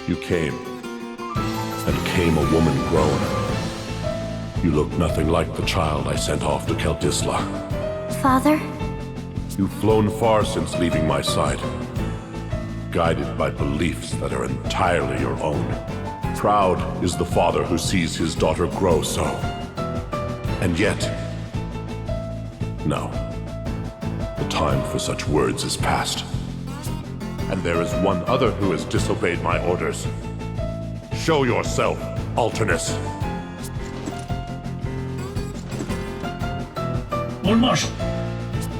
You came, and came a woman grown. You look nothing like the child I sent off to Keltisla. Father? You've flown far since leaving my side, guided by beliefs that are entirely your own. Proud is the father who sees his daughter grow so. And yet, no. The time for such words is past. And there is one other who has disobeyed my orders. Show yourself, Alternus. Lord Marshal.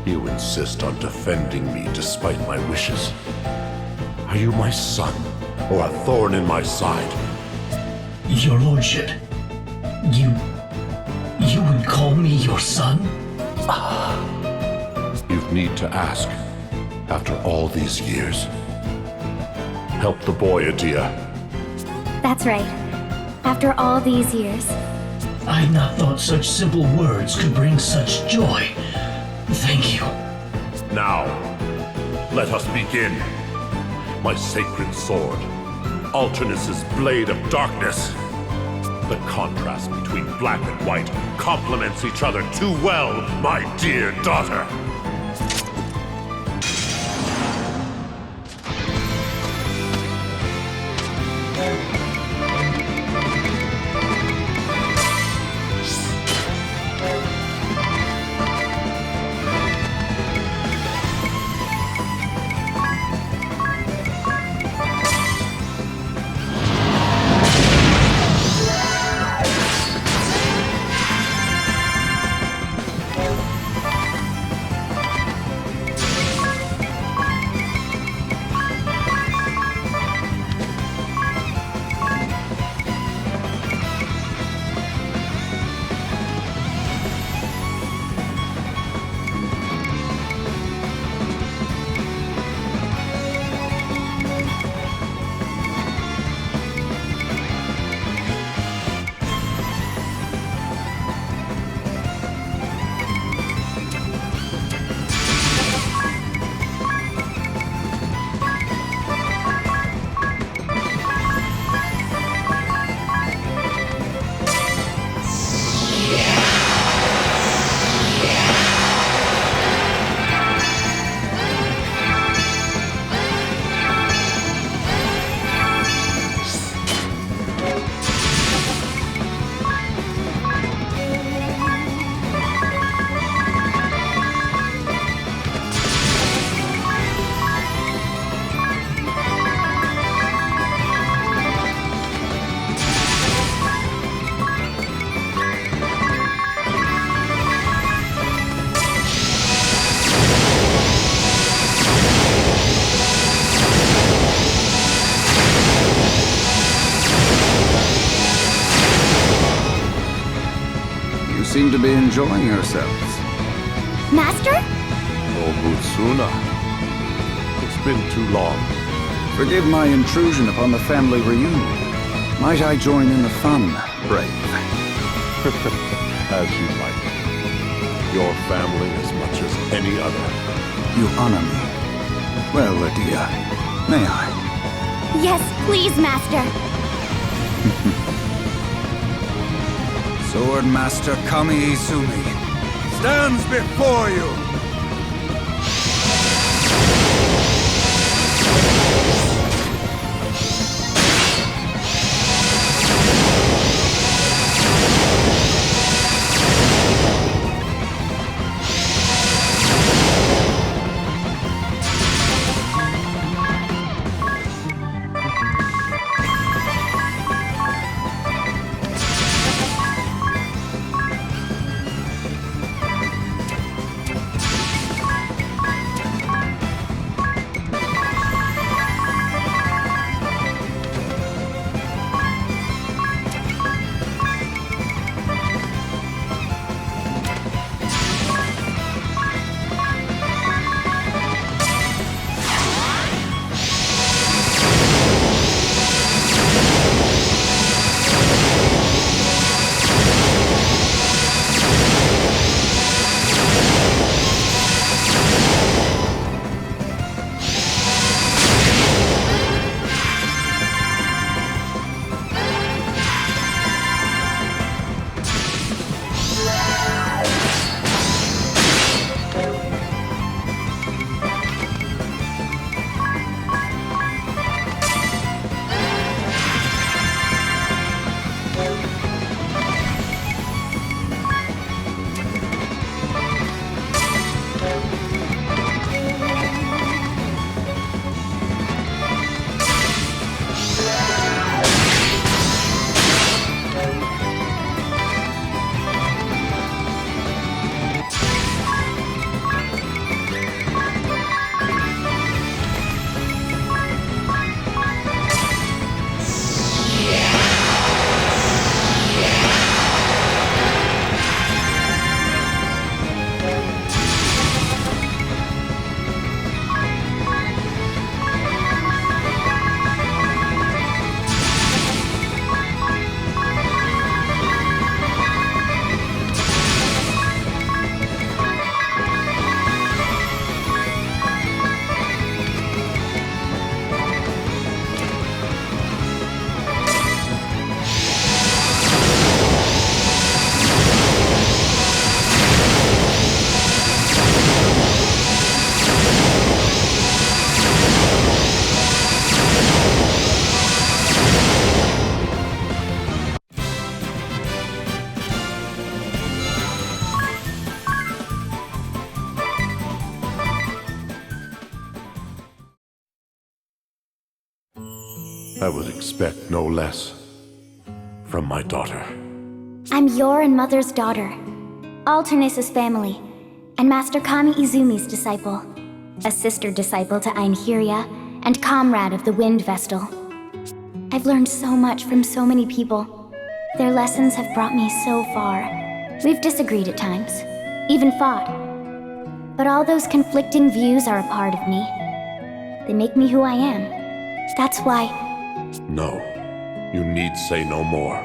You insist on defending me despite my wishes. Are you my son, or a thorn in my side? Your Lordship, you would call me your son? You'd need to ask, after all these years. Help the boy, Adia. That's right. After all these years. I had not thought such simple words could bring such joy. Thank you. Now, let us begin. My sacred sword, Alternus's blade of darkness. The contrast between black and white complements each other too well, my dear daughter. Seem to be enjoying yourselves. Master? Oh, Mutsuna. It's been too long. Forgive my intrusion upon the family reunion. Might I join in the fun, brave? As you like. Your family as much as any other. You honor me. Well, Adia, may I? Yes, please, Master. Swordmaster Kami Izumi stands before you! I would expect no less from my daughter. I'm your and Mother's daughter, Alternus' family, and Master Kami Izumi's disciple. A sister disciple to Einherja, and comrade of the Wind Vestal. I've learned so much from so many people. Their lessons have brought me so far. We've disagreed at times, even fought. But all those conflicting views are a part of me. They make me who I am. That's why... No, you need say no more.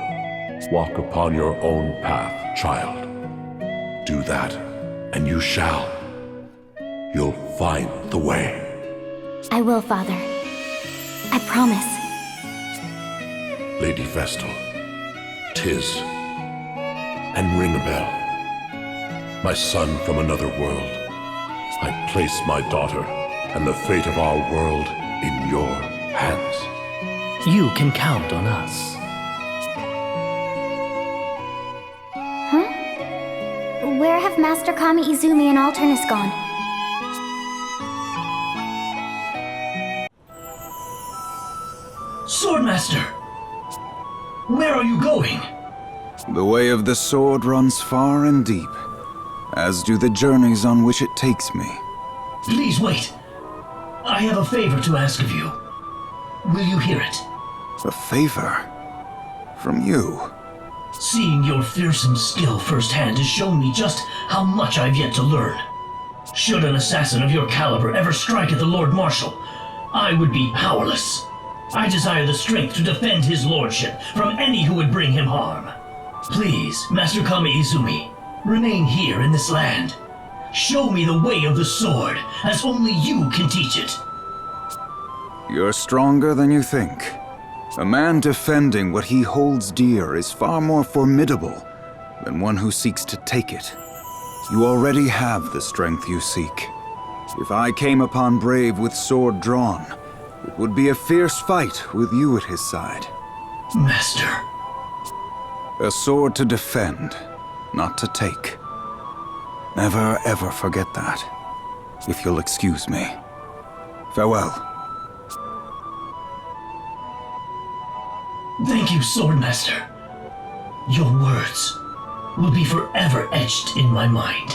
Walk upon your own path, child. Do that, and you shall. You'll find the way. I will, Father. I promise. Lady Vestal, tis, and ring a bell. My son from another world, I place my daughter and the fate of our world in your hands. You can count on us. Where have Master Kami Izumi and Alternus gone? Swordmaster! Where are you going? The way of the sword runs far and deep, as do the journeys on which it takes me. Please wait. I have a favor to ask of you. Will you hear it? A favor? From you? Seeing your fearsome skill firsthand has shown me just how much I've yet to learn. Should an assassin of your caliber ever strike at the Lord Marshal, I would be powerless. I desire the strength to defend his lordship from any who would bring him harm. Please, Master Kami Izumi, remain here in this land. Show me the way of the sword, as only you can teach it. You're stronger than you think. A man defending what he holds dear is far more formidable than one who seeks to take it. You already have the strength you seek. If I came upon Brave with sword drawn, it would be a fierce fight with you at his side. Master. A sword to defend, not to take. Never ever forget that, if you'll excuse me. Farewell. Thank you, Swordmaster. Your words will be forever etched in my mind.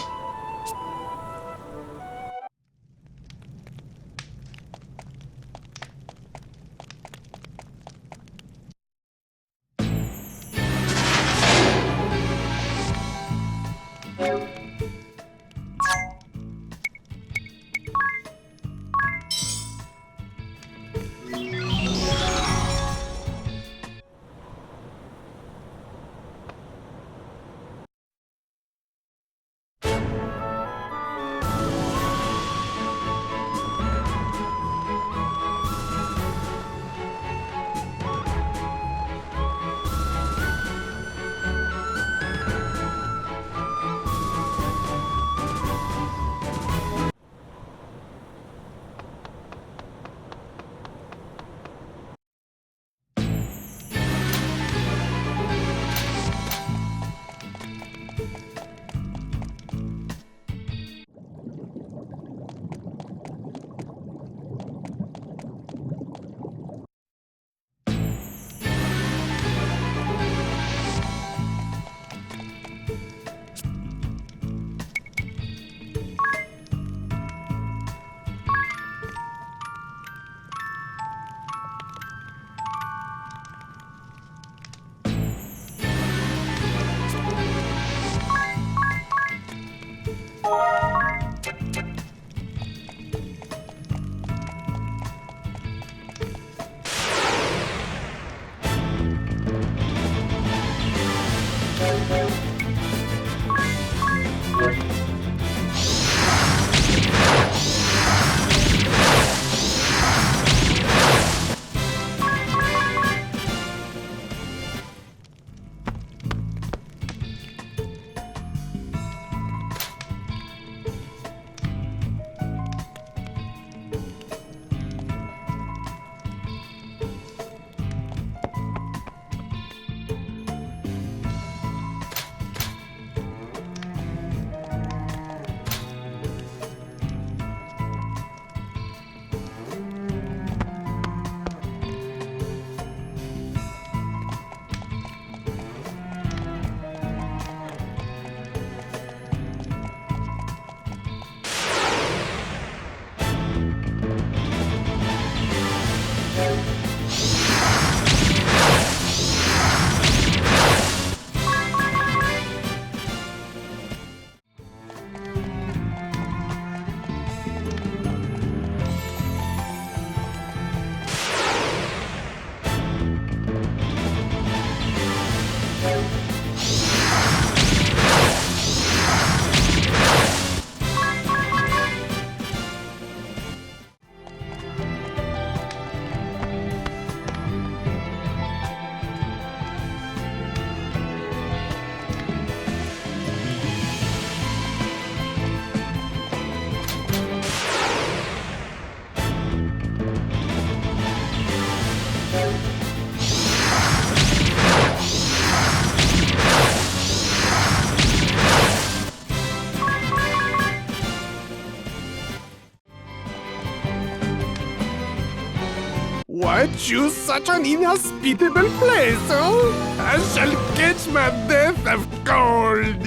I choose such an inhospitable place, oh? I shall catch my death of cold.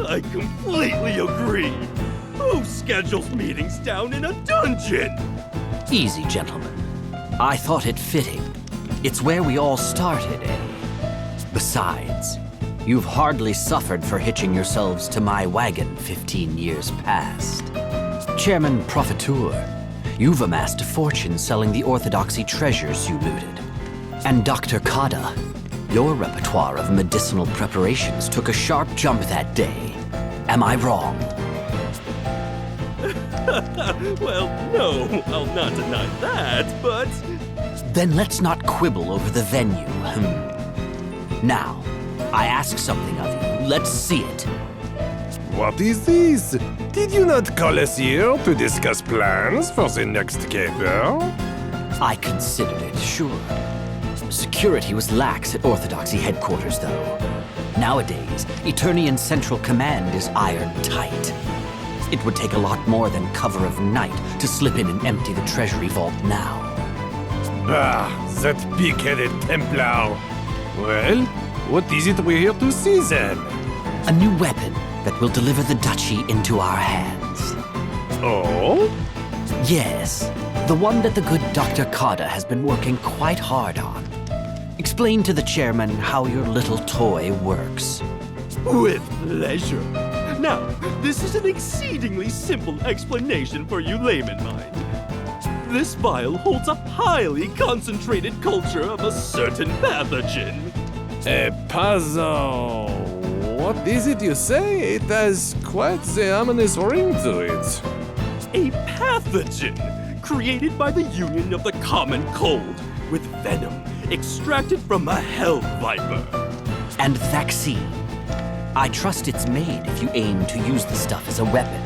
I completely agree. Who schedules meetings down in a dungeon? Easy, gentlemen. I thought it fitting. It's where we all started, eh? Besides, you've hardly suffered for hitching yourselves to my wagon 15 years past. Chairman Profiteur, you've amassed a fortune selling the Orthodoxy treasures you looted. And Dr. Kada, your repertoire of medicinal preparations took a sharp jump that day. Am I wrong? Well, no, I'll not deny that, but... Then let's not quibble over the venue. Now, I ask something of you. Let's see it. What is this? Did you not call us here to discuss plans for the next caper? I considered it, sure. Security was lax at Orthodoxy headquarters, though. Nowadays, Eternian Central Command is iron tight. It would take a lot more than cover of night to slip in and empty the treasury vault now. Ah, that big-headed Templar. Well, what is it we're here to see then? A new weapon that will deliver the duchy into our hands. Oh? Yes, the one that the good Dr. Kada has been working quite hard on. Explain to the chairman how your little toy works. With pleasure. Now, this is an exceedingly simple explanation for you layman mind. This vial holds a highly concentrated culture of a certain pathogen. A puzzle. What is it you say? It has quite the ominous ring to it. A pathogen created by the union of the common cold with venom extracted from a hell viper. And vaccine. I trust it's made if you aim to use the stuff as a weapon.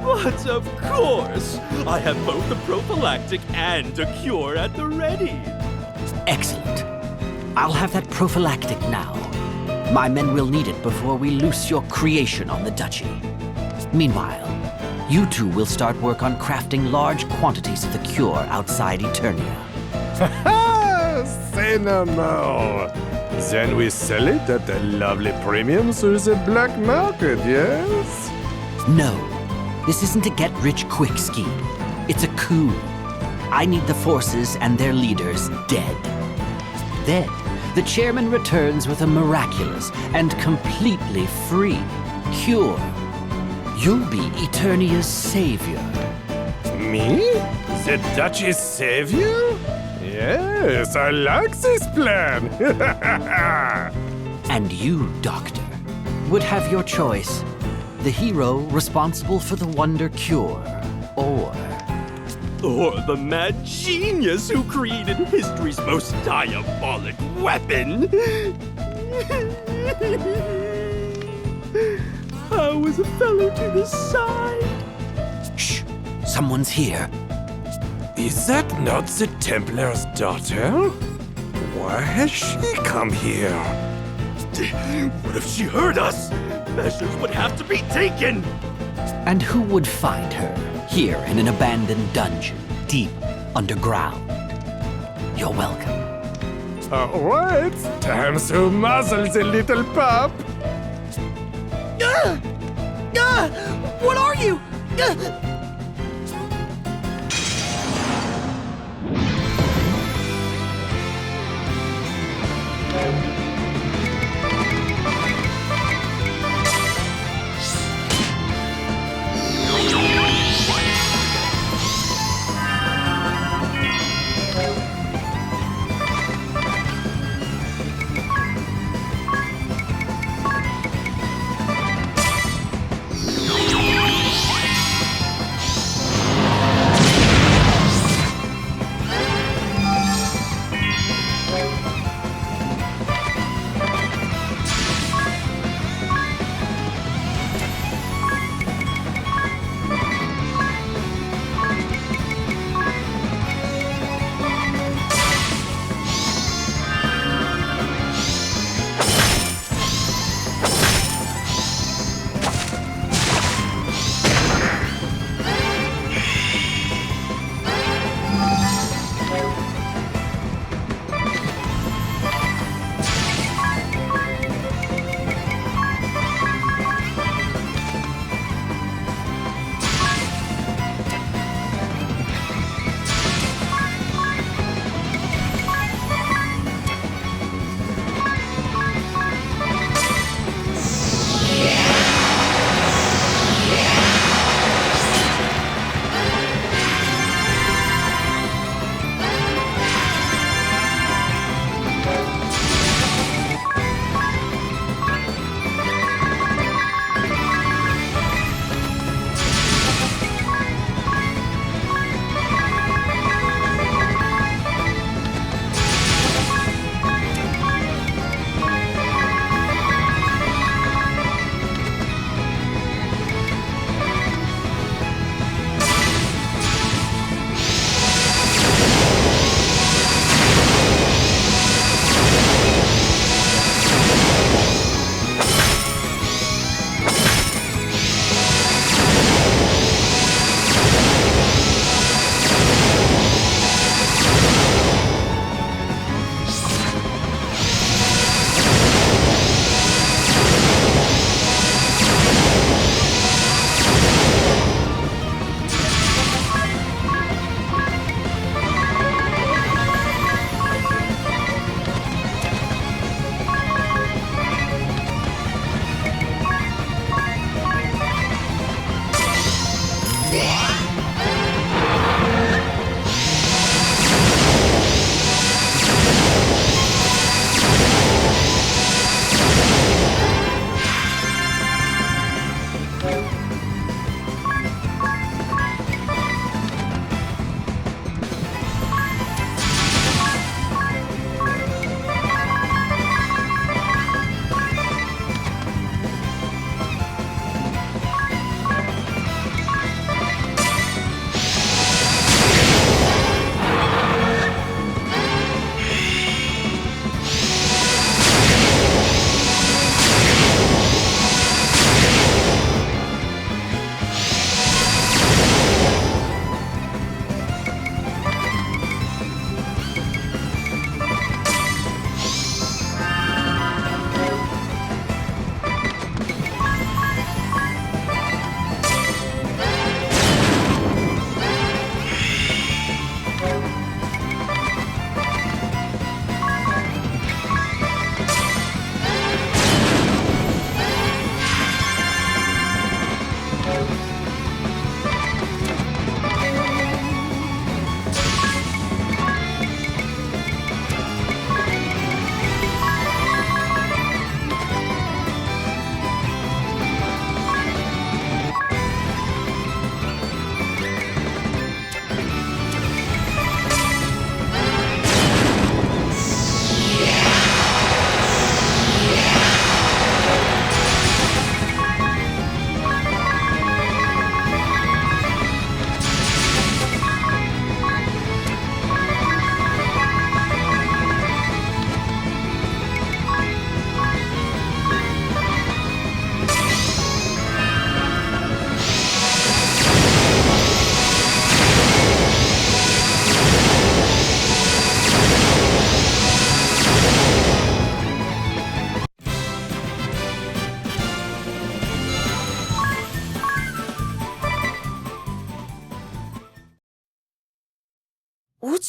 But of course, I have both the prophylactic and a cure at the ready. Excellent. I'll have that prophylactic now. My men will need it before we loose your creation on the duchy. Meanwhile, you two will start work on crafting large quantities of the cure outside Eternia. Ha! Say no more. Then we sell it at a lovely premium through the black market, yes? No, this isn't a get-rich-quick scheme. It's a coup. I need the forces and their leaders dead. Then, the chairman returns with a miraculous and completely free cure. You'll be Eternia's savior. Me? The Duchy's savior? Yes, I like this plan. And you, Doctor, would have your choice. The hero responsible for the wonder cure, or the mad genius who created history's most diabolic weapon. How is a fellow to decide? Shh! Someone's here. Is that not the Templar's daughter? Why has she come here? What if she heard us? Measures would have to be taken! And who would find her here in an abandoned dungeon, deep underground? You're welcome. All right, time to muzzle the little pup. What are you?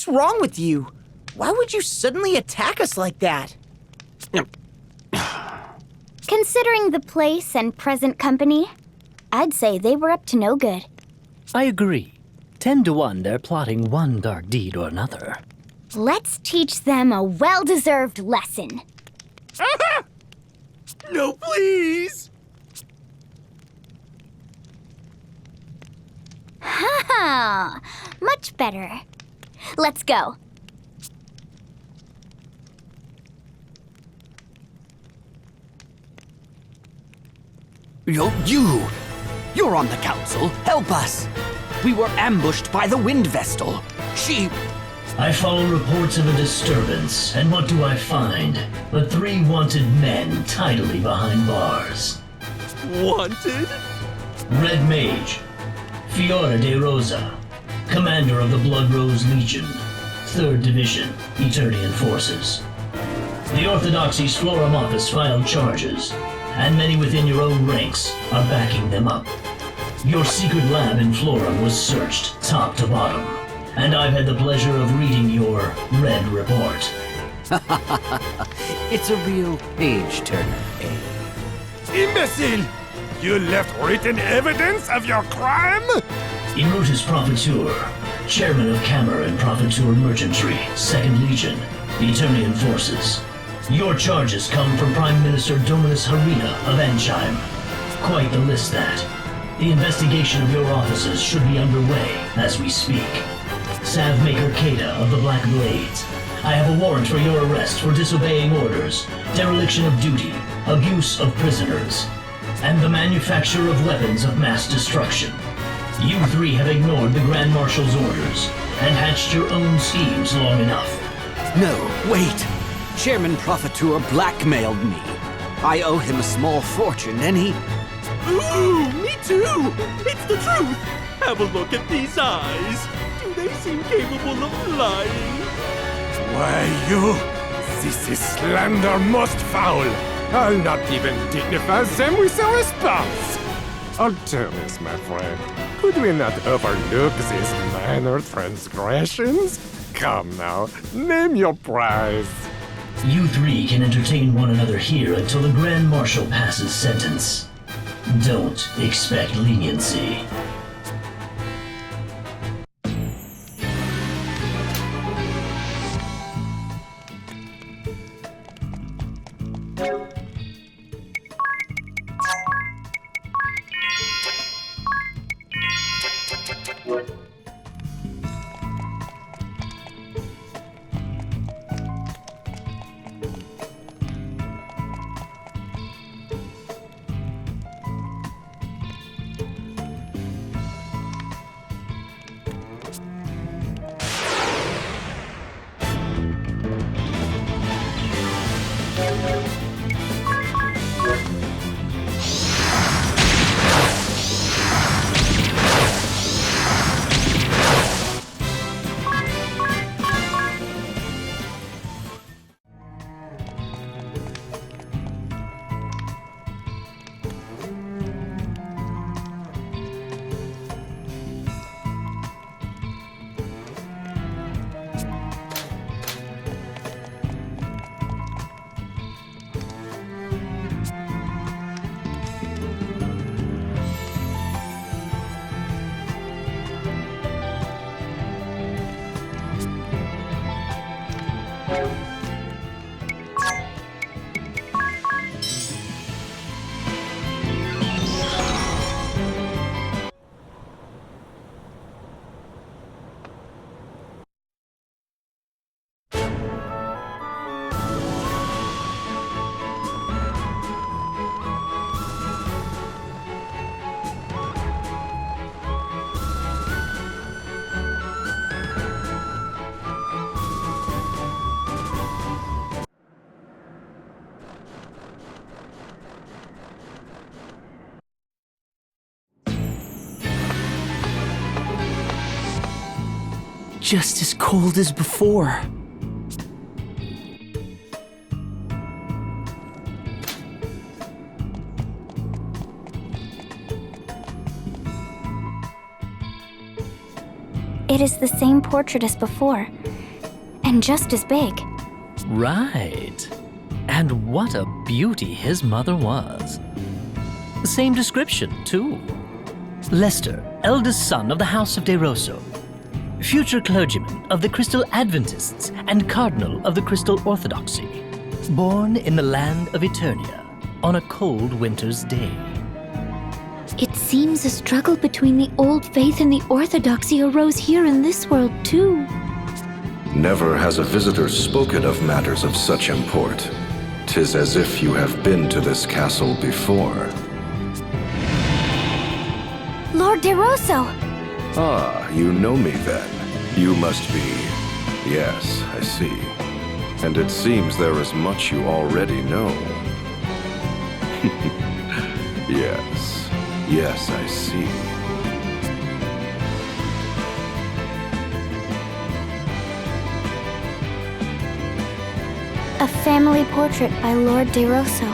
What's wrong with you? Why would you suddenly attack us like that? Considering the place and present company, I'd say they were up to no good. I agree. 10 to 1, they're plotting one dark deed or another. Let's teach them a well-deserved lesson. No, please! Ha! Much better. Let's go. You're on the council. Help us! We were ambushed by the Wind Vestal. I follow reports of a disturbance, and what do I find? But 3 wanted men tidily behind bars. Wanted? Red Mage, Fiora de Rosa, commander of the Blood Rose Legion, 3rd Division, Eternian Forces. The Orthodoxy's Florum office filed charges, and many within your own ranks are backing them up. Your secret lab in Florum was searched top to bottom, and I've had the pleasure of reading your Red Report. It's a real page-turner, eh? Imbecile! You left written evidence of your crime? Erutus Profiteur, chairman of Camera and Profiteur Merchantry, 2nd Legion, Eternian Forces. Your charges come from Prime Minister Dominus Harina of Ansheim. Quite the list, that. The investigation of your offices should be underway as we speak. Savmaker Keda of the Black Blades. I have a warrant for your arrest for disobeying orders, dereliction of duty, abuse of prisoners, and the manufacture of weapons of mass destruction. You 3 have ignored the Grand Marshal's orders and hatched your own schemes long enough. No, wait! Chairman Profiteur blackmailed me. I owe him a small fortune, and he... Ooh, me too! It's the truth! Have a look at these eyes! Do they seem capable of lying? Why, you... This is slander most foul. I'll not even dignify them with a response. Alternus, my friend, could we not overlook these minor transgressions? Come now, name your prize. You 3 can entertain one another here until the Grand Marshal passes sentence. Don't expect leniency. Just as cold as before. It is the same portrait as before, and just as big. Right. And what a beauty his mother was. Same description, too. Lester, eldest son of the House of De Rosso, future clergyman of the Crystal Adventists and cardinal of the Crystal Orthodoxy, born in the land of Eternia on a cold winter's day. It seems a struggle between the old faith and the orthodoxy arose here in this world, too. Never has a visitor spoken of matters of such import. 'Tis as if you have been to this castle before. Lord De Rosso! Ah, you know me then. You must be... Yes, I see. And it seems there is much you already know. Yes, I see. A family portrait by Lord De Rosso.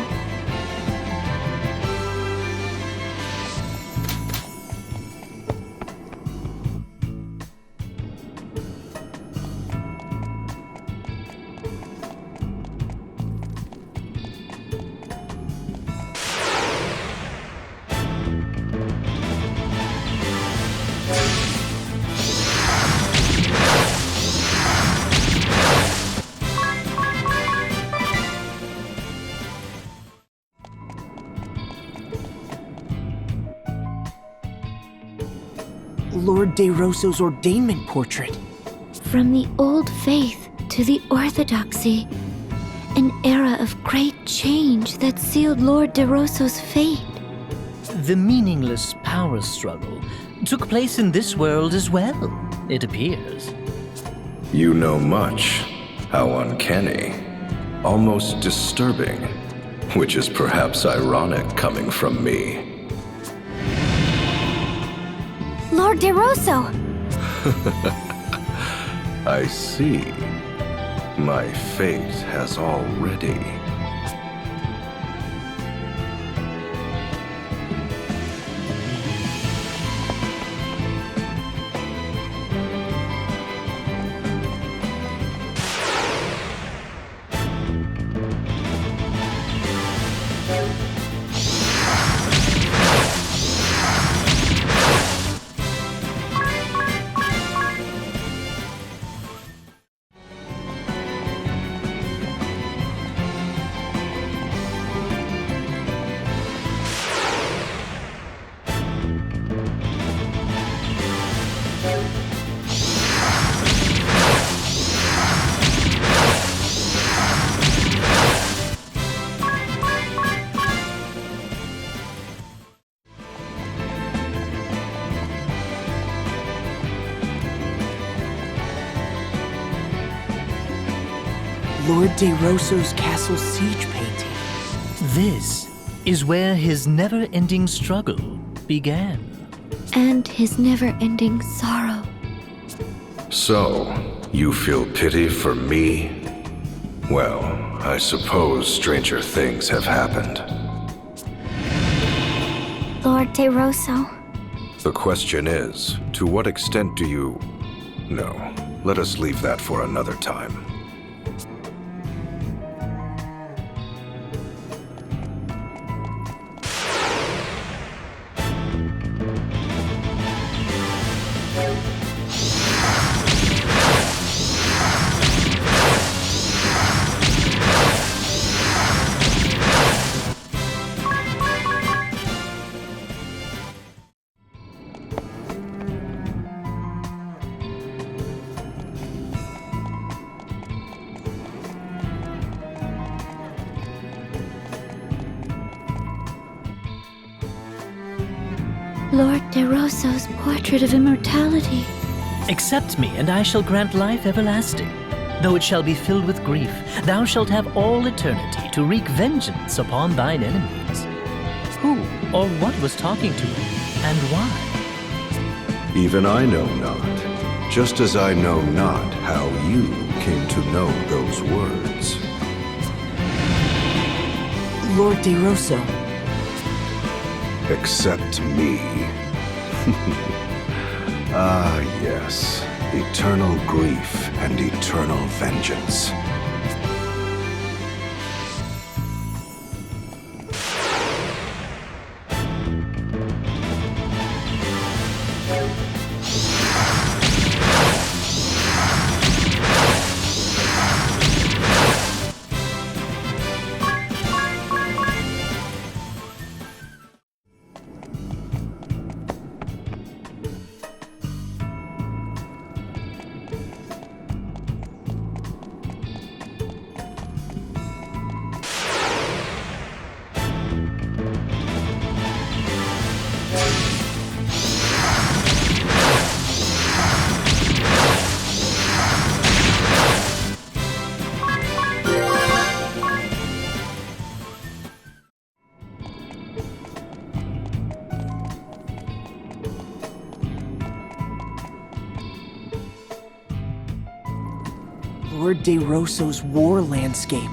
Lord De Rosso's ordainment portrait. From the old faith to the orthodoxy, an era of great change that sealed Lord De Rosso's fate. The meaningless power struggle took place in this world as well, it appears. You know much. How uncanny. Almost disturbing. Which is perhaps ironic coming from me. Lord De Rosso! I see. My fate has already... Lord De Rosso's castle siege painting. This is where his never-ending struggle began. And his never-ending sorrow. So, you feel pity for me? Well, I suppose stranger things have happened. Lord De Rosso. The question is, to what extent do you... No, let us leave that for another time. Lord De Rosso's portrait of immortality. Accept me, and I shall grant life everlasting. Though it shall be filled with grief, thou shalt have all eternity to wreak vengeance upon thine enemies. Who or what was talking to him, and why? Even I know not, just as I know not how you came to know those words. Lord De Rosso. Except me. Ah, yes. Eternal grief and eternal vengeance. Lord DeRosso's war landscape.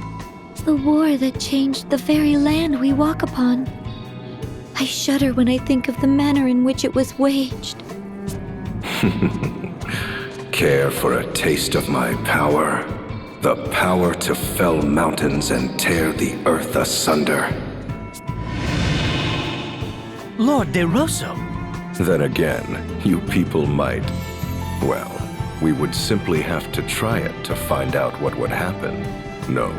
The war that changed the very land we walk upon. I shudder when I think of the manner in which it was waged. Care for a taste of my power? The power to fell mountains and tear the earth asunder. Lord DeRosso! Then again, you people might... Well, we would simply have to try it to find out what would happen. No?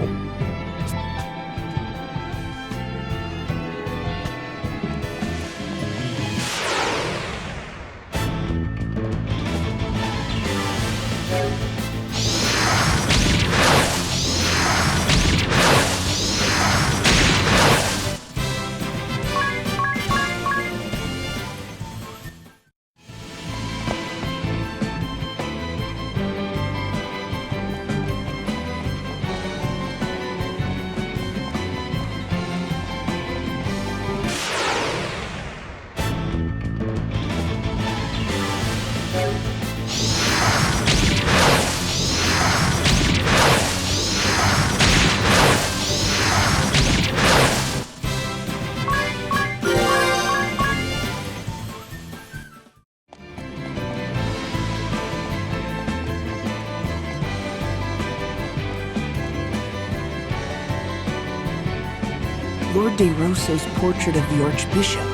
Lord DeRosso's portrait of the Archbishop.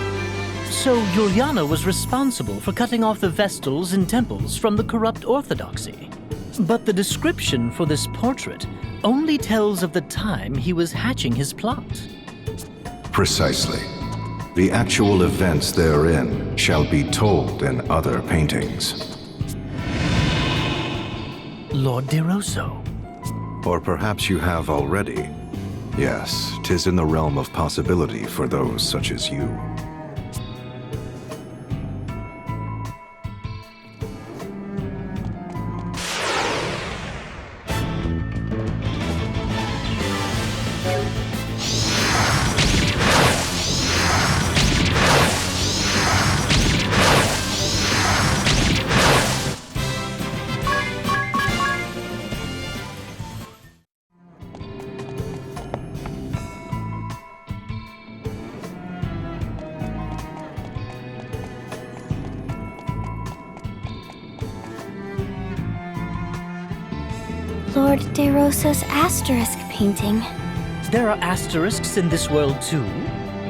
So Juliana was responsible for cutting off the Vestals and temples from the corrupt orthodoxy. But the description for this portrait only tells of the time he was hatching his plot. Precisely. The actual events therein shall be told in other paintings. Lord DeRosso. Or perhaps you have already. Yes, 'tis in the realm of possibility for those such as you. Lord DeRosso's asterisk painting. There are asterisks in this world too.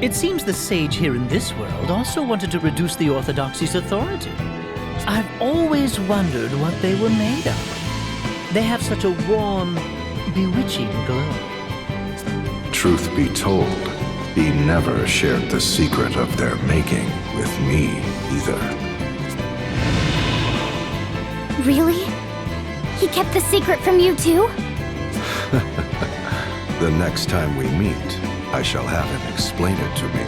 It seems the sage here in this world also wanted to reduce the orthodoxy's authority. I've always wondered what they were made of. They have such a warm, bewitching glow. Truth be told, he never shared the secret of their making with me either. Really? He kept the secret from you too? The next time we meet, I shall have him explain it to me.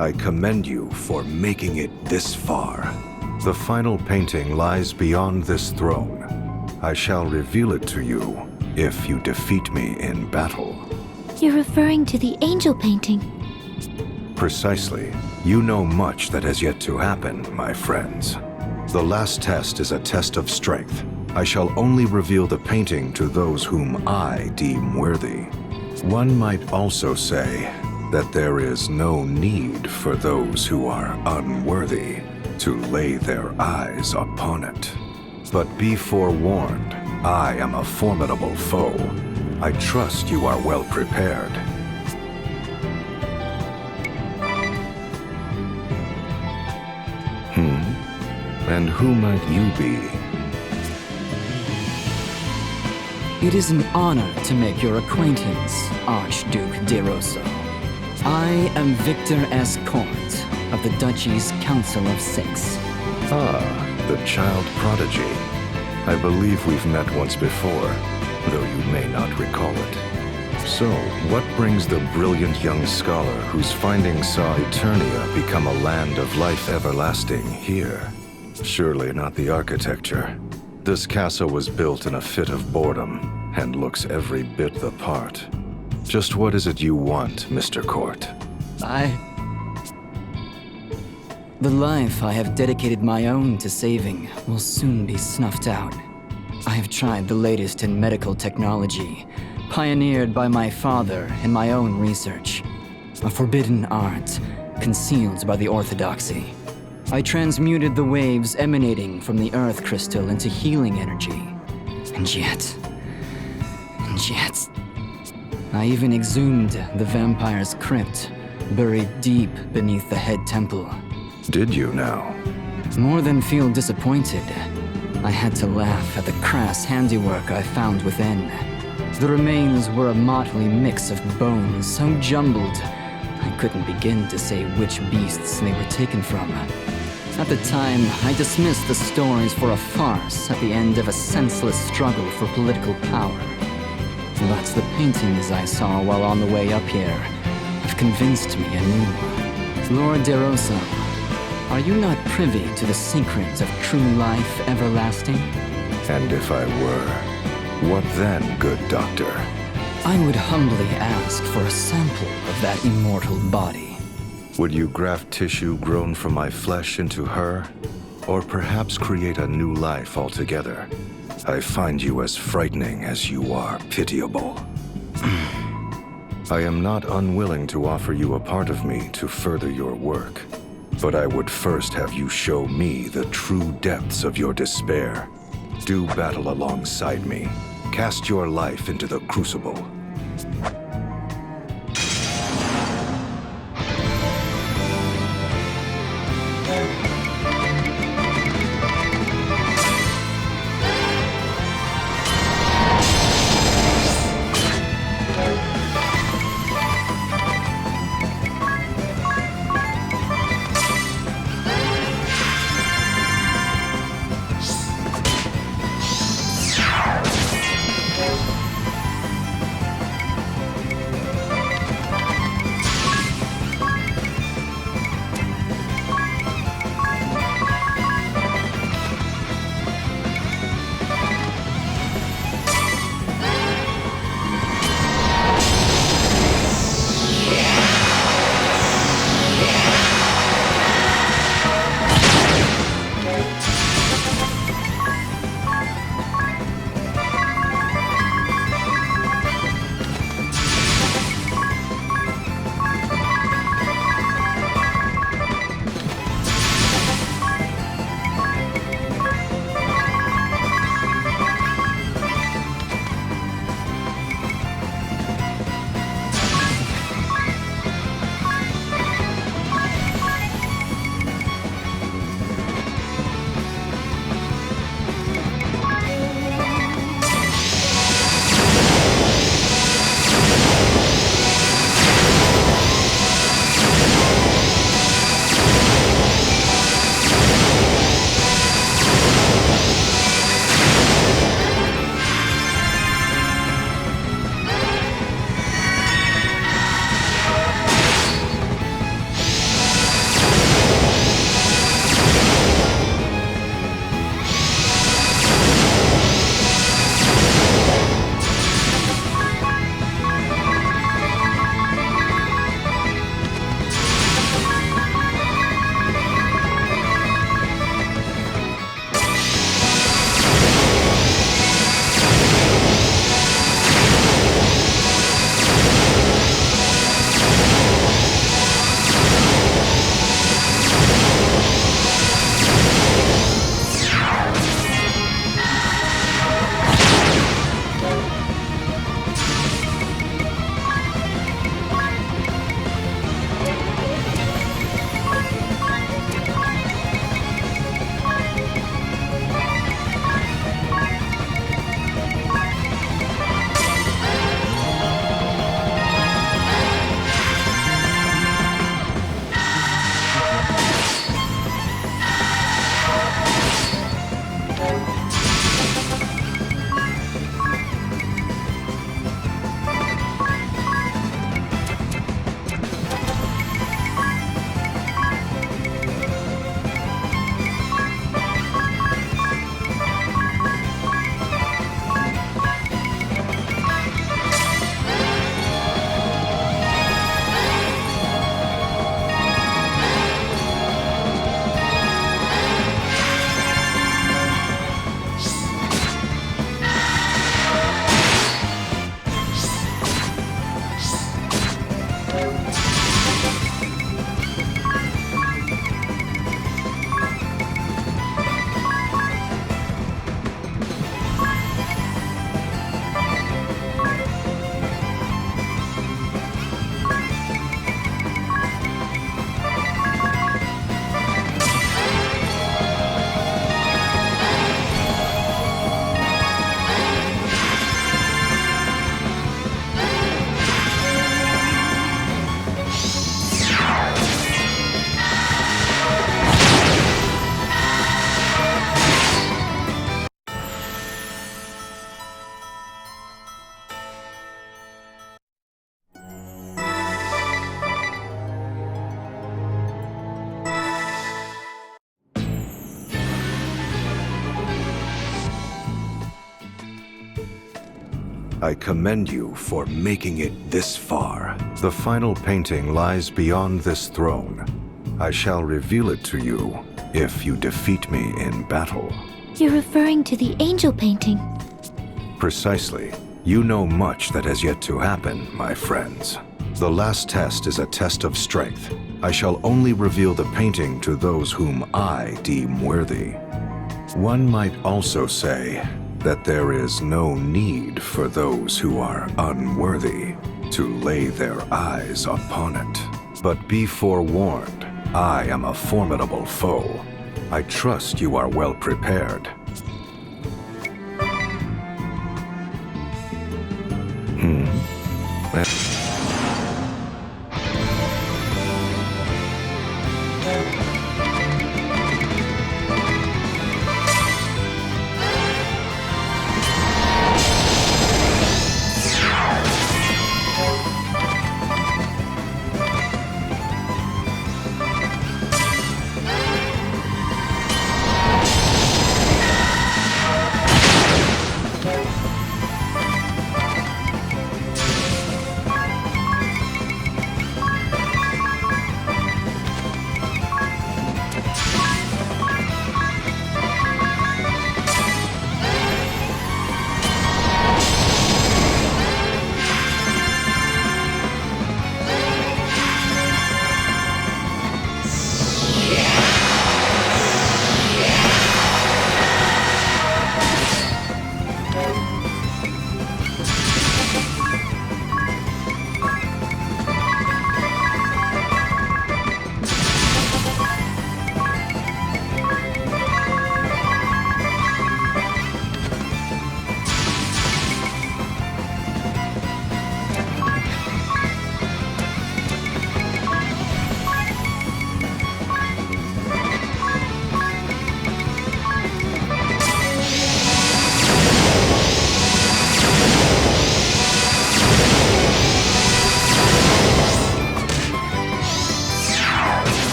I commend you for making it this far. The final painting lies beyond this throne. I shall reveal it to you if you defeat me in battle. You're referring to the angel painting. Precisely. You know much that has yet to happen, my friends. The last test is a test of strength. I shall only reveal the painting to those whom I deem worthy. One might also say that there is no need for those who are unworthy to lay their eyes upon it. But be forewarned, I am a formidable foe. I trust you are well prepared. And who might you be? It is an honor to make your acquaintance, Archduke de Rosso. I am Victor S. Court of the Duchy's Council of Six. Ah, the child prodigy. I believe we've met once before, though you may not recall it. So, what brings the brilliant young scholar whose findings saw Eternia become a land of life everlasting here? Surely not the architecture. This castle was built in a fit of boredom, and looks every bit the part. Just what is it you want, Mr. Court? The life I have dedicated my own to saving will soon be snuffed out. I have tried the latest in medical technology, pioneered by my father in my own research. A forbidden art, concealed by the orthodoxy. I transmuted the waves emanating from the Earth crystal into healing energy. And yet, I even exhumed the vampire's crypt, buried deep beneath the head temple. Did you now? More than feel disappointed, I had to laugh at the crass handiwork I found within. The remains were a motley mix of bones so jumbled, I couldn't begin to say which beasts they were taken from. At the time, I dismissed the stories for a farce at the end of a senseless struggle for political power. But the paintings I saw while on the way up here have convinced me anew. Lord de Rosso, are you not privy to the secret of true life everlasting? And if I were, what then, good doctor? I would humbly ask for a sample of that immortal body. Would you graft tissue grown from my flesh into her? Or perhaps create a new life altogether? I find you as frightening as you are pitiable. I am not unwilling to offer you a part of me to further your work. But I would first have you show me the true depths of your despair. Do battle alongside me. Cast your life into the crucible. I commend you for making it this far. The final painting lies beyond this throne. I shall reveal it to you if you defeat me in battle. You're referring to the angel painting. Precisely. You know much that has yet to happen, my friends. The last test is a test of strength. I shall only reveal the painting to those whom I deem worthy. One might also say that there is no need for those who are unworthy to lay their eyes upon it. But be forewarned, I am a formidable foe. I trust you are well prepared.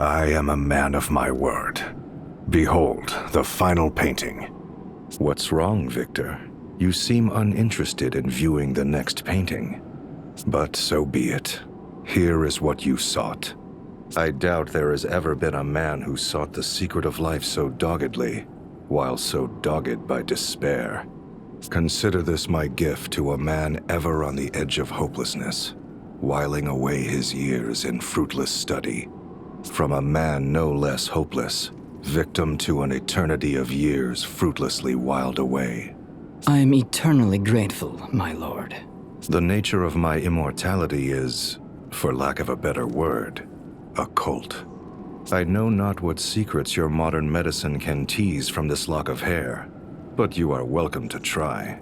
I am a man of my word. Behold, the final painting. What's wrong, Victor? You seem uninterested in viewing the next painting. But so be it. Here is what you sought. I doubt there has ever been a man who sought the secret of life so doggedly, while so dogged by despair. Consider this my gift to a man ever on the edge of hopelessness, whiling away his years in fruitless study. From a man no less hopeless, victim to an eternity of years fruitlessly whiled away. I am eternally grateful, my lord. The nature of my immortality is, for lack of a better word, occult. I know not what secrets your modern medicine can tease from this lock of hair, but you are welcome to try.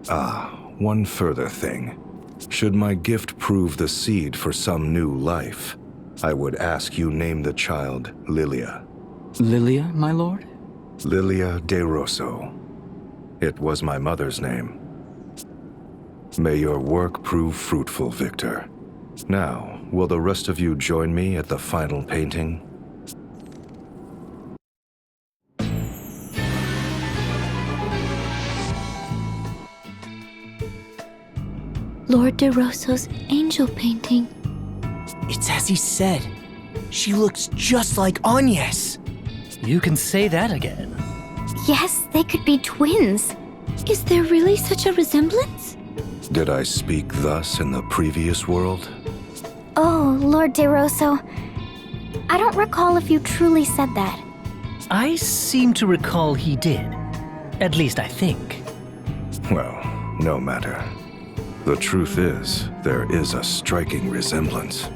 Ah, one further thing. Should my gift prove the seed for some new life, I would ask you name the child Lilia. Lilia, my lord? Lilia de Rosso. It was my mother's name. May your work prove fruitful, Victor. Now, will the rest of you join me at the final painting? Lord de Rosso's angel painting. It's as he said. She looks just like Agnes. You can say that again. Yes, they could be twins. Is there really such a resemblance? Did I speak thus in the previous world? Oh, Lord de Rosso. I don't recall if you truly said that. I seem to recall he did. At least I think. Well, no matter. The truth is, there is a striking resemblance.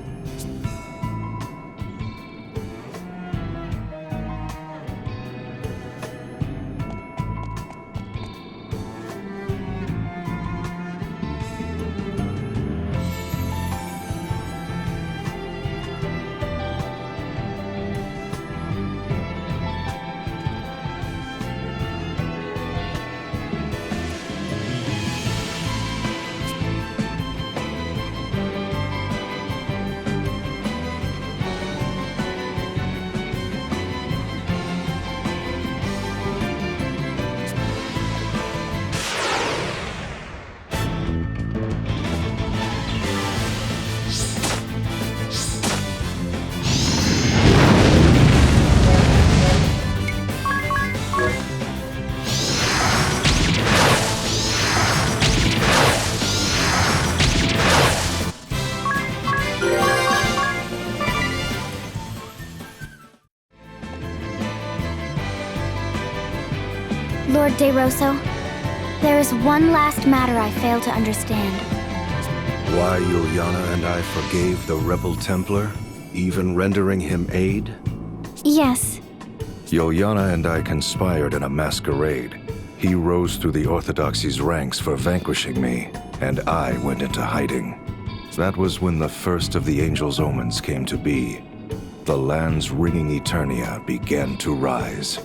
Lord de Rosso, there is one last matter I fail to understand. Why Juliana and I forgave the rebel Templar, even rendering him aid? Yes. Juliana and I conspired in a masquerade. He rose through the Orthodoxy's ranks for vanquishing me, and I went into hiding. That was when the first of the Angel's omens came to be. The land's ringing Eternia began to rise.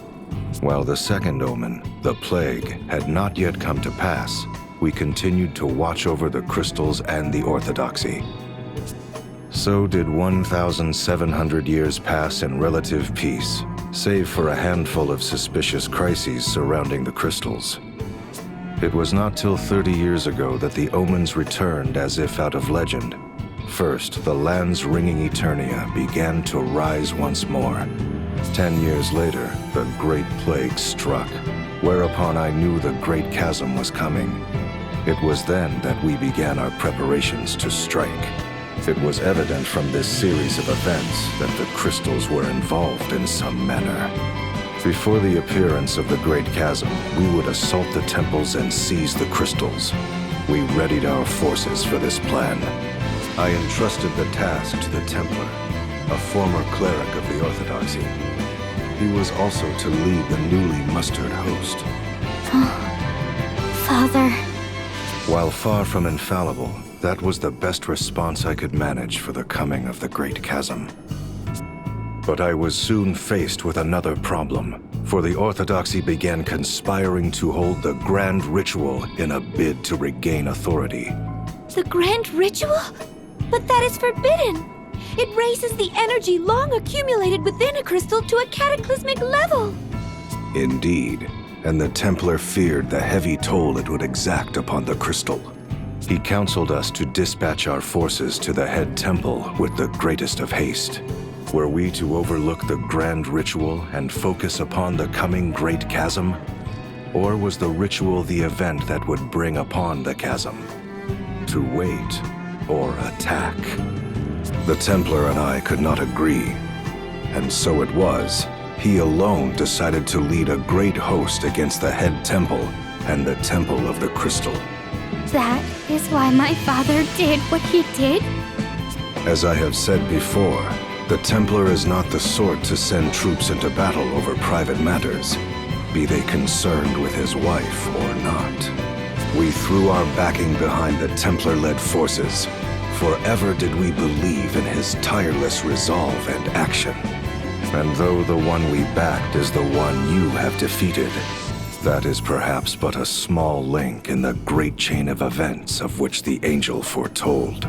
While the second omen, the plague, had not yet come to pass, we continued to watch over the crystals and the Orthodoxy. So did 1,700 years pass in relative peace, save for a handful of suspicious crises surrounding the crystals. It was not till 30 years ago that the omens returned as if out of legend. First, the land's ringing Eternia began to rise once more. 10 years later, the Great Plague struck, whereupon I knew the Great Chasm was coming. It was then that we began our preparations to strike. It was evident from this series of events that the crystals were involved in some manner. Before the appearance of the Great Chasm, we would assault the temples and seize the crystals. We readied our forces for this plan. I entrusted the task to the Templar, a former cleric of the Orthodoxy. He was also to lead the newly mustered host. Father. While far from infallible, that was the best response I could manage for the coming of the Great Chasm. But I was soon faced with another problem, for the Orthodoxy began conspiring to hold the Grand Ritual in a bid to regain authority. The Grand Ritual? But that is forbidden! It raises the energy long accumulated within a crystal to a cataclysmic level! Indeed. and the Templar feared the heavy toll it would exact upon the crystal. He counseled us to dispatch our forces to the head temple with the greatest of haste. Were we to overlook the grand ritual and focus upon the coming great chasm? Or was the ritual the event that would bring upon the chasm? To wait or attack? The Templar and I could not agree, and so it was. He alone decided to lead a great host against the head temple and the Temple of the Crystal. That is why my father did what he did? As I have said before, the Templar is not the sort to send troops into battle over private matters, be they concerned with his wife or not. We threw our backing behind the Templar-led forces. Forever did we believe in his tireless resolve and action. And though the one we backed is the one you have defeated, that is perhaps but a small link in the great chain of events of which the angel foretold.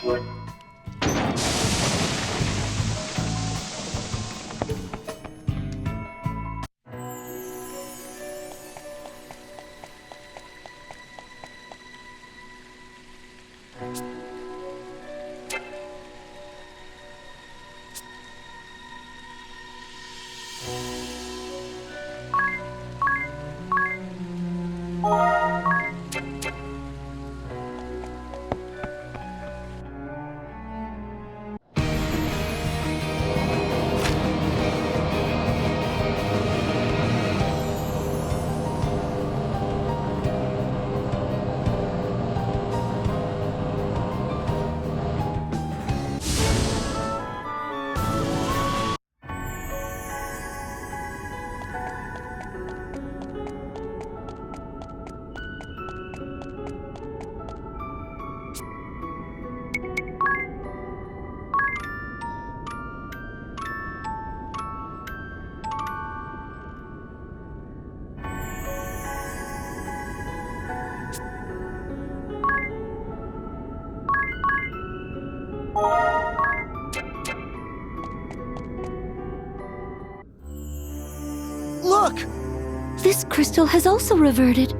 Look! This crystal has also reverted.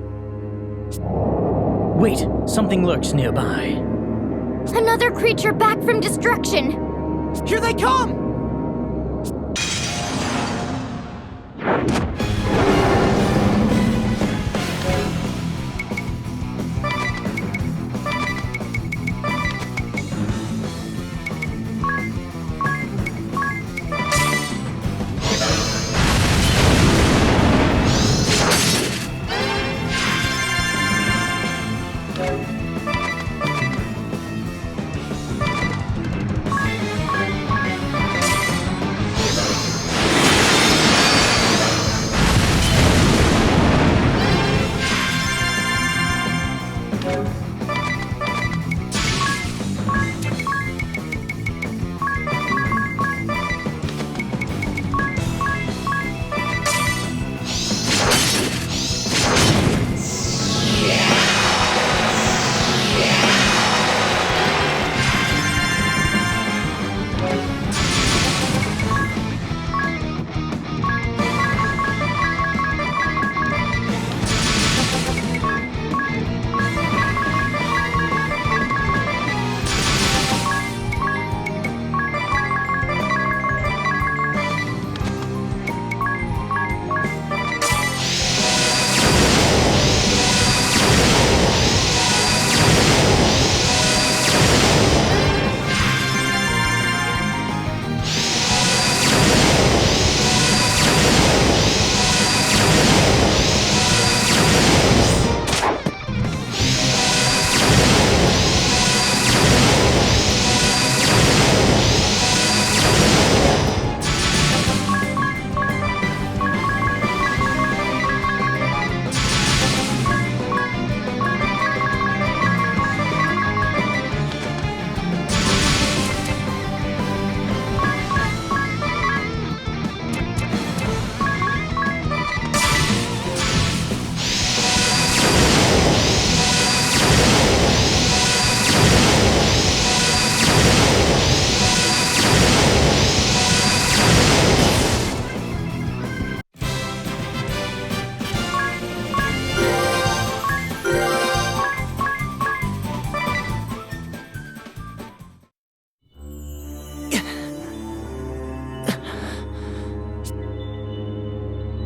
Wait, something lurks nearby. Another creature back from destruction! Here they come!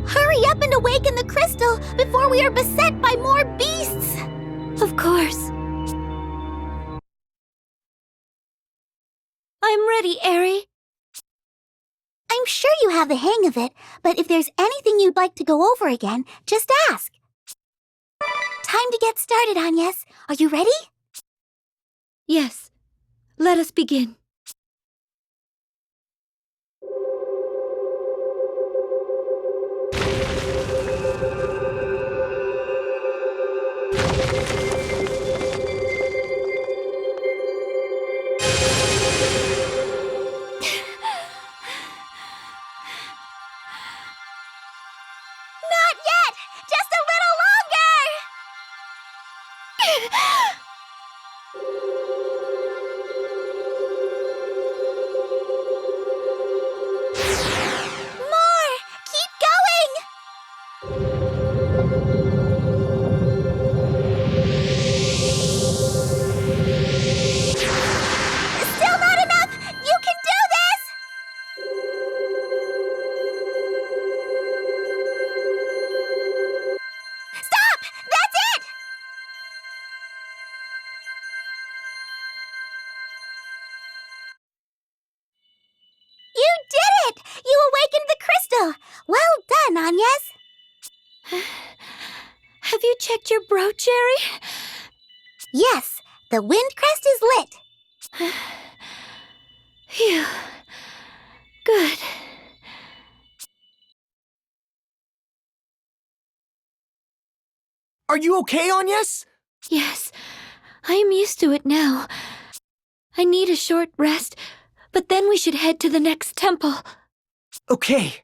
Hurry up and awaken the crystal before we are beset by more beasts! Of course. I'm ready, Eri. I'm sure you have the hang of it, but if there's anything you'd like to go over again, just ask. Time to get started, Agnes. Are you ready? Yes. Let us begin. Not yet! Just a little longer! Still not enough! You can do this! Stop! That's it! You did it! You awakened the crystal! Well done, Agnes! Have you checked your brooch, Jerry? Yes, the wind crest is lit. Phew. Good. Are you okay, Agnes? Yes, I am used to it now. I need a short rest, but then we should head to the next temple. Okay.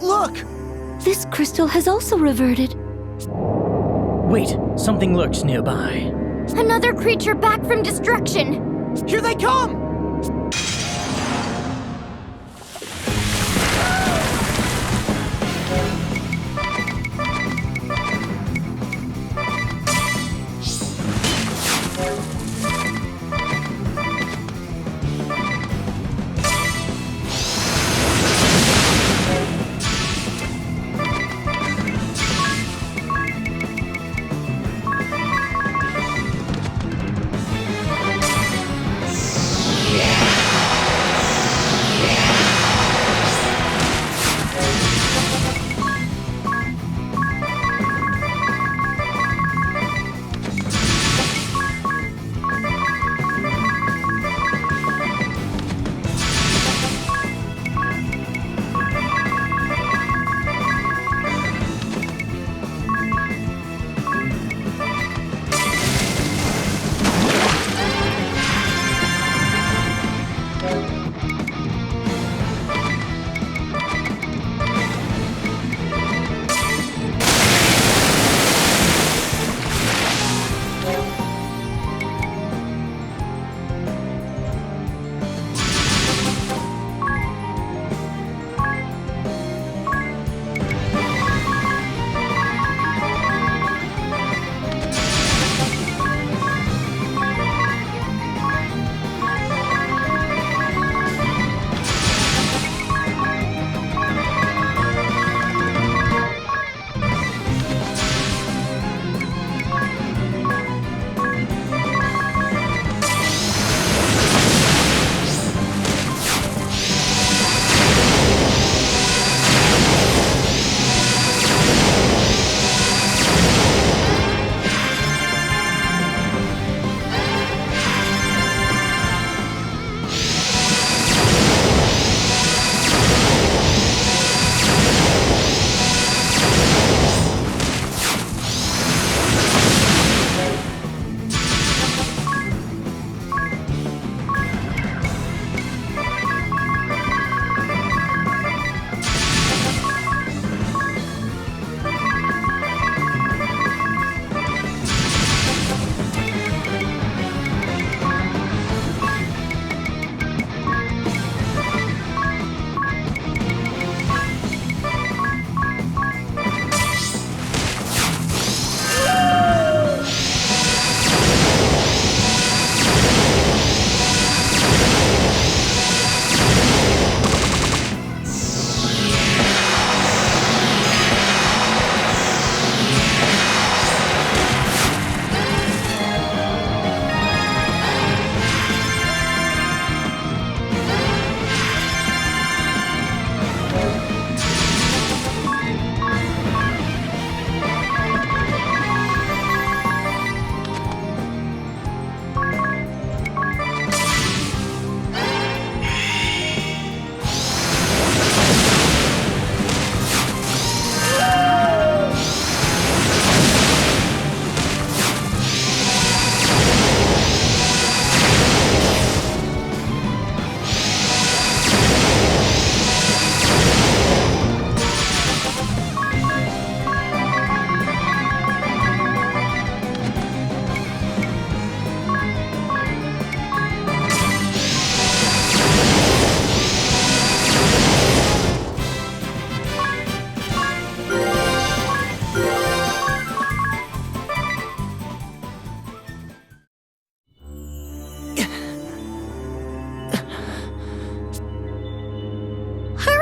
Look! This crystal has also reverted. Wait, something lurks nearby. Another creature back from destruction! Here they come!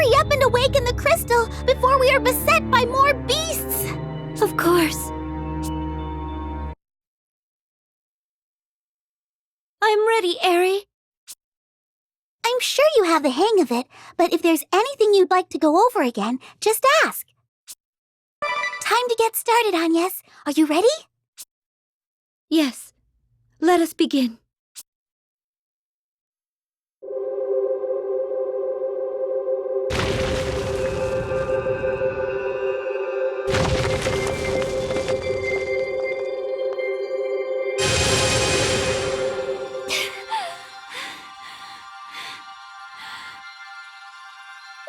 hurry up and awaken the crystal before we are beset by more beasts! Of course. I'm ready, Eri. I'm sure you have the hang of it, but if there's anything you'd like to go over again, just ask. Time to get started, Agnes. Are you ready? Yes. Let us begin.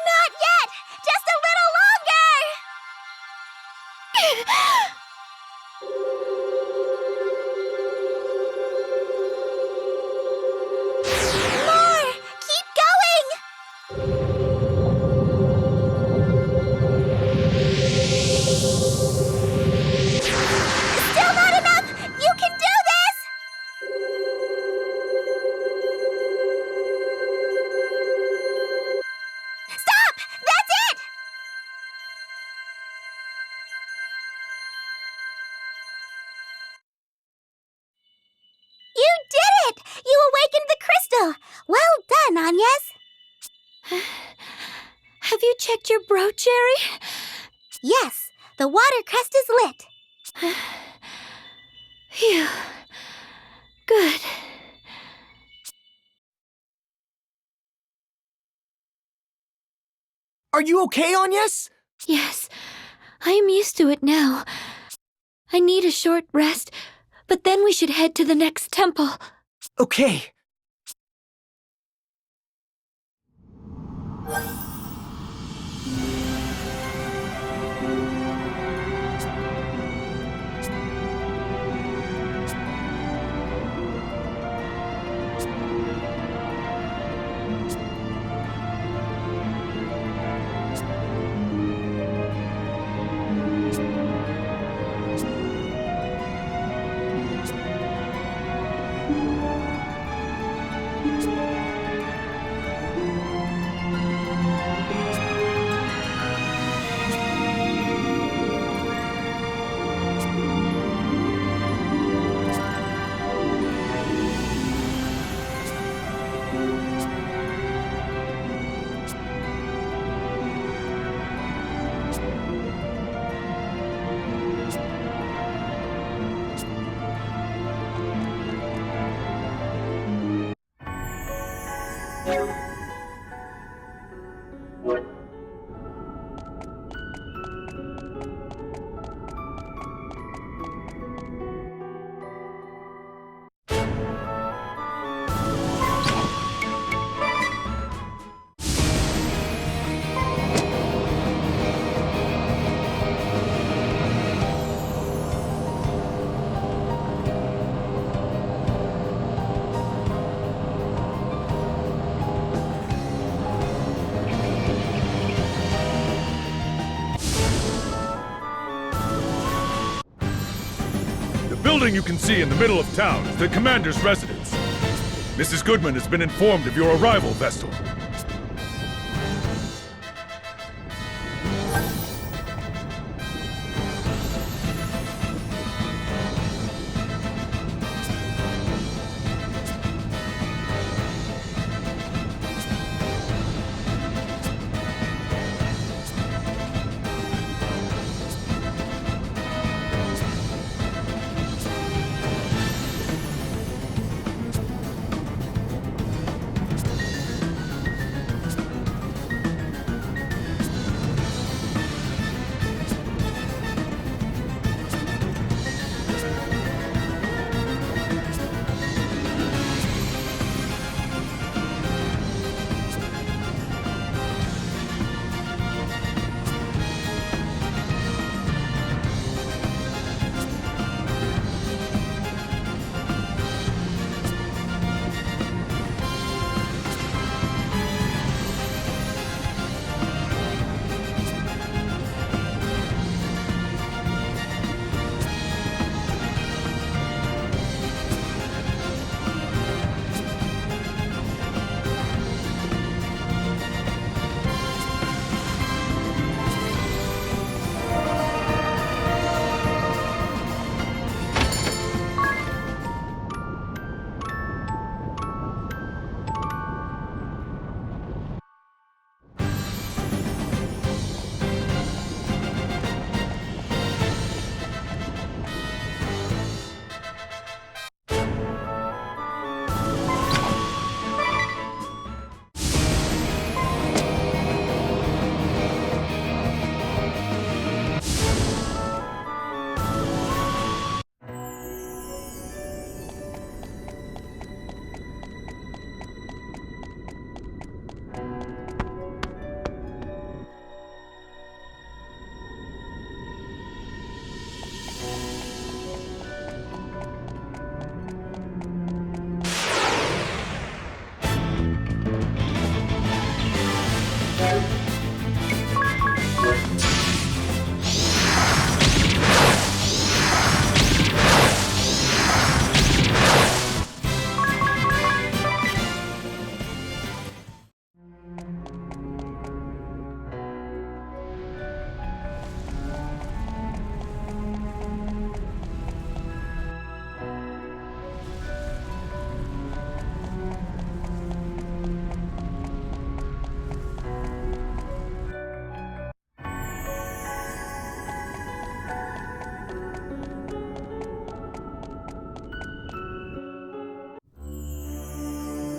Not yet! Just a little longer! More! Keep going! Still not enough! You can do this! Stop! That's it! You did it! You awakened the crystal! Well done, Agnes! Have you checked your brooch, Eri? Yes, the water crest is lit. Phew. Good. Are you okay, Agnes? Yes, I am used to it now. I need a short rest, but then we should head to the next temple. Okay. The building you can see in the middle of town is the commander's residence. Mrs. Goodman has been informed of your arrival, Vestal.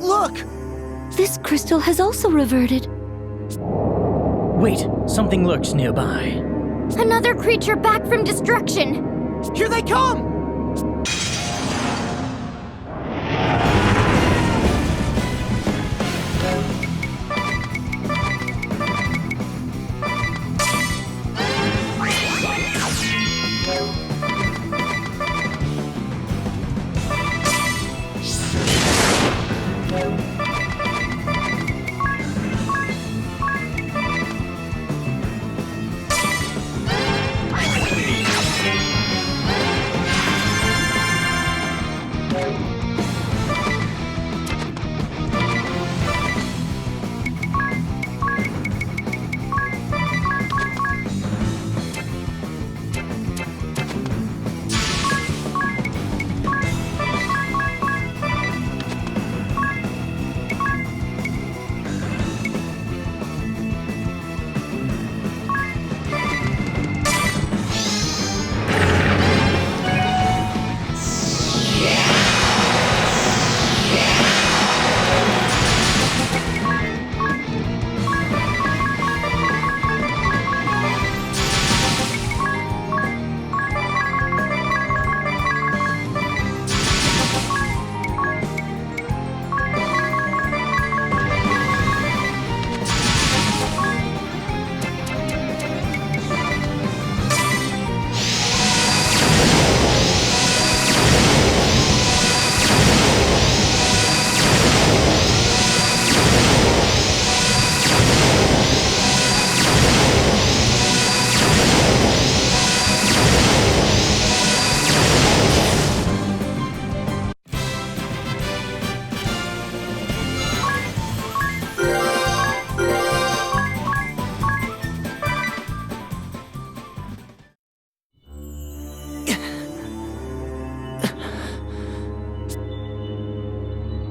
Look! This crystal has also reverted. Wait, something lurks nearby. Another creature back from destruction! Here they come!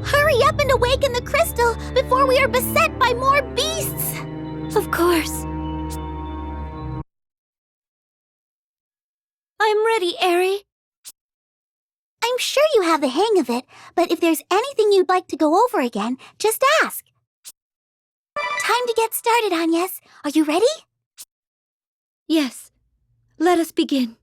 Hurry up and awaken the crystal before we are beset by more beasts! Of course. I'm ready, Eri. I'm sure you have the hang of it, but if there's anything you'd like to go over again, just ask. Time to get started, Agnes. Are you ready? Yes. Let us begin.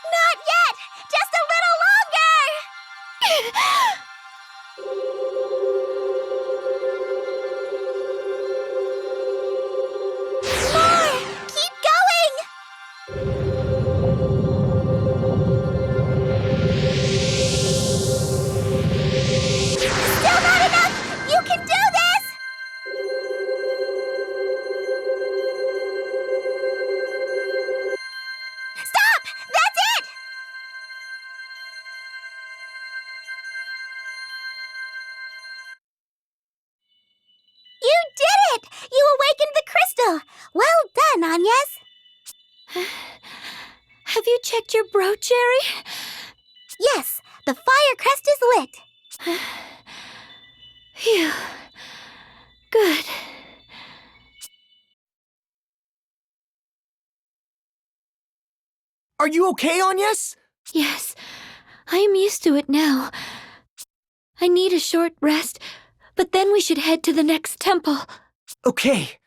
Not yet! Just a little longer! More! Keep going! Still not enough! You can do this! Stop! That's it! You did it! You awakened the crystal! Well done, Agnes! Have you checked your brooch, Eri? Yes, the fire crest is lit. Phew. Good. Are you okay, Agnes? Yes, I am used to it now. I need a short rest, but then we should head to the next temple. Okay.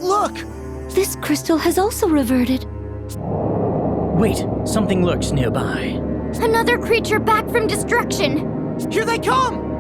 Look! This crystal has also reverted. Wait, something lurks nearby. Another creature back from destruction! Here they come!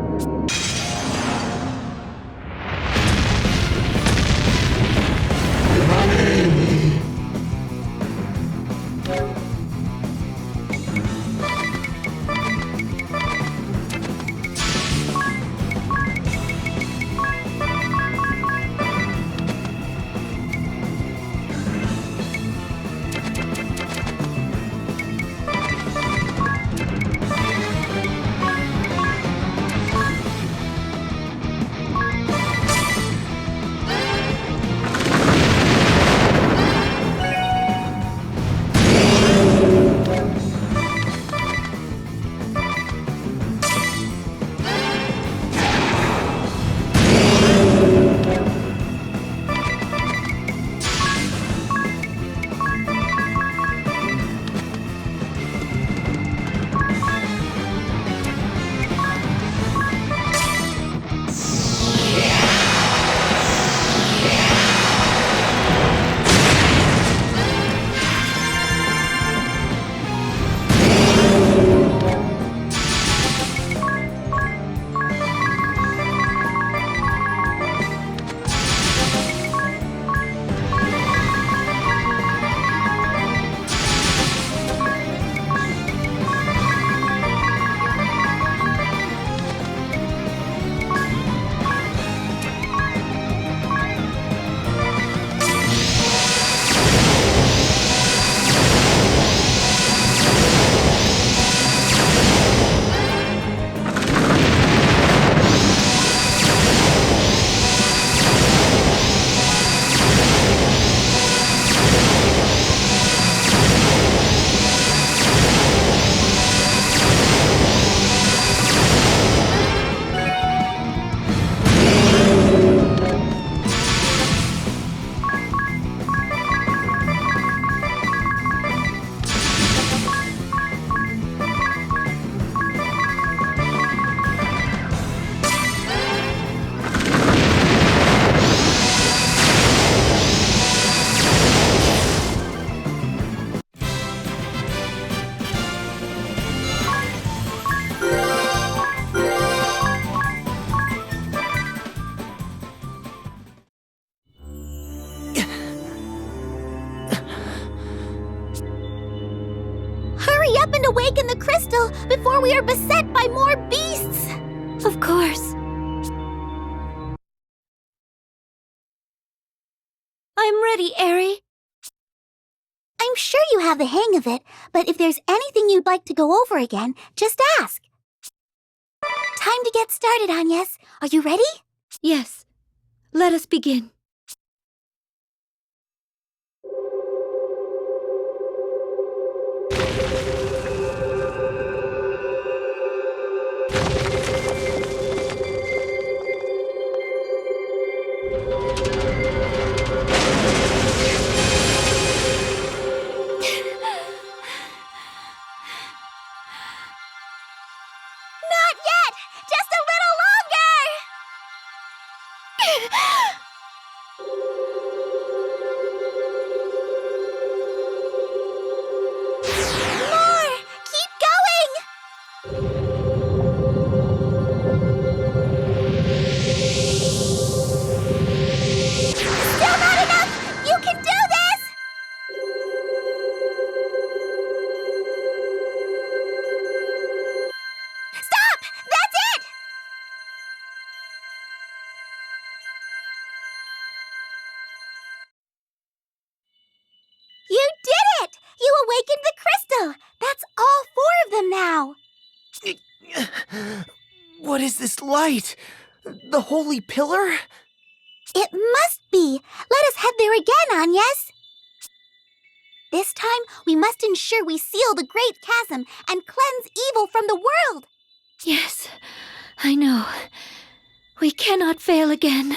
crystal before we are beset by more beasts! Of course. I'm ready, Eri. I'm sure you have the hang of it, but if there's anything you'd like to go over again, just ask. Time to get started, Agnes. Are you ready? Yes. Let us begin. Not yet! Just a little longer! More! Keep going! Still not enough! You can do this! Stop! That's it! You did it! You awakened the crystal! That's all 4 of them now! What is this light? The holy pillar? It must be! Let us head there again, Agnes! This time, we must ensure we seal the great chasm and cleanse evil from the world! Yes, I know. We cannot fail again.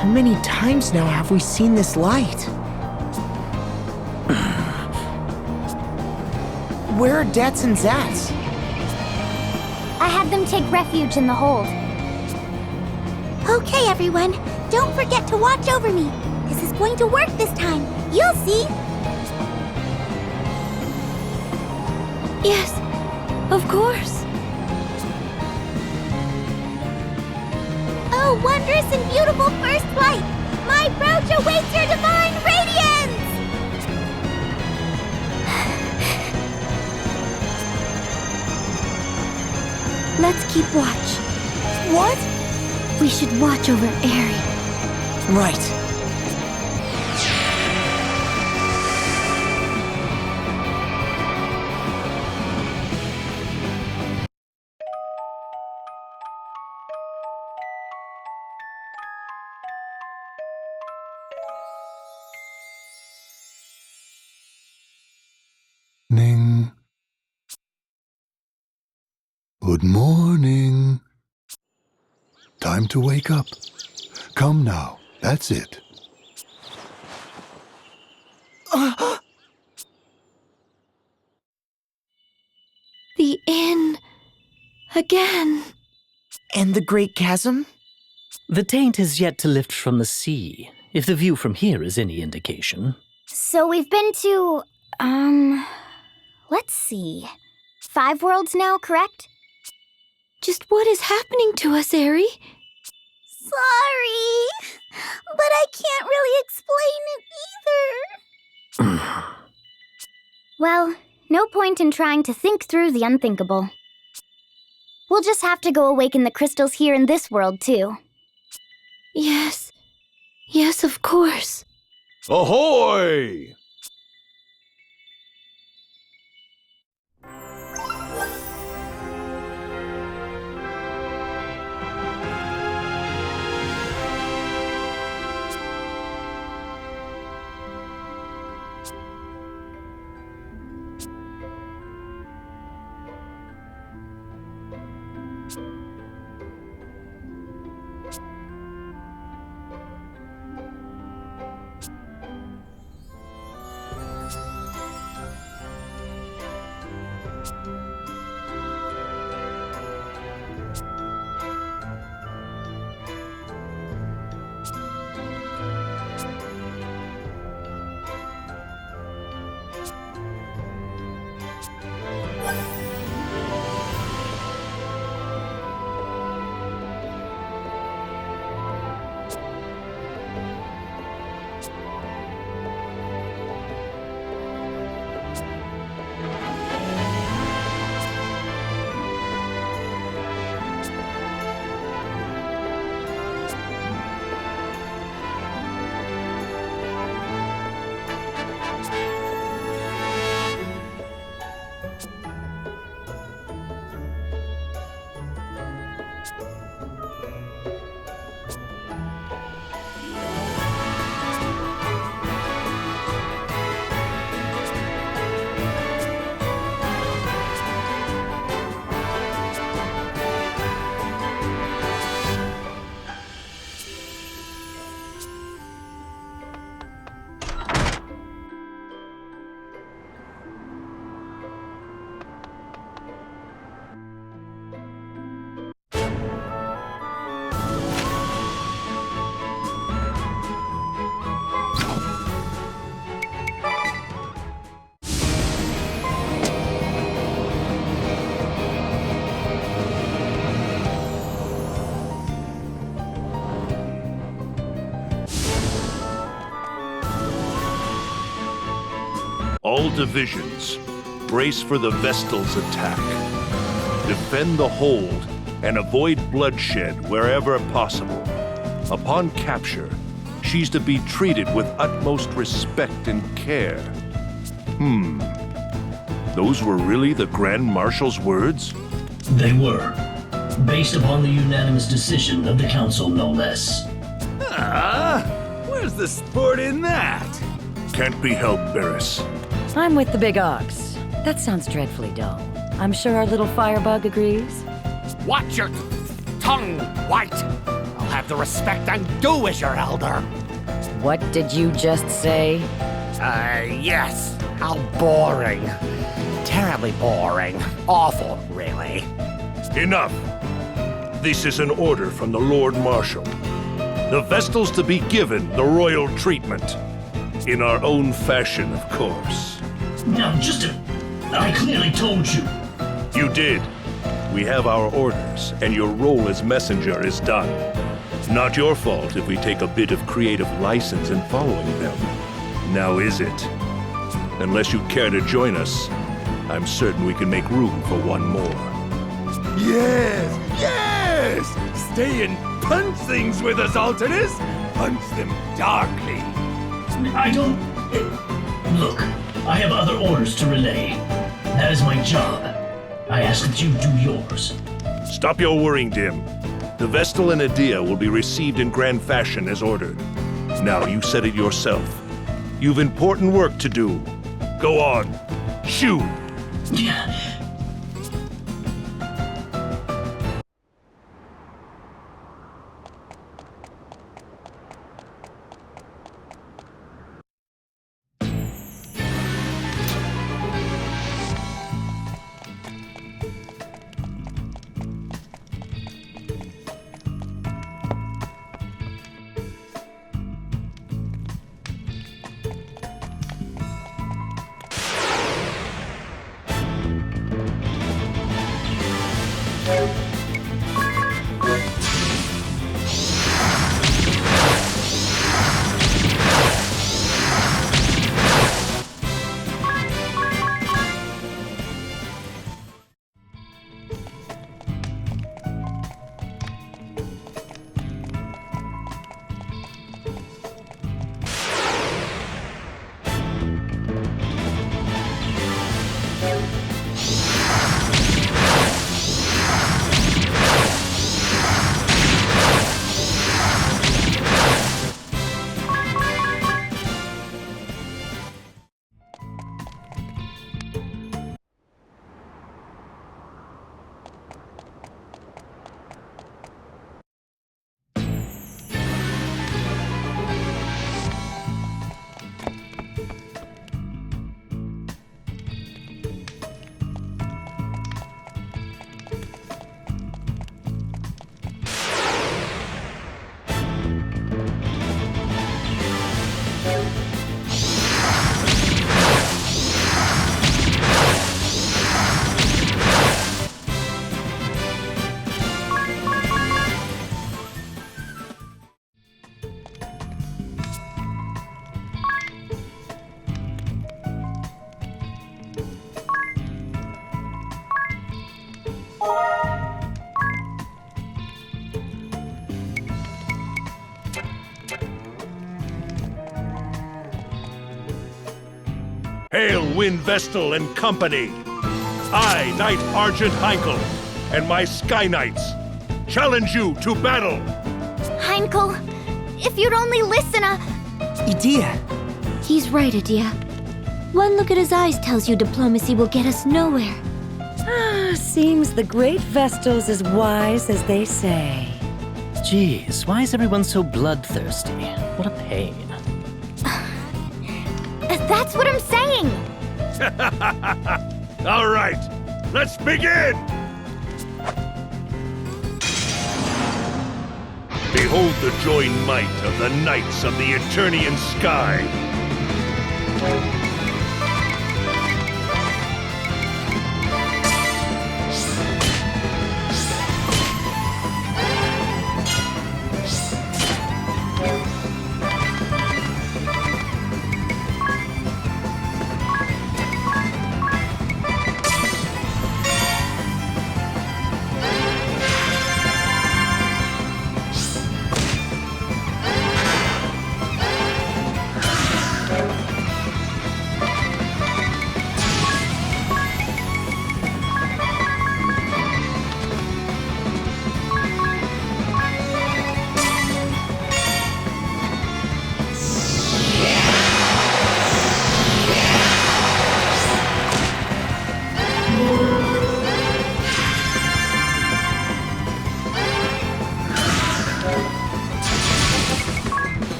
How many times now have we seen this light? Where are Dats and Zats? I had them take refuge in the hold. Okay, everyone. Don't forget to watch over me. This is going to work this time. You'll see. Yes, of course. Oh, wondrous and beautiful first light! My brooch awaits your divine radiance! Let's keep watch. What? We should watch over Aerie. Right. Morning. Good morning. Time to wake up. Come now, that's it. The inn. Again. And the Great Chasm? The taint has yet to lift from the sea, if the view from here is any indication. So we've been to, let's see. 5 worlds now, correct? Just what is happening to us, Aerie? Sorry, but I can't really explain it either. Well, no point in trying to think through the unthinkable. We'll just have to go awaken the crystals here in this world, too. Yes. Yes, of course. Ahoy! All divisions, brace for the Vestal's attack. Defend the hold and avoid bloodshed wherever possible. Upon capture, she's to be treated with utmost respect and care. Those were really the Grand Marshal's words? They were. Based upon the unanimous decision of the Council, no less. Where's the sport in that? Can't be helped, Barris. I'm with the big ox. That sounds dreadfully dull. I'm sure our little firebug agrees. Watch your tongue, White! I'll have the respect and do as your elder. What did you just say? Yes. How boring. Terribly boring. Awful, really. Enough. This is an order from the Lord Marshal. The Vestal's to be given the royal treatment. In our own fashion, of course. Now, I clearly told you. You did. We have our orders, and your role as messenger is done. Not your fault if we take a bit of creative license in following them. Now is it? Unless you care to join us, I'm certain we can make room for one more. Yes! Yes! Stay and punch things with us, Alternus! Punch them darkly. I don't... Look, I have other orders to relay. That is my job. I ask that you do yours. Stop your worrying, Dim. The Vestal and Adia will be received in grand fashion as ordered. Now, you said it yourself. You've important work to do. Go on. Shoot! Hail, Wind Vestal and company! I, Knight Argent Heinkel, and my Sky Knights, challenge you to battle! Heinkel, if you'd only listen, Adia. He's right, Adia. One look at his eyes tells you diplomacy will get us nowhere. Seems the great Vestal's as wise as they say. Geez, why is everyone so bloodthirsty? What a pain. That's what I'm saying! All right, let's begin! Behold the joined might of the Knights of the Eternian Sky!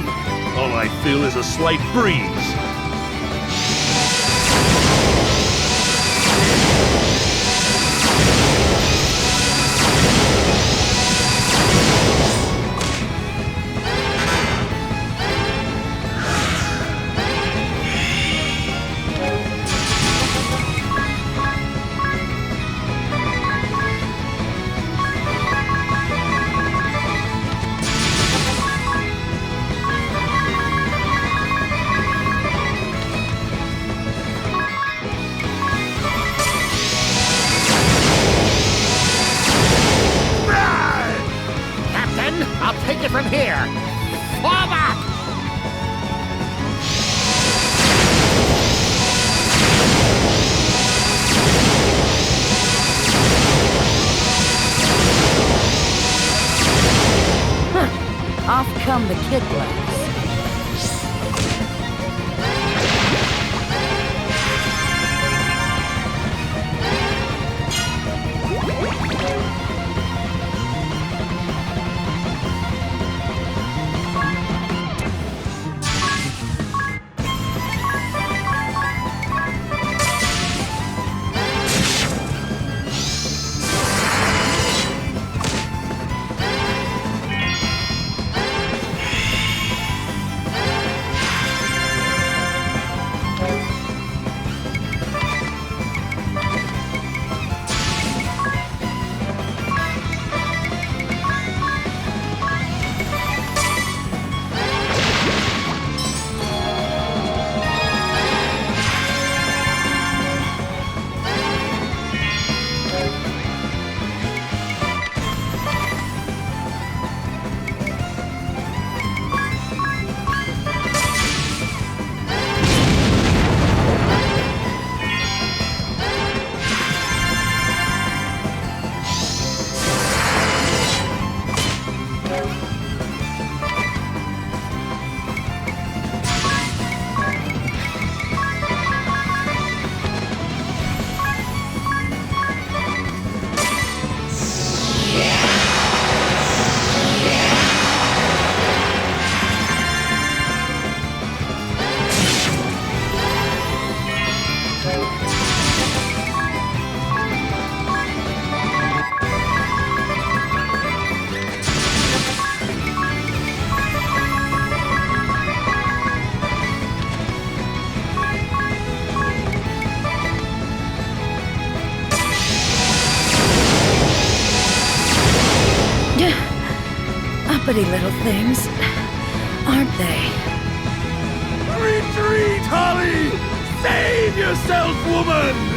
have. All I feel is a slight breeze. I'll take it from here. Form up! Off come the kid gloves. Uppity little things, aren't they? Retreat, Holly! Save yourself, woman!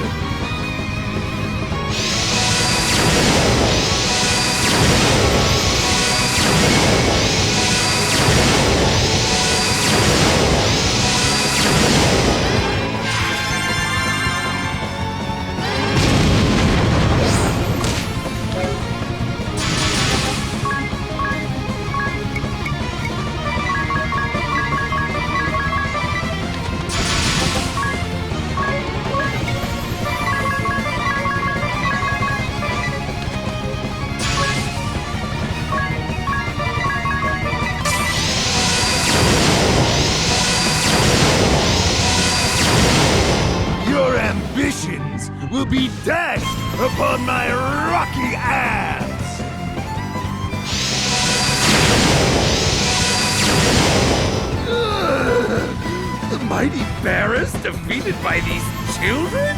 Ambitions will be dashed upon my rocky abs! Ugh, the mighty Barris defeated by these children?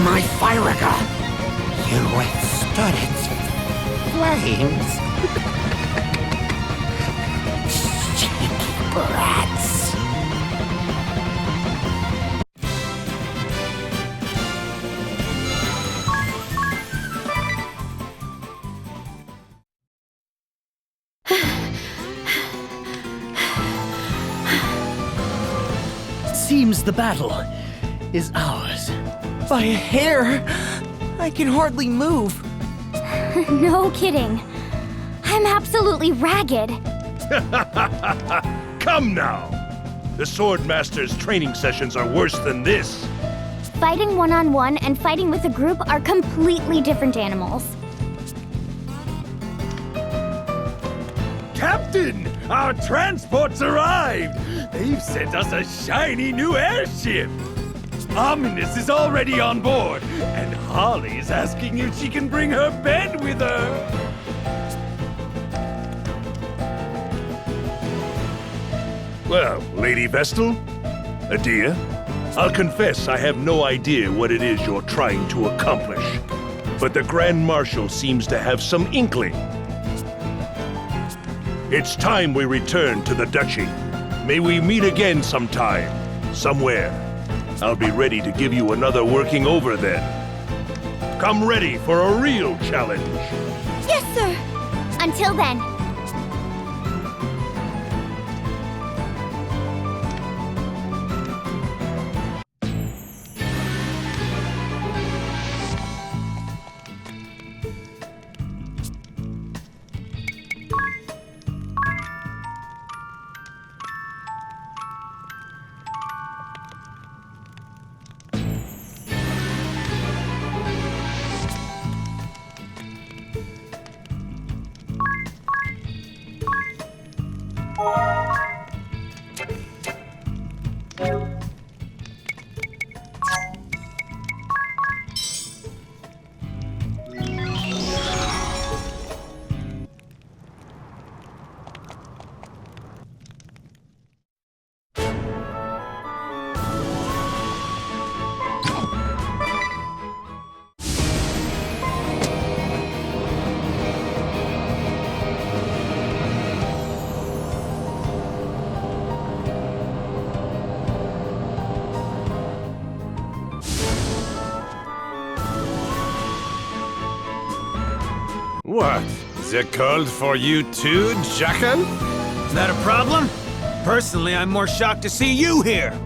My Firaga! You withstood its flames. Cheeky brats. Seems the battle is ours. By a hair! I can hardly move. No kidding. I'm absolutely ragged. Come now! The Swordmaster's training sessions are worse than this. Fighting one-on-one and fighting with a group are completely different animals. Captain! Our transport's arrived! They've sent us a shiny new airship! Ominous is already on board, and Holly's asking if she can bring her bed with her. Well, Lady Vestal, Adia, I'll confess I have no idea what it is you're trying to accomplish, but the Grand Marshal seems to have some inkling. It's time we return to the Duchy. May we meet again sometime, somewhere. I'll be ready to give you another working over then. Come ready for a real challenge. Yes, sir! Until then. What? They called for you too, Jackal? That a problem? Personally, I'm more shocked to see you here.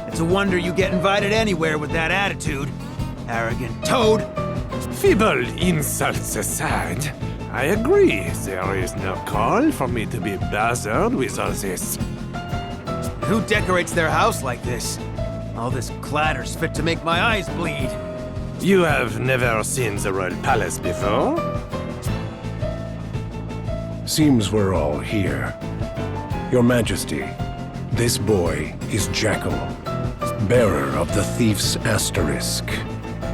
It's a wonder you get invited anywhere with that attitude. Arrogant toad. Feeble insults aside, I agree. There is no call for me to be bothered with all this. Who decorates their house like this? All this clatter's fit to make my eyes bleed. You have never seen the Royal Palace before? Seems we're all here. Your Majesty, this boy is Jackal, bearer of the thief's asterisk.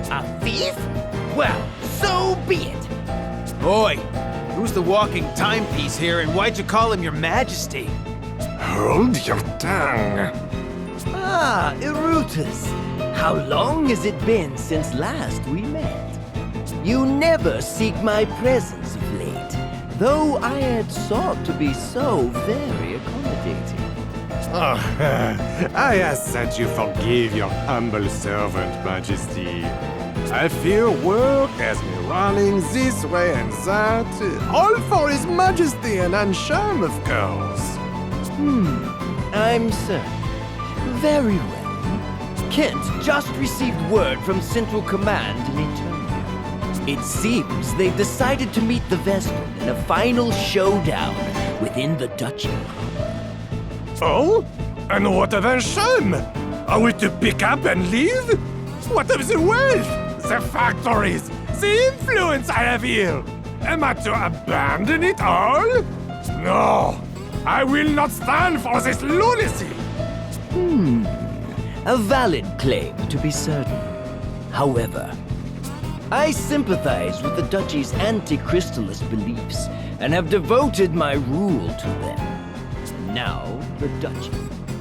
A thief? Well, so be it. Boy, who's the walking timepiece here, and why'd you call him your Majesty? Hold your tongue. Ah, Erutus. How long has it been since last we met? You never seek my presence of late, though I had sought to be so very accommodating. Oh, I ask that you forgive your humble servant, Majesty. I fear work has me running this way and that, all for His Majesty and Ansham, of course. I'm certain. Very well. Kent just received word from Central Command in Eternia. It seems they've decided to meet the Vestal in a final showdown within the Duchy proper. Oh? And what of Ansham? Are we to pick up and leave? What of the wealth, the factories, the influence I have here? Am I to abandon it all? No, I will not stand for this lunacy. A valid claim, to be certain. However, I sympathize with the Duchy's anti-crystallist beliefs and have devoted my rule to them. Now, the Duchy,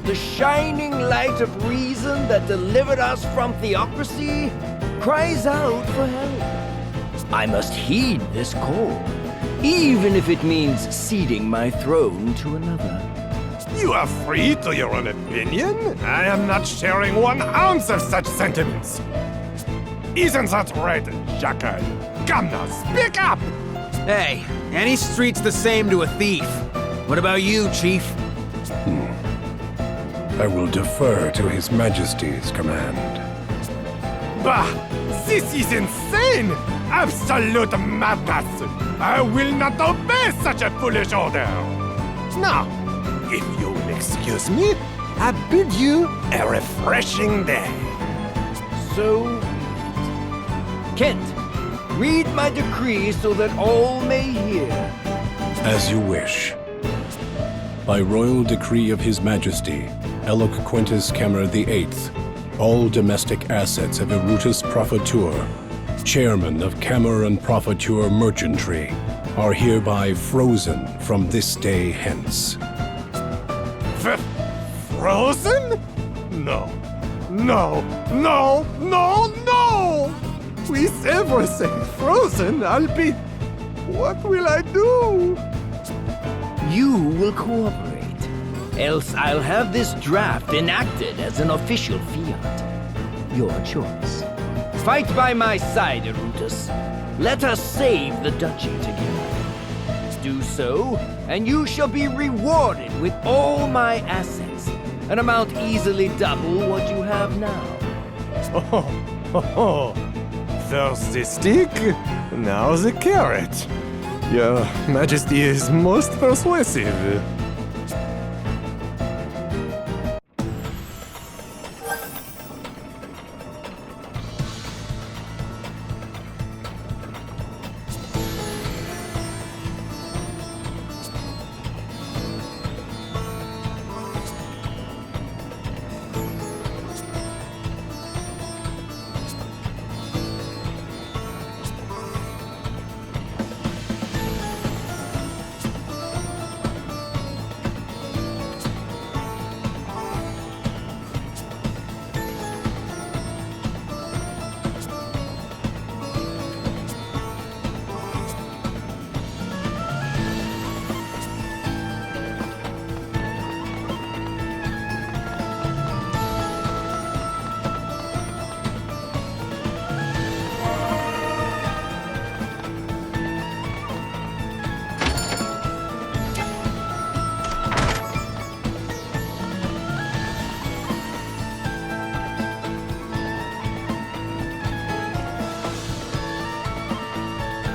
the shining light of reason that delivered us from theocracy, cries out for help. I must heed this call, even if it means ceding my throne to another. You are free to your own opinion. I am not sharing 1 ounce of such sentiments. Isn't that right, Jackal? Come now, speak up! Hey, any street's the same to a thief. What about you, Chief? I will defer to His Majesty's command. Bah! This is insane! Absolute madness! I will not obey such a foolish order! Now, if you will excuse me, I bid you a refreshing day. So be it. Kent, read my decree so that all may hear. As you wish. By royal decree of His Majesty, Eloc Quintus Camer VIII, all domestic assets of Erutus Profiteure, Chairman of Camer and Profiteure Merchantry, are hereby frozen from this day hence. Frozen? No. No, no, no, no! With everything frozen, I'll be... What will I do? You will cooperate. Else I'll have this draft enacted as an official fiat. Your choice. Fight by my side, Erutus. Let us save the duchy together. Do so, and you shall be rewarded with all my assets, an amount easily double what you have now. Oh. First the stick, now the carrot. Your Majesty is most persuasive.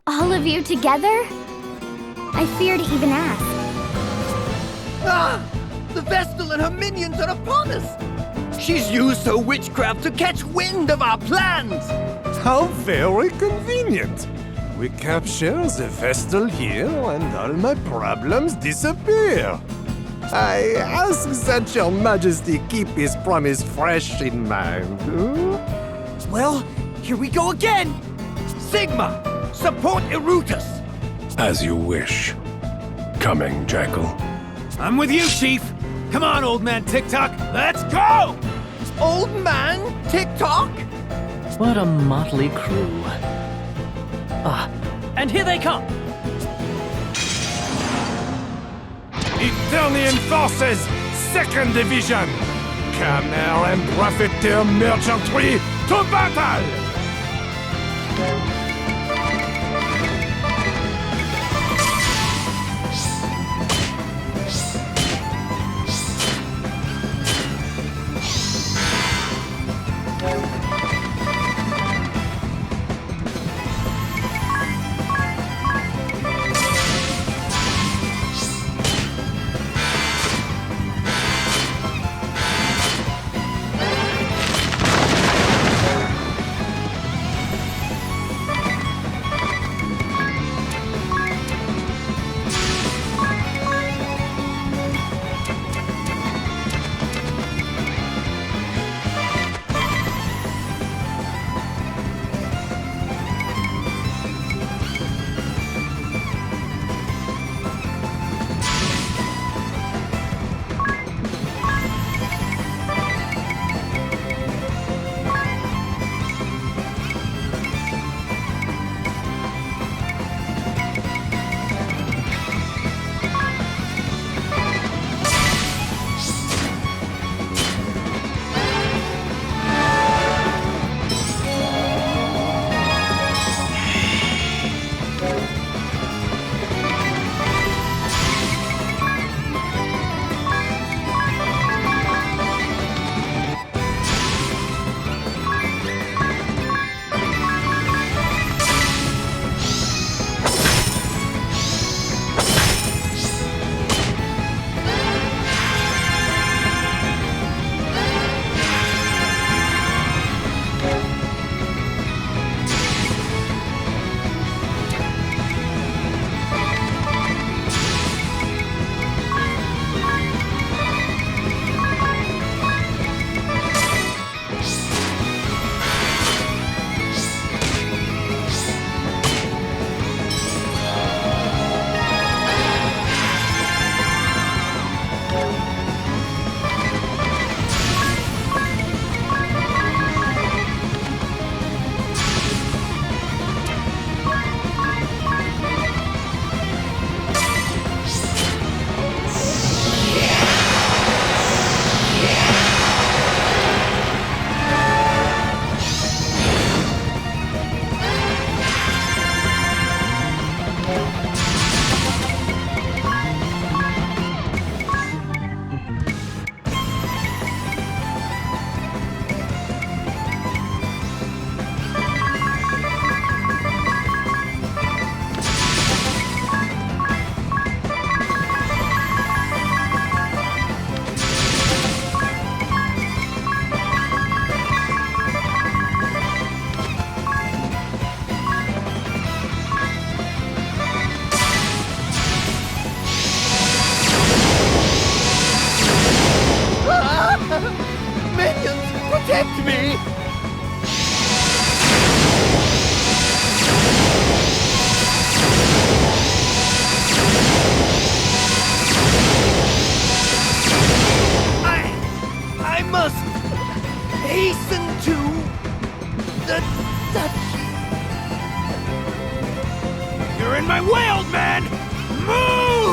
All of you together? I fear to even ask. Ah! The Vestal and her minions are upon us! She's used her witchcraft to catch wind of our plans! How very convenient! We capture the Vestal here and all my problems disappear. I ask that your Majesty keep his promise fresh in mind. Well, here we go again! Sigma! Support Erutus! As you wish. Coming, Jackal. I'm with you, Chief! Come on, old man TikTok, let's go! Old man TikTok? What a motley crew. Ah, and here they come! Eternian Forces, 2nd Division! Camer and Profiteure Merchantry to battle! the touch. You're in my way, old man! Move!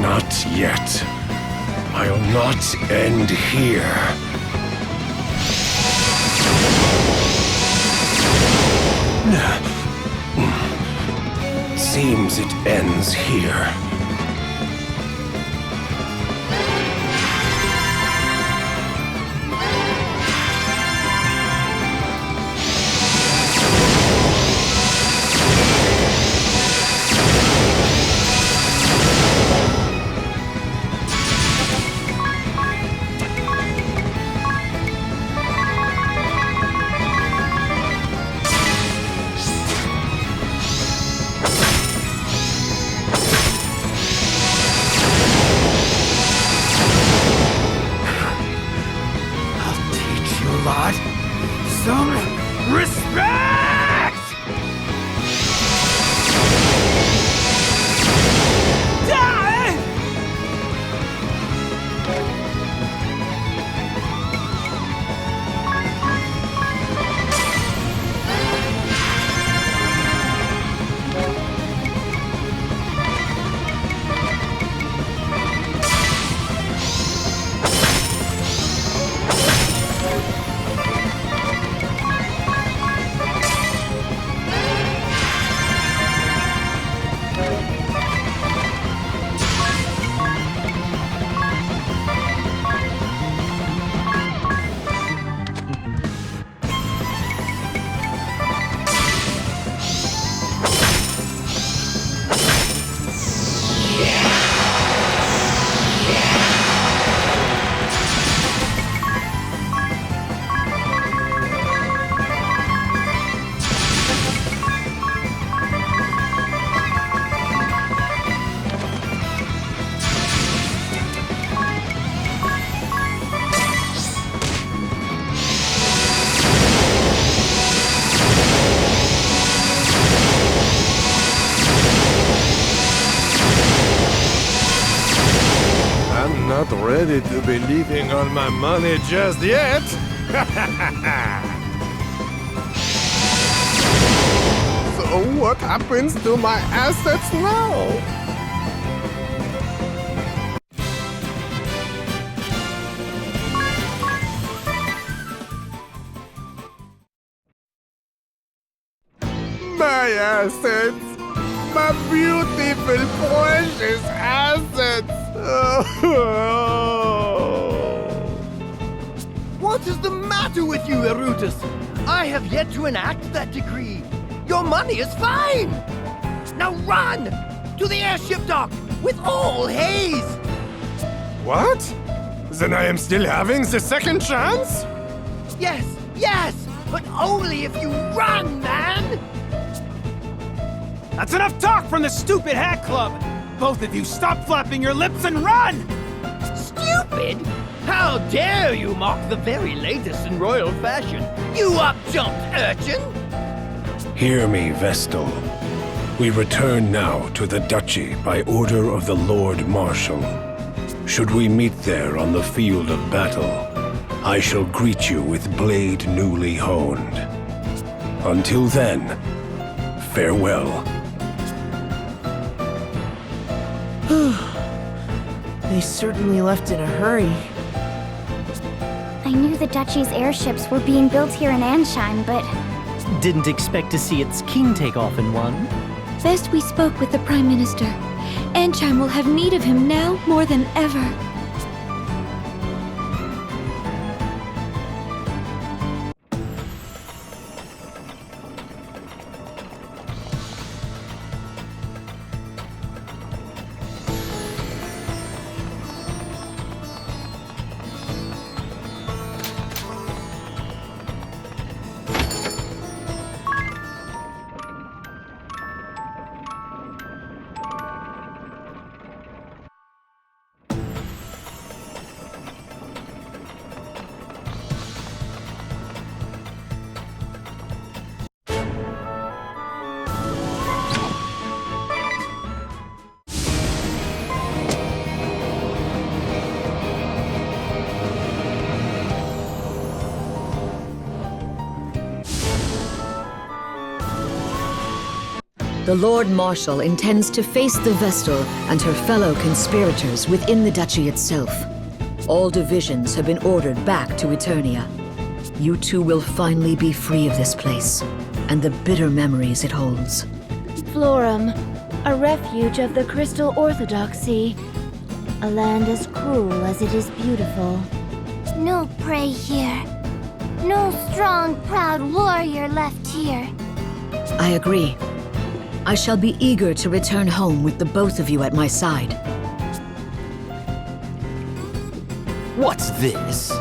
Not yet. I'll not end here. Seems it ends here. not ready to be leaving all my money just yet. So what happens to my assets now? My assets! My beautiful, precious assets! What is the matter with you, Erutus? I have yet to enact that decree. Your money is fine! Now run! To the airship dock! With all haste! What? Then I am still having the second chance? Yes! But only if you run, man! That's enough talk from the stupid Hat Club! Both of you stop flapping your lips and run! Stupid? How dare you mock the very latest in royal fashion, you up-jumped urchin! Hear me, Vestal. We return now to the Duchy by order of the Lord Marshal. Should we meet there on the field of battle, I shall greet you with blade newly honed. Until then, farewell. They certainly left in a hurry. I knew the Duchy's airships were being built here in Ansheim, but... Didn't expect to see its king take off in one. Best we spoke with the Prime Minister. Ansheim will have need of him now more than ever. The Lord Marshal intends to face the Vestal and her fellow conspirators within the Duchy itself. All divisions have been ordered back to Eternia. You two will finally be free of this place, and the bitter memories it holds. Florum, a refuge of the Crystal Orthodoxy. A land as cruel as it is beautiful. No prey here. No strong, proud warrior left here. I agree. I shall be eager to return home with the both of you at my side. What's this?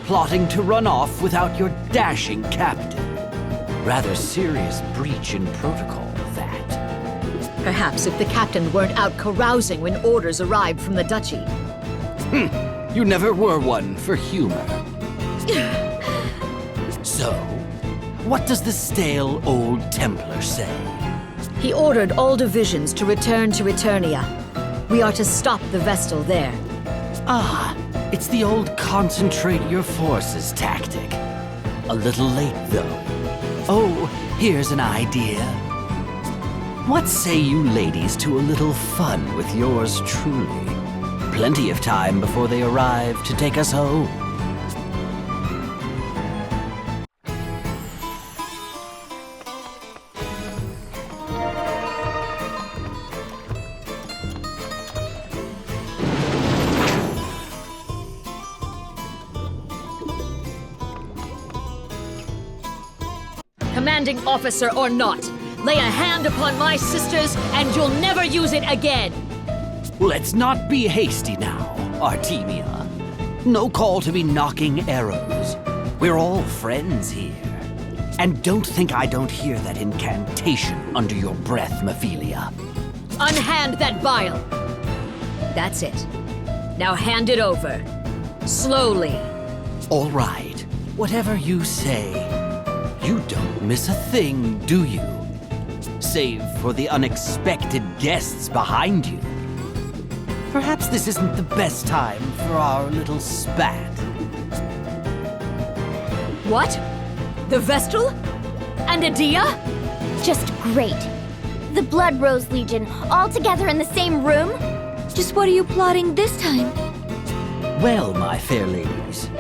Plotting to run off without your dashing captain. Rather serious breach in protocol, that. Perhaps if the captain weren't out carousing when orders arrived from the Duchy. You never were one for humor. So, what does the stale old Templar say? He ordered all divisions to return to Eternia. We are to stop the Vestal there. Ah, it's the old concentrate your forces tactic. A little late, though. Oh, here's an idea. What say you ladies to a little fun with yours truly? Plenty of time before they arrive to take us home. Commanding officer or not, lay a hand upon my sisters and you'll never use it again! Let's not be hasty now, Artemia. No call to be knocking arrows. We're all friends here. And don't think I don't hear that incantation under your breath, Mephilia. Unhand that vial! That's it. Now hand it over. Slowly. All right. Whatever you say. You don't miss a thing, do you? Save for the unexpected guests behind you. Perhaps this isn't the best time for our little spat. What? The Vestal? And Adia? Just great. The Blood Rose Legion, all together in the same room? Just what are you plotting this time? Well, my fair ladies,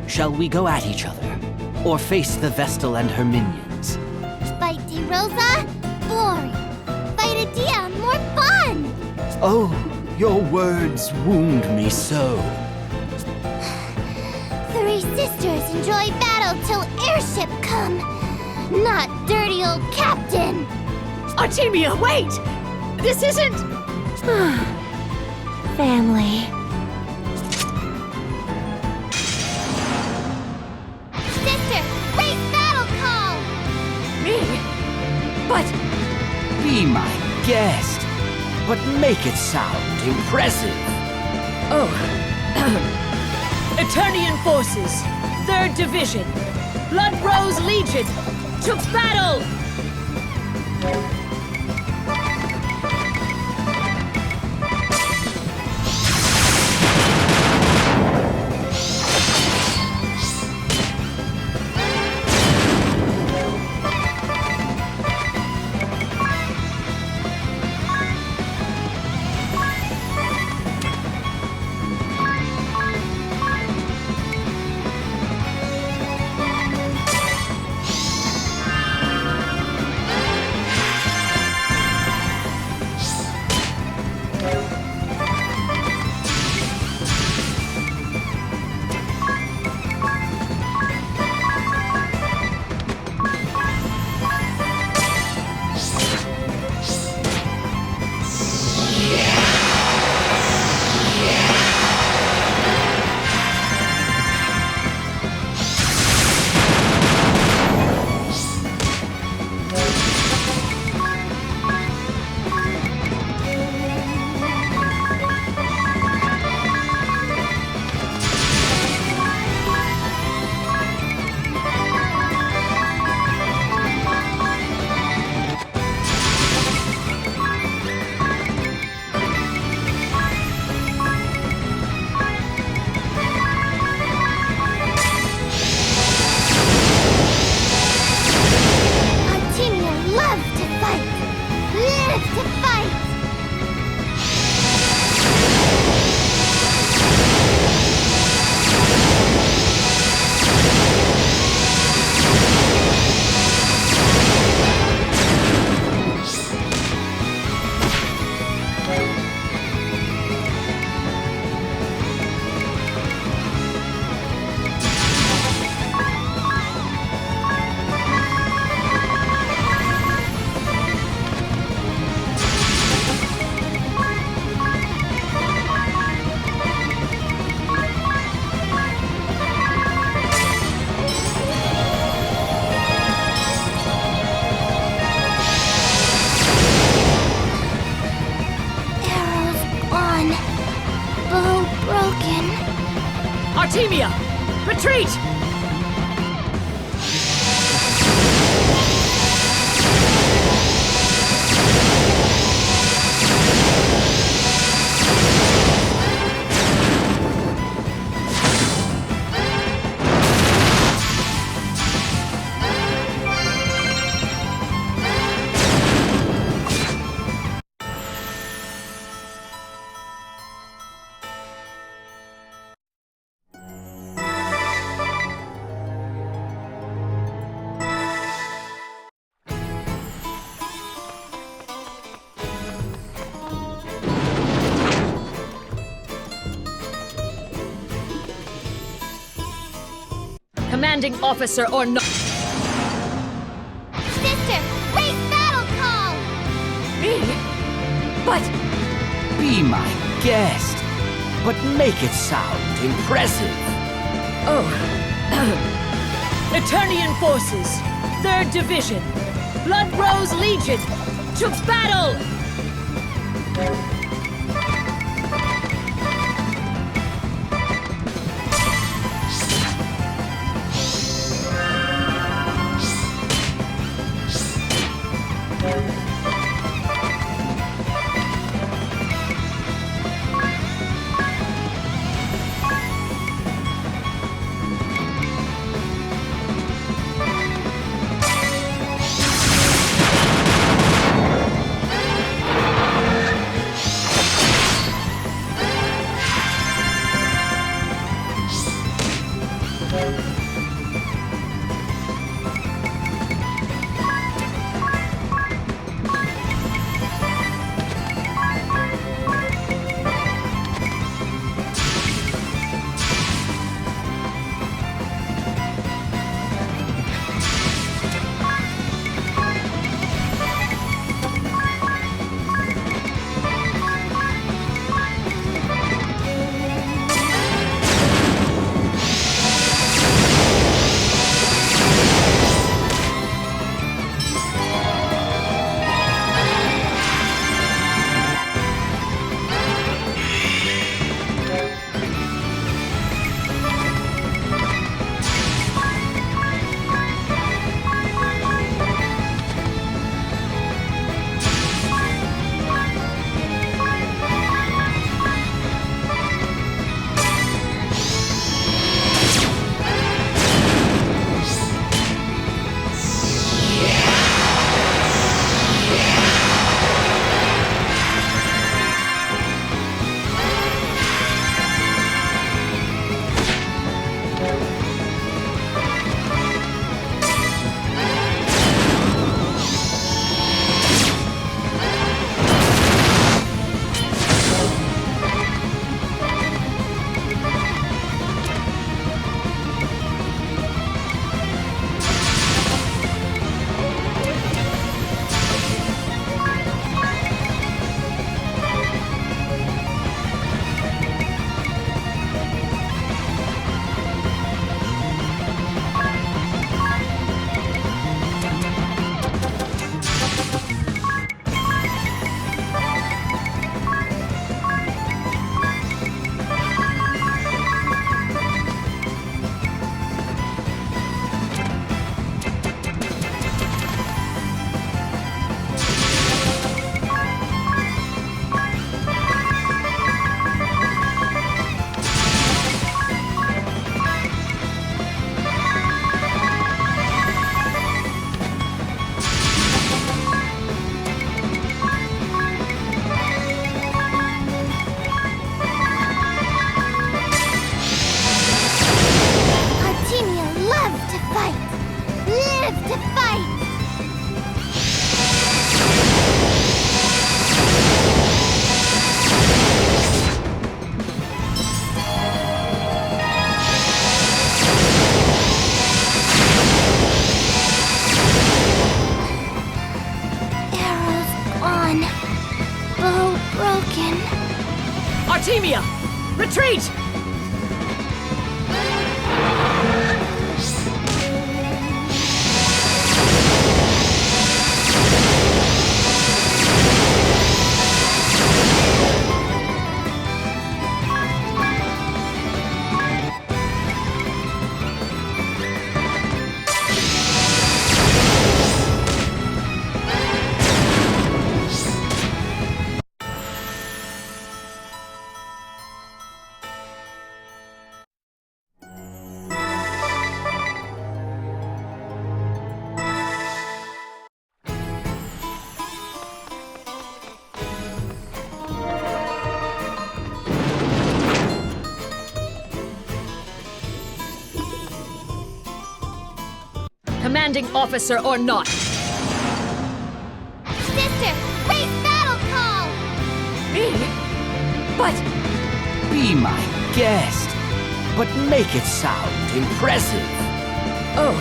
shall we go at each other? Or face the Vestal and her minions? Fight DeRosa? Boring. Fight Adia? More fun! Oh, your words wound me so. Three sisters enjoy battle till airship come. Not dirty old captain. Artemia, wait! This isn't... Family. Sister, raise battle call! Me? But... Be my guest, but make it sound impressive. Oh. Eternian Forces, 3rd Division, Blood Rose Legion, to battle! Artemia! Retreat! Commanding officer or not. Sister, raise battle call! Me? But... Be my guest, but make it sound impressive. Oh. Eternian Forces, 3rd Division, Blood Rose Legion, to battle! Artemia! Retreat! Commanding officer or not. Sister, raise battle call! Me? But... Be my guest, but make it sound impressive. Oh.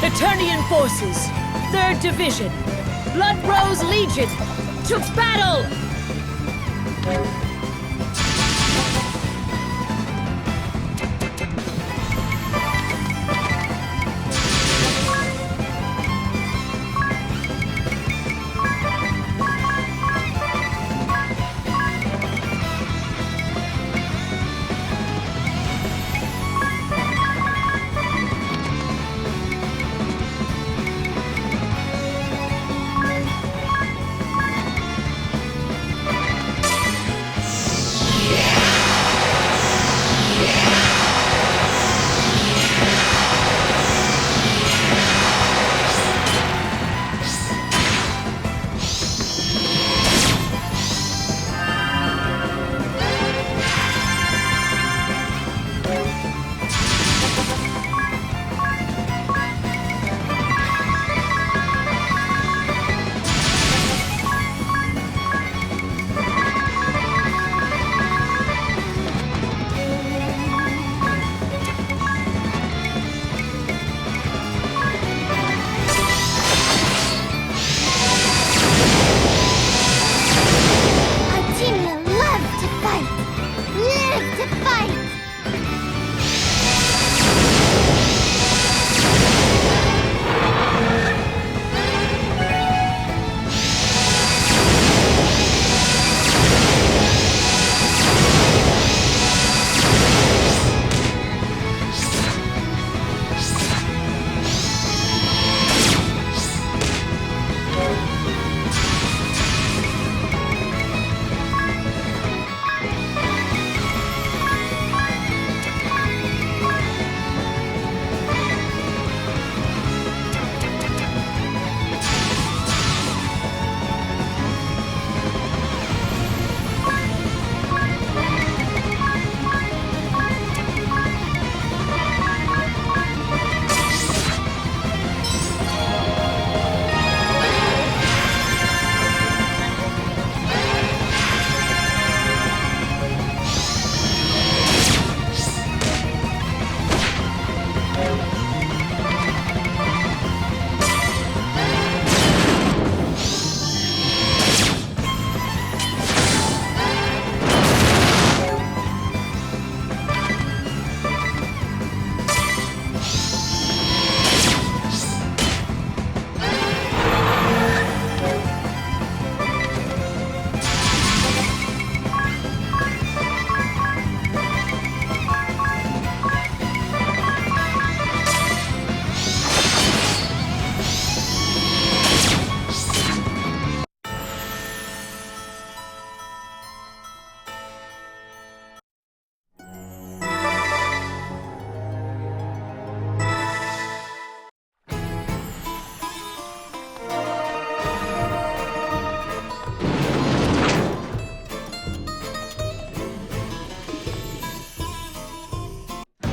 Eternian Forces, 3rd Division, Blood Rose Legion, to battle!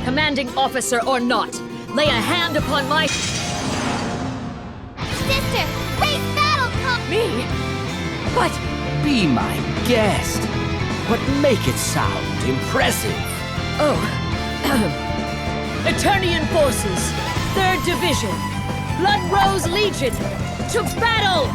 Commanding officer or not, lay a hand upon my... Sister, raise battle call! Me? But... Be my guest, but make it sound impressive. Oh. Eternian Forces, 3rd Division, Blood Rose Legion, to battle!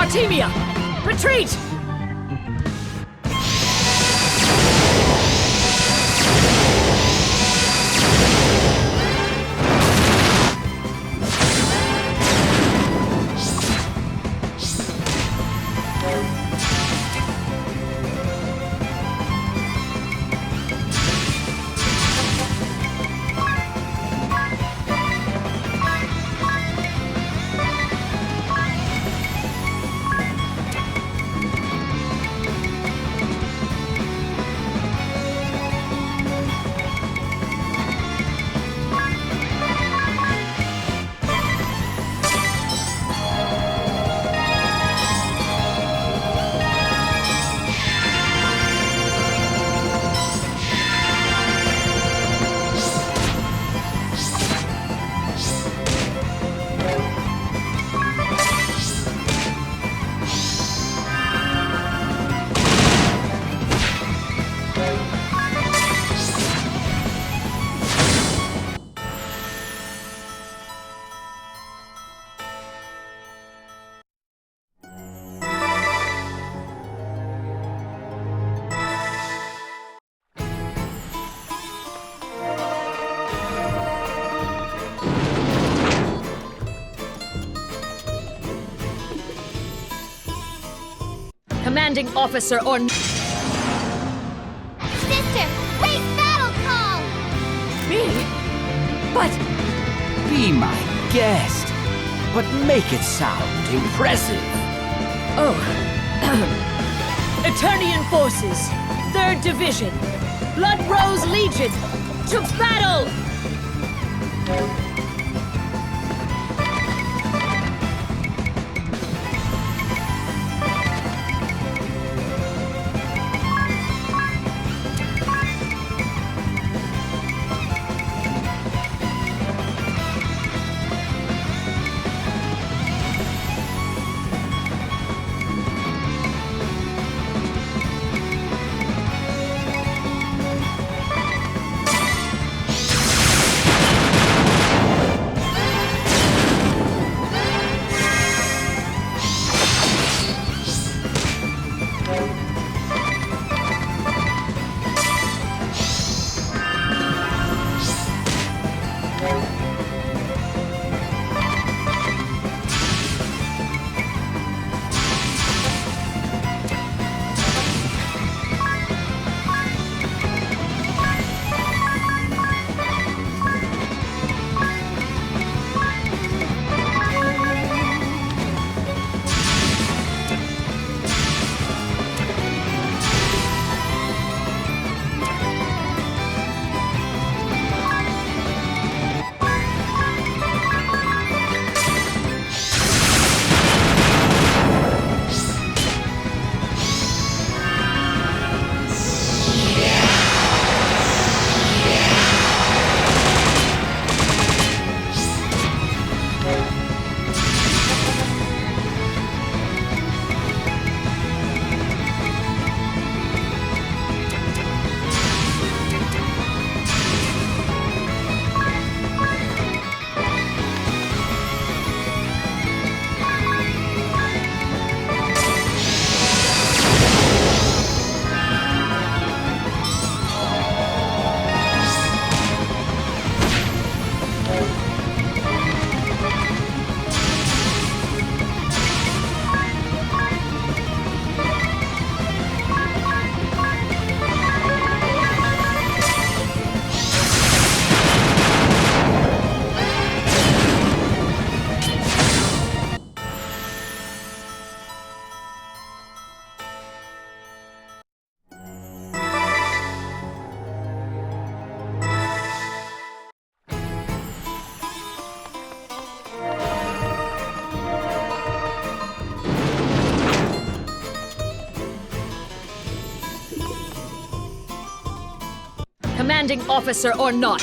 Artemia! Retreat! Commanding officer or... Sister, raise battle call! Me? But... Be my guest, but make it sound impressive. Oh. Eternian Forces, 3rd Division, Blood Rose Legion, to battle! Commanding officer or not.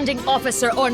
commanding officer or...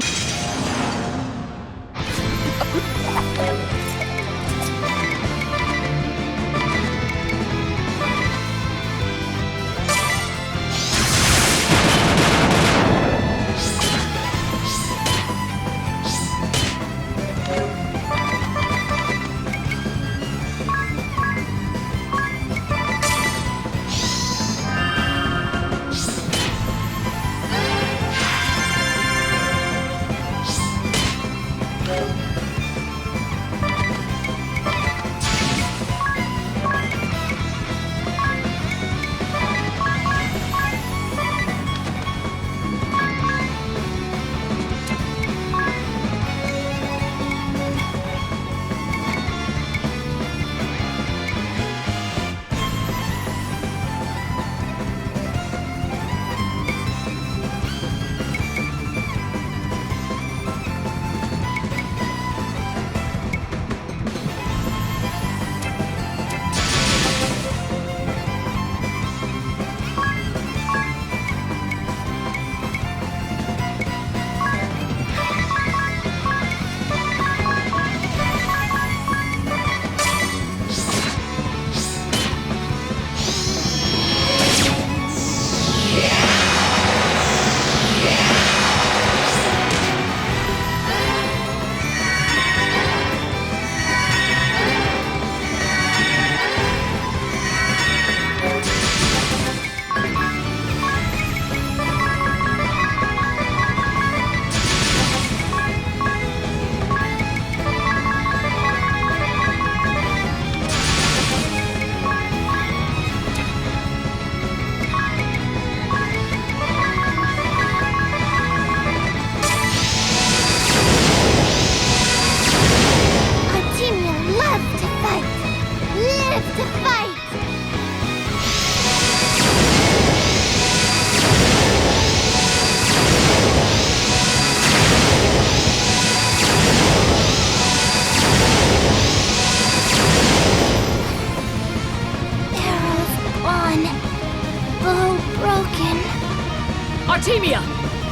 Artemia!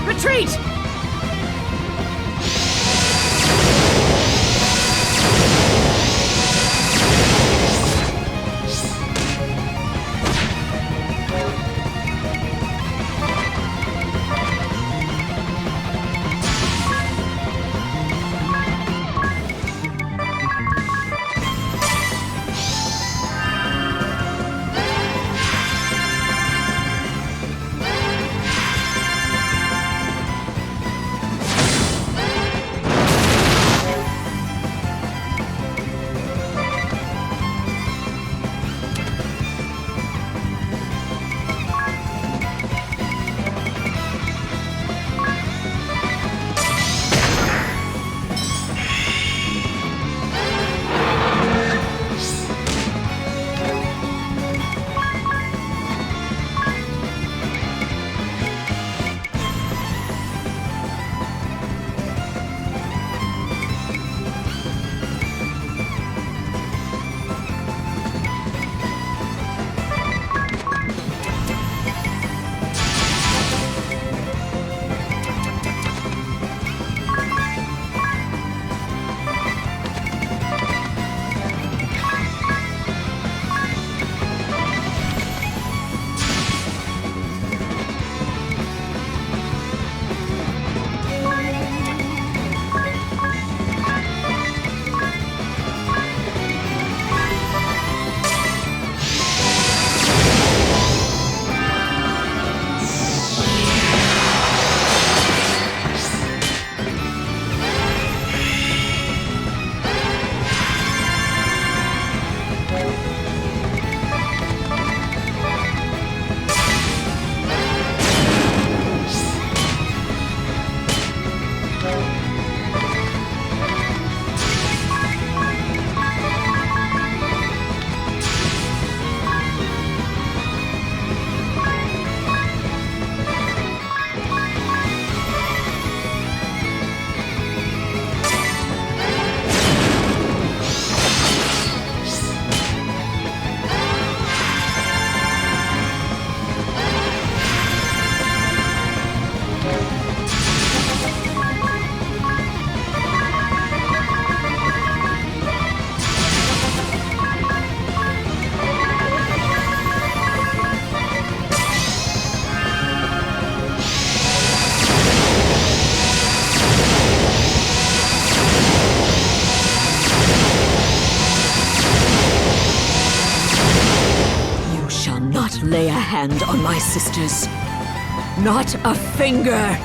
Retreat! hand on my sisters. Not a finger!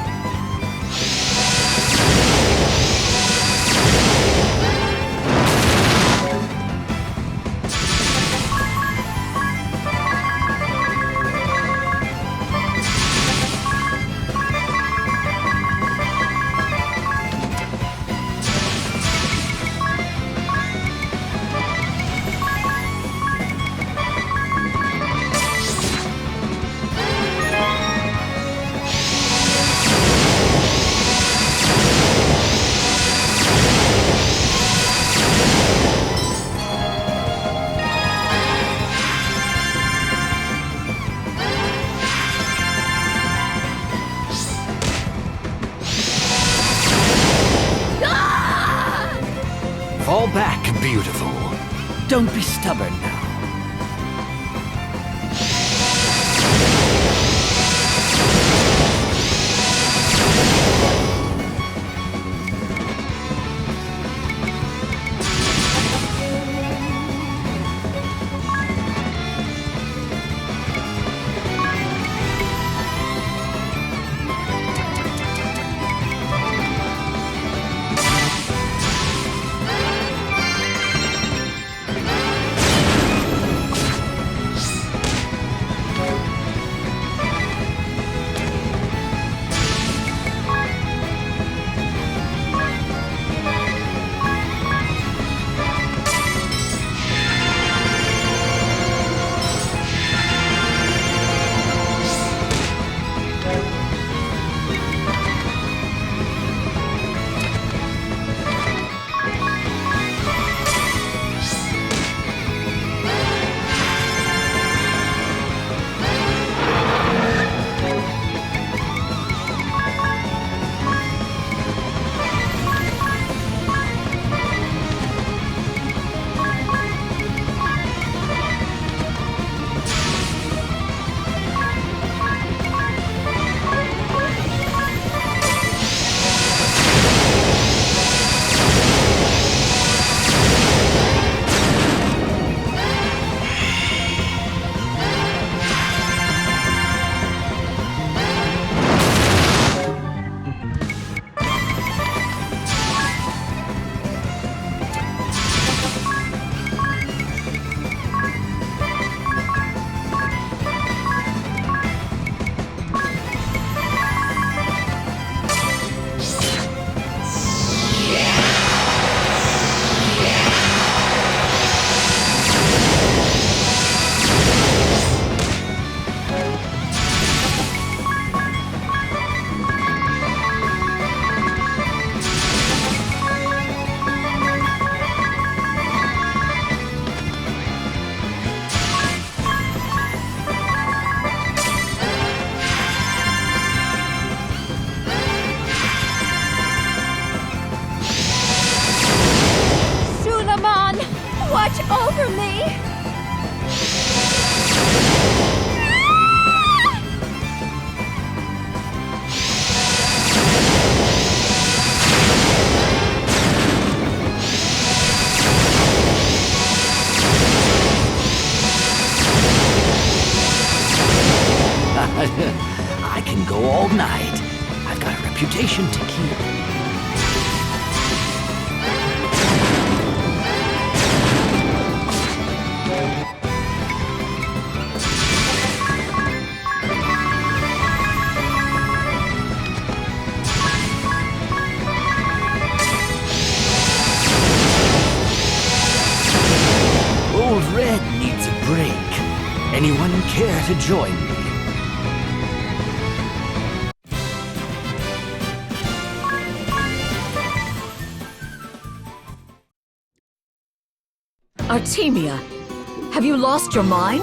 Fall back, beautiful. Don't be stubborn now. Watch over me! I can go all night. I've got a reputation to keep. Old Red needs a break. Anyone care to join me? Artemia, have you lost your mind?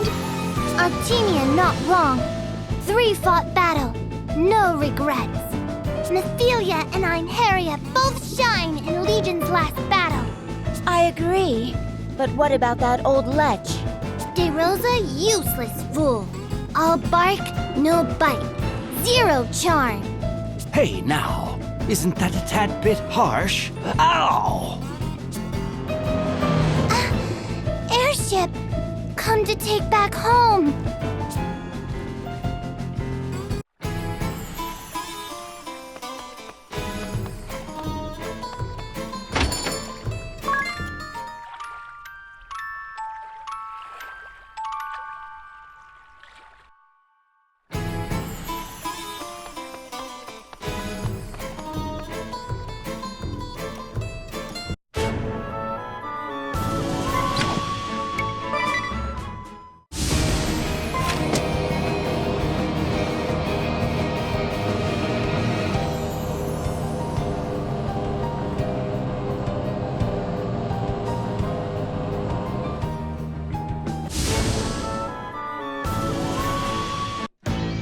Artemia not wrong. 3-fought battle, no regrets. Nephilia and Einherja both shine in Legion's last battle. I agree. But what about that old lech? De Rosa, useless fool. All bark, no bite. Zero charm. Hey, now, isn't that a tad bit harsh? Ow! Airship, come to take back home.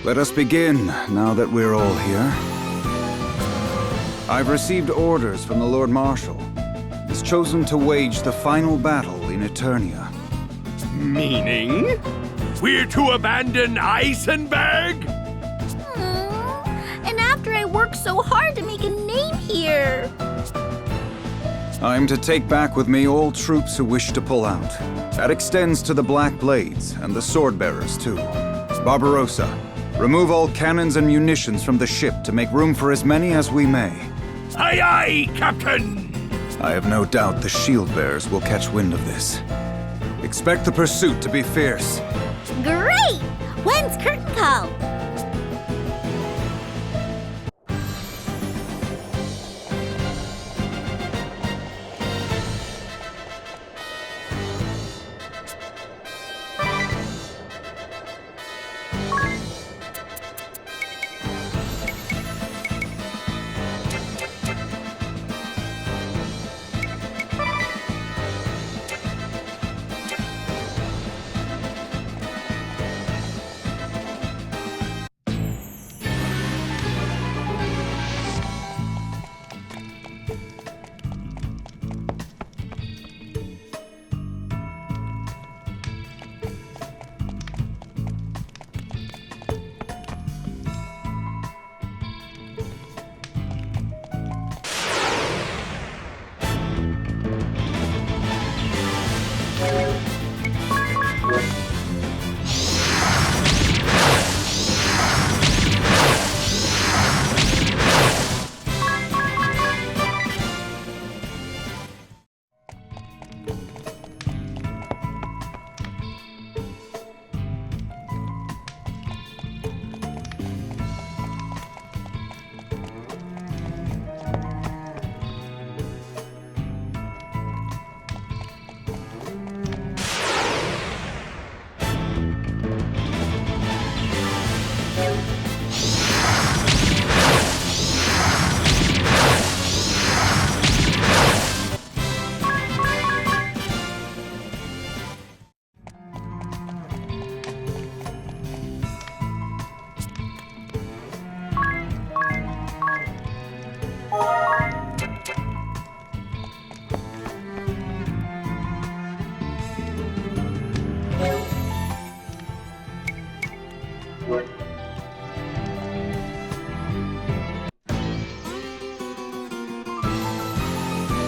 Let us begin, now that we're all here. I've received orders from the Lord Marshal. He's chosen to wage the final battle in Eternia. Meaning? We're to abandon Eisenberg? And after I worked so hard to make a name here. I'm to take back with me all troops who wish to pull out. That extends to the Black Blades and the Swordbearers, too. Barbarossa, remove all cannons and munitions from the ship to make room for as many as we may. Aye, aye, Captain! I have no doubt the Shield-Bearers will catch wind of this. Expect the pursuit to be fierce. Great! When's curtain call?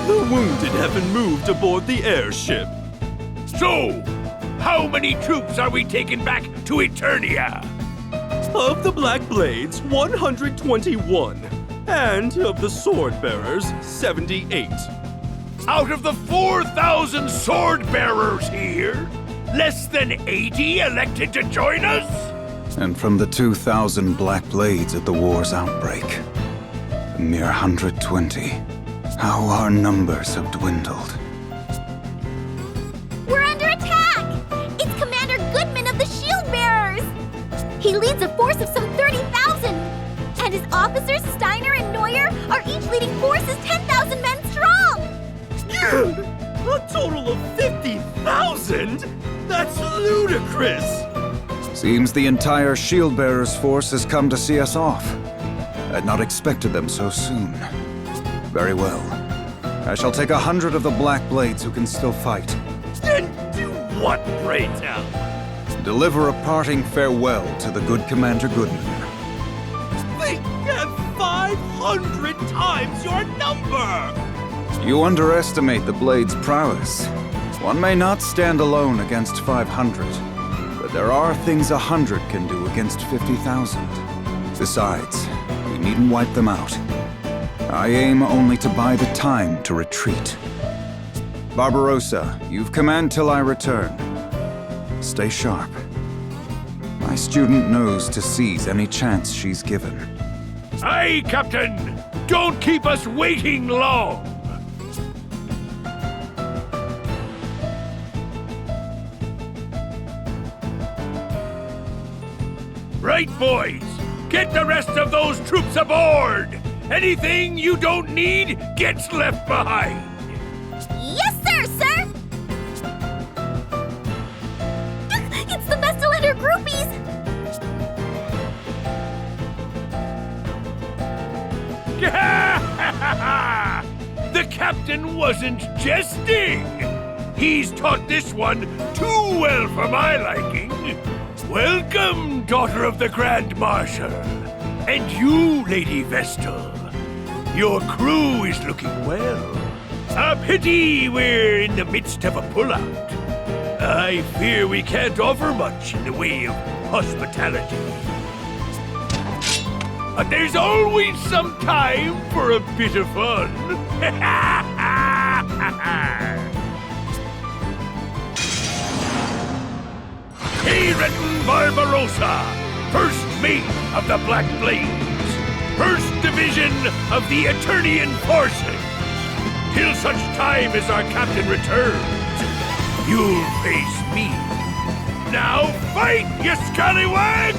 The wounded have been moved aboard the airship. So, how many troops are we taking back to Eternia? Of the Black Blades, 121. And of the Swordbearers, 78. Out of the 4,000 sword-bearers here, less than 80 elected to join us? And from the 2,000 Black Blades at the war's outbreak, a mere 120. How our numbers have dwindled. We're under attack! It's Commander Goodman of the Shield-Bearers! He leads a force of some 30,000! And his officers, Steiner and Neuer, are each leading forces 10,000 men strong! A total of 50,000? That's ludicrous! Seems the entire Shield-Bearers force has come to see us off. I'd not expected them so soon. Very well. I shall take 100 of the Black Blades who can still fight. And do what, pray tell? Deliver a parting farewell to the good Commander Goodman. They have 500 times your number! You underestimate the Blade's prowess. One may not stand alone against 500, but there are things 100 can do against 50,000. Besides, we needn't wipe them out. I aim only to buy the time to retreat. Barbarossa, you've command till I return. Stay sharp. My student knows to seize any chance she's given. Aye, Captain! Don't keep us waiting long! Right, boys! Get the rest of those troops aboard! Anything you don't need gets left behind! Yes, sir! It's the Vestal and her groupies! The captain wasn't jesting! He's taught this one too well for my liking. Welcome, daughter of the Grand Marshal. And you, Lady Vestal. Your crew is looking well. A pity we're in the midst of a pullout. I fear we can't offer much in the way of hospitality. But there's always some time for a bit of fun. Hayreton Barbarossa, first mate of the Black Blades, first division of the Eternian forces. Till such time as our captain returns, you'll face me. Now fight, you scallywags!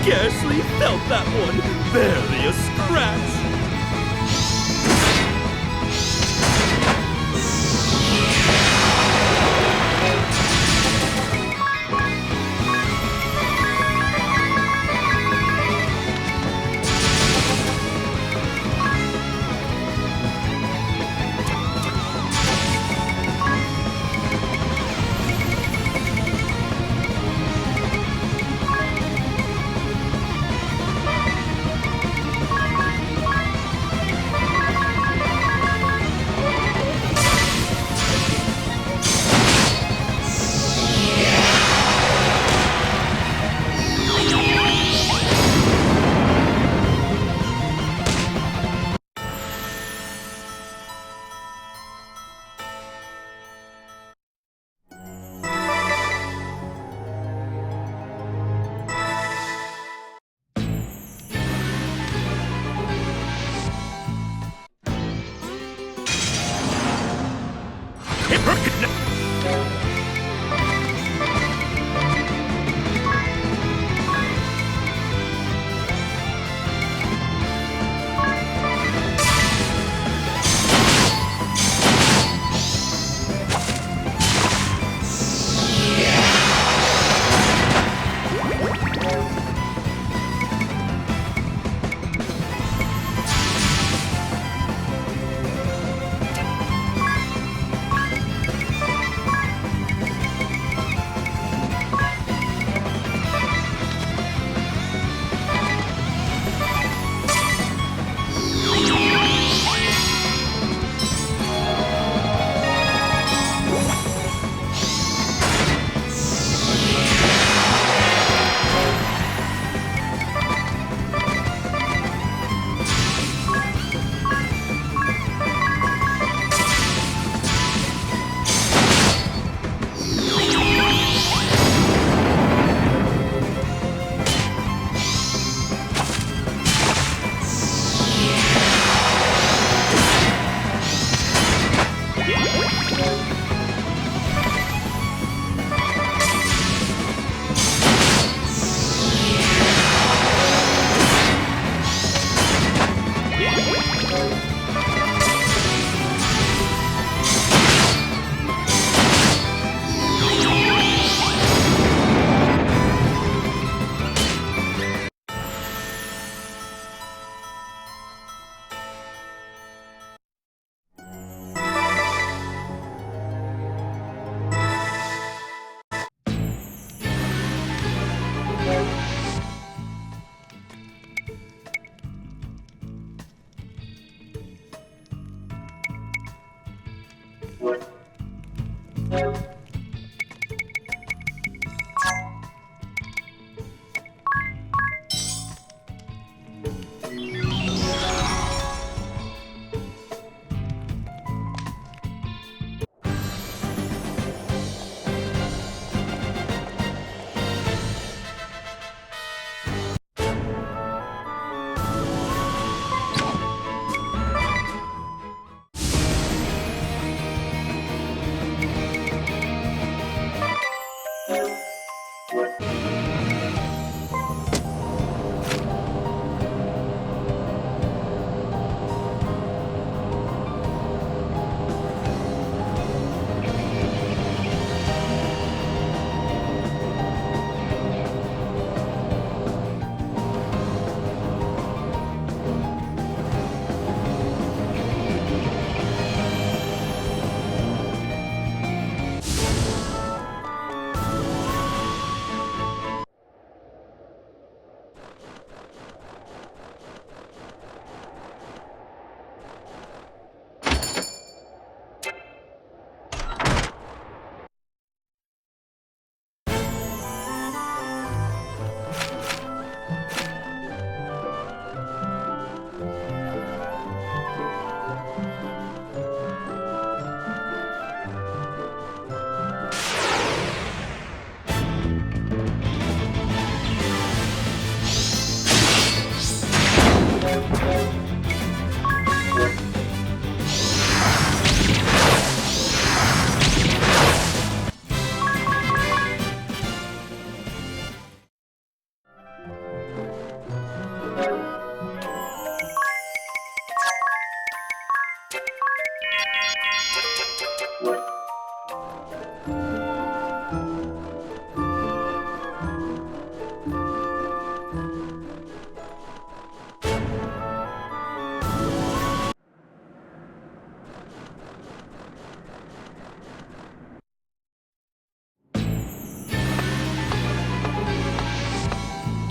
Scarcely felt that one. Barely a scratch.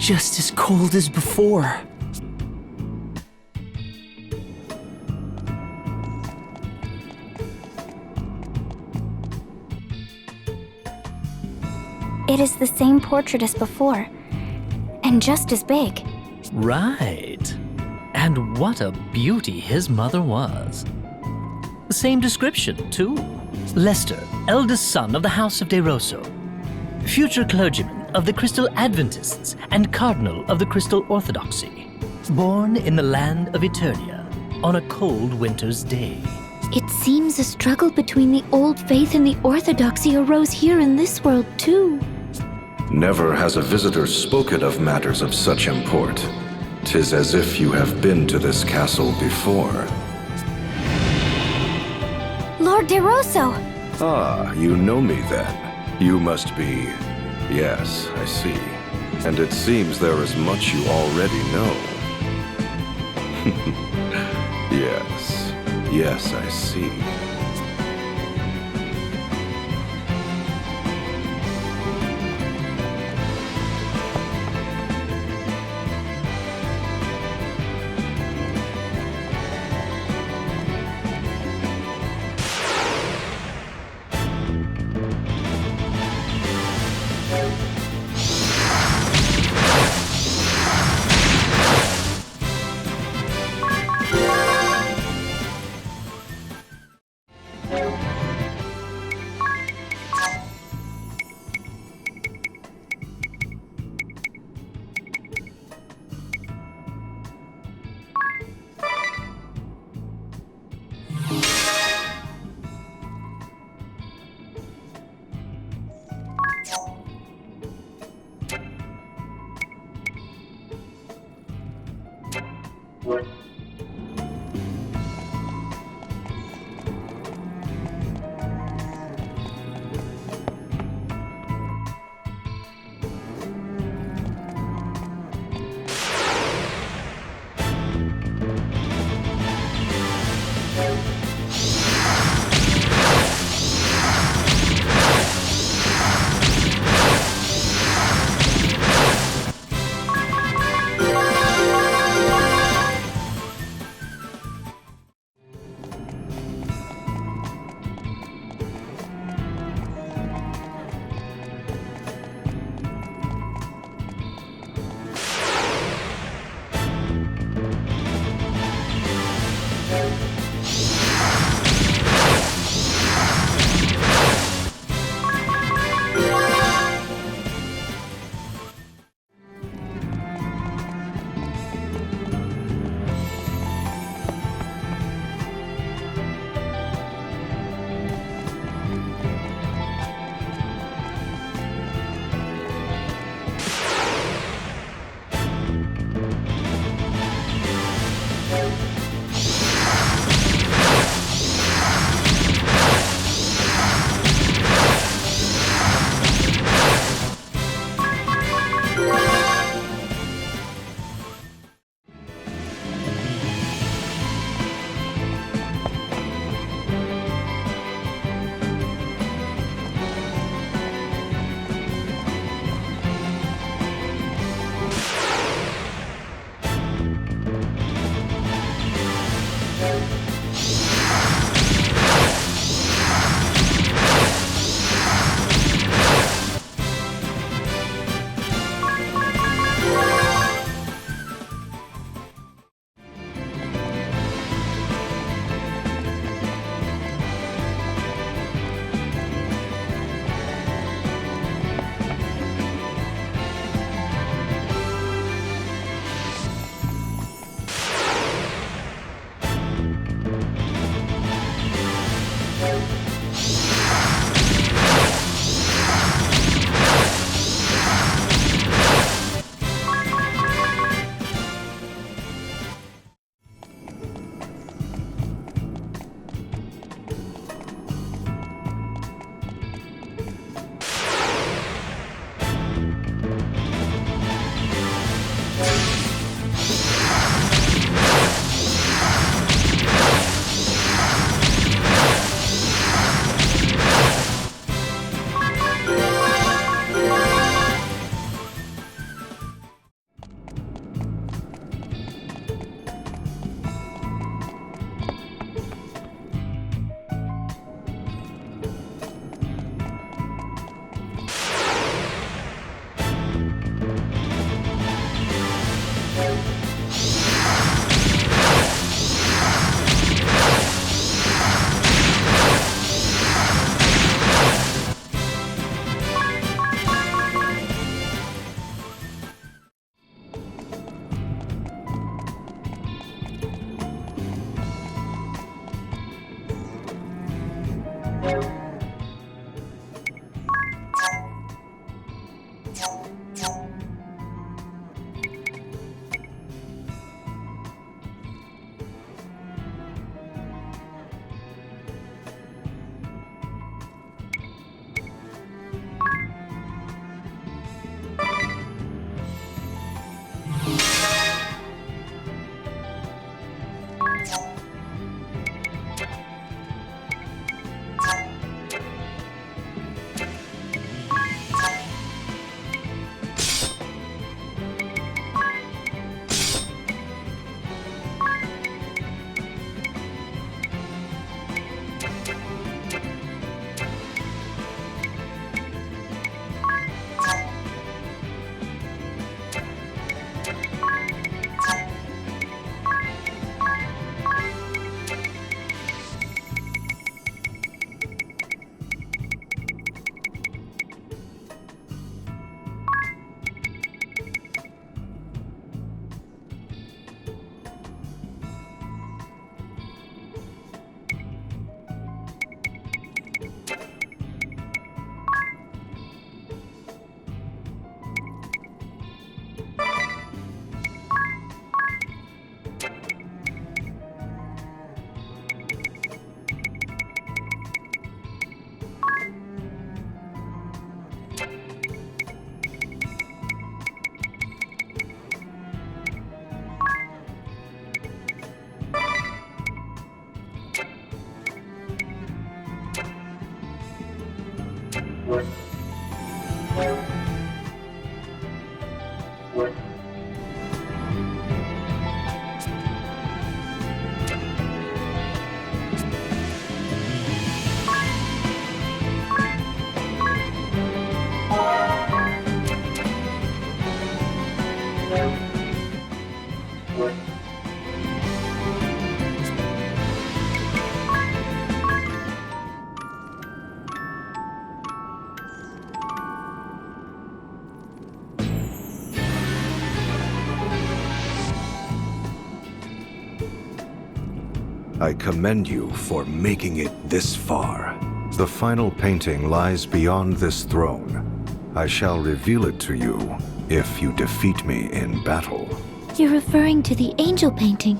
just as cold as before. It is the same portrait as before, and just as big. Right. And what a beauty his mother was. Same description, too. Lester, eldest son of the House of De Rosso. Future clergyman of the Crystal Adventists and cardinal of the Crystal Orthodoxy. Born in the land of Eternia on a cold winter's day. It seems a struggle between the old faith and the orthodoxy arose here in this world, too. Never has a visitor spoken of matters of such import. 'Tis as if you have been to this castle before. Lord De Rosso! Ah, you know me then. You must be... Yes, I see. And it seems there is much you already know. Yes. Yes, I see. I commend you for making it this far. The final painting lies beyond this throne. I shall reveal it to you if you defeat me in battle. You're referring to the angel painting.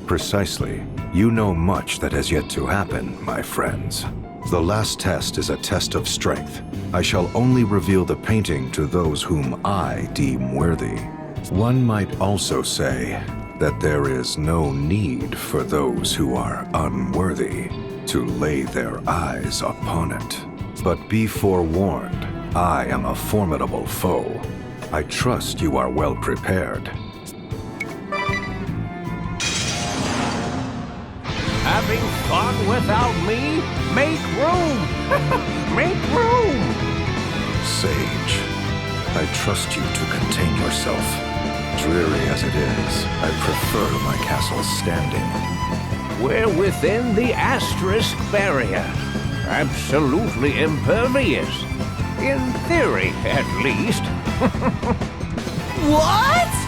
Precisely. You know much that has yet to happen, my friends. The last test is a test of strength. I shall only reveal the painting to those whom I deem worthy. One might also say that there is no need for those who are unworthy to lay their eyes upon it. But be forewarned, I am a formidable foe. I trust you are well prepared. Having fun without me? Make room! Make room! Sage, I trust you to contain yourself. Dreary as it is, I prefer my castle standing. We're within the asterisk barrier. Absolutely impervious. In theory, at least. What?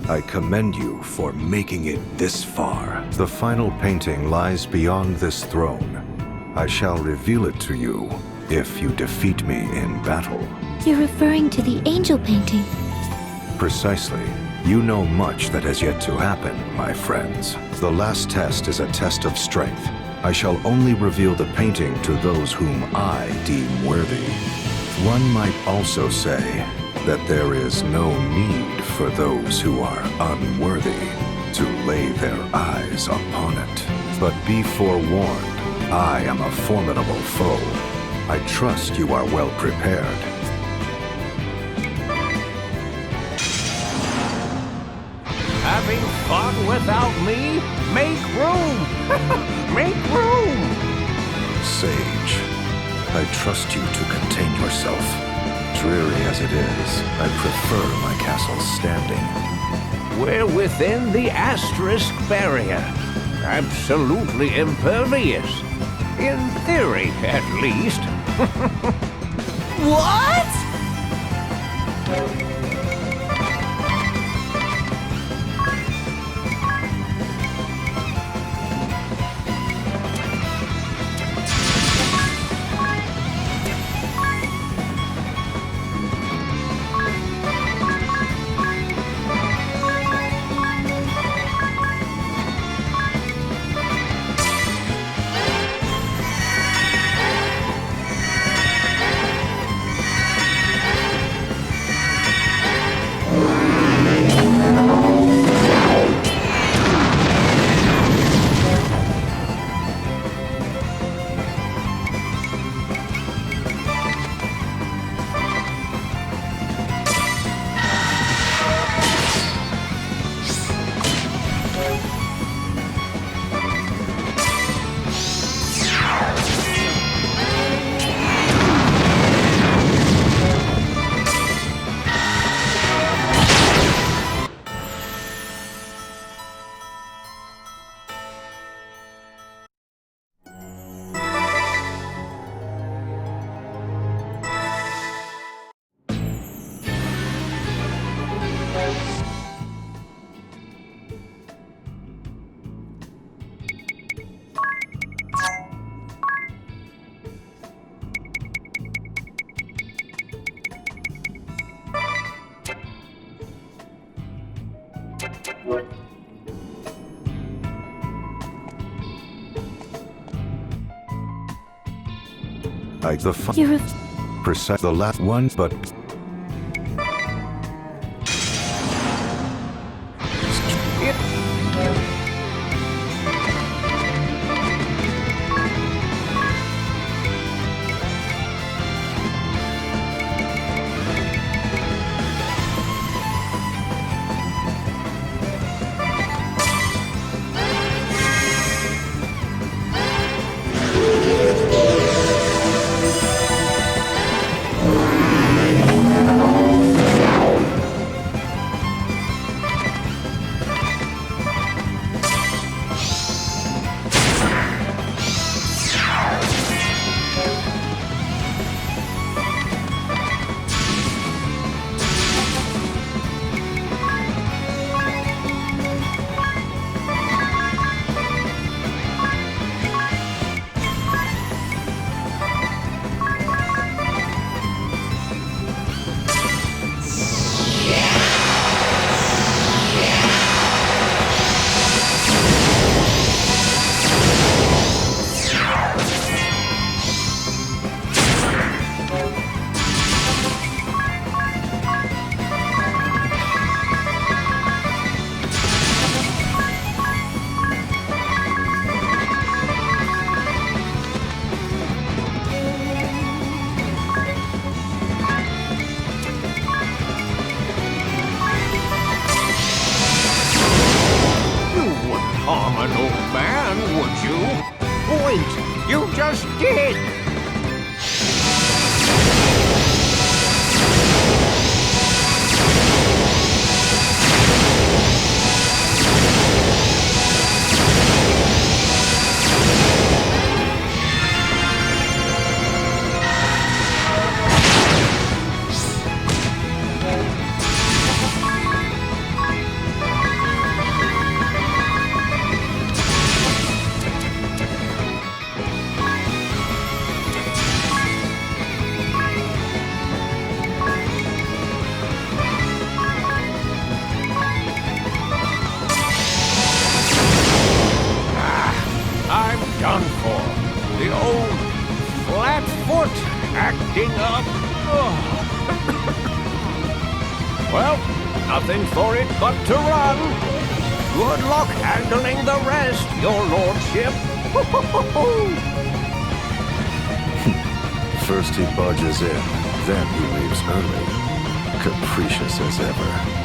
I commend you for making it this far. The final painting lies beyond this throne. I shall reveal it to you if you defeat me in battle. You're referring to the angel painting. Precisely. You know much that has yet to happen, my friends. The last test is a test of strength. I shall only reveal the painting to those whom I deem worthy. One might also say that there is no need for those who are unworthy to lay their eyes upon it. But be forewarned, I am a formidable foe. I trust you are well prepared. Having fun without me? Make room! Make room! Sage, I trust you to contain yourself. Dreary as it is, I prefer my castle standing. We're within the asterisk barrier. Absolutely impervious. In theory, at least. What? You're precise the last one, but Well, nothing for it but to run. Good luck handling the rest, your lordship. First he barges in, then he leaves early. Capricious as ever.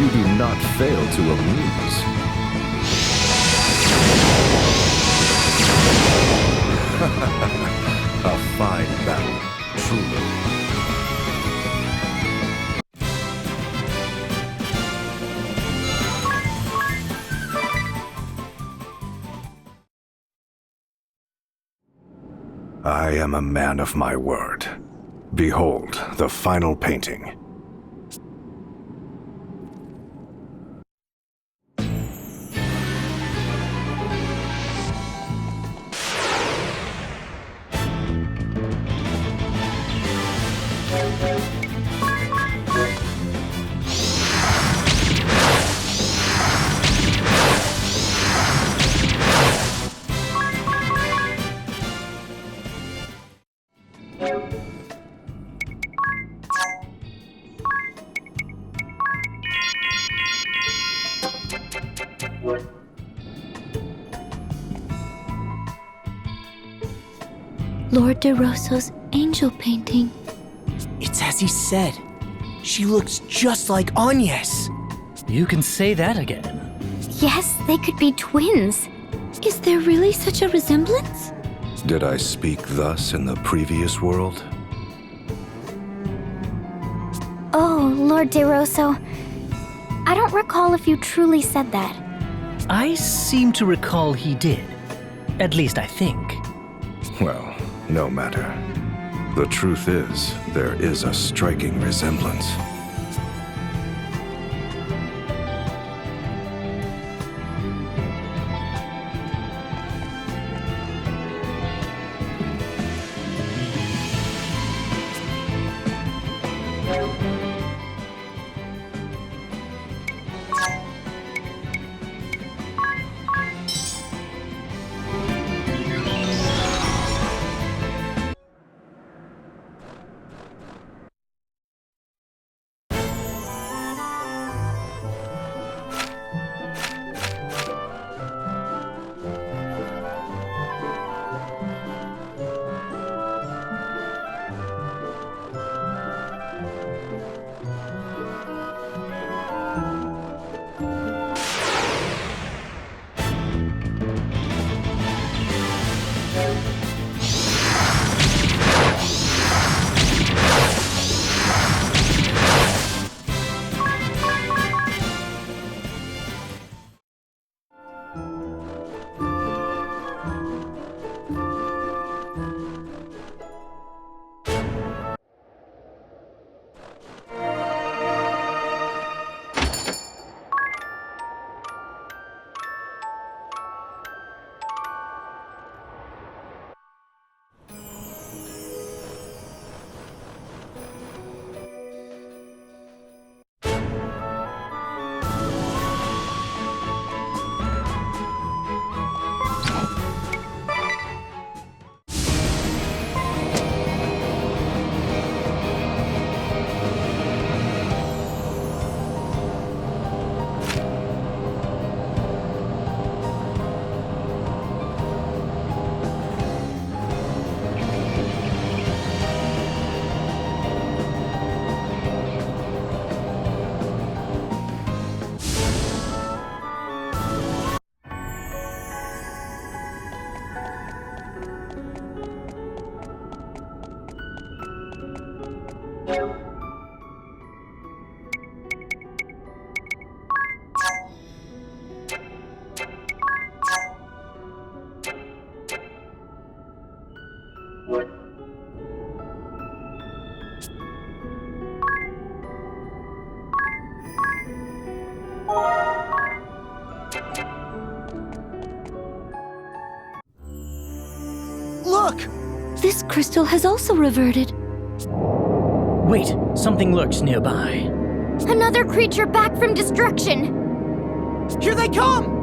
You do not fail to amuse. A fine battle, truly. I am a man of my word. Behold the final painting. Lord De Rosso's angel painting. It's as he said. She looks just like Agnes. You can say that again. Yes, they could be twins. Is there really such a resemblance? Did I speak thus in the previous world? Oh, Lord De Rosso. I don't recall if you truly said that. I seem to recall he did. At least I think. Well, no matter. The truth is, there is a striking resemblance. Look! This crystal has also reverted. Wait, something lurks nearby. Another creature back from destruction! Here they come!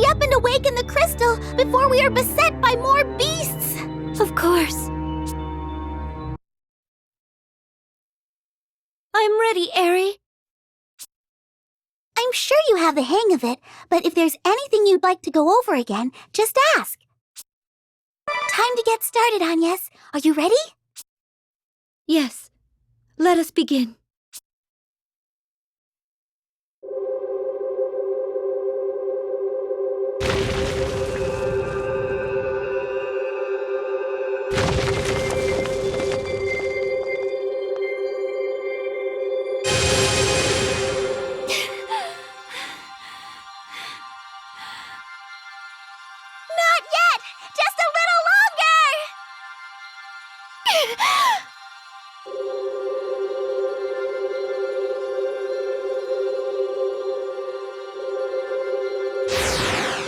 Up and awaken the crystal before we are beset by more beasts! Of course. I'm ready, Eri. I'm sure you have the hang of it, but if there's anything you'd like to go over again, just ask. Time to get started, Agnes. Are you ready? Yes. Let us begin. Not yet! Just a little longer!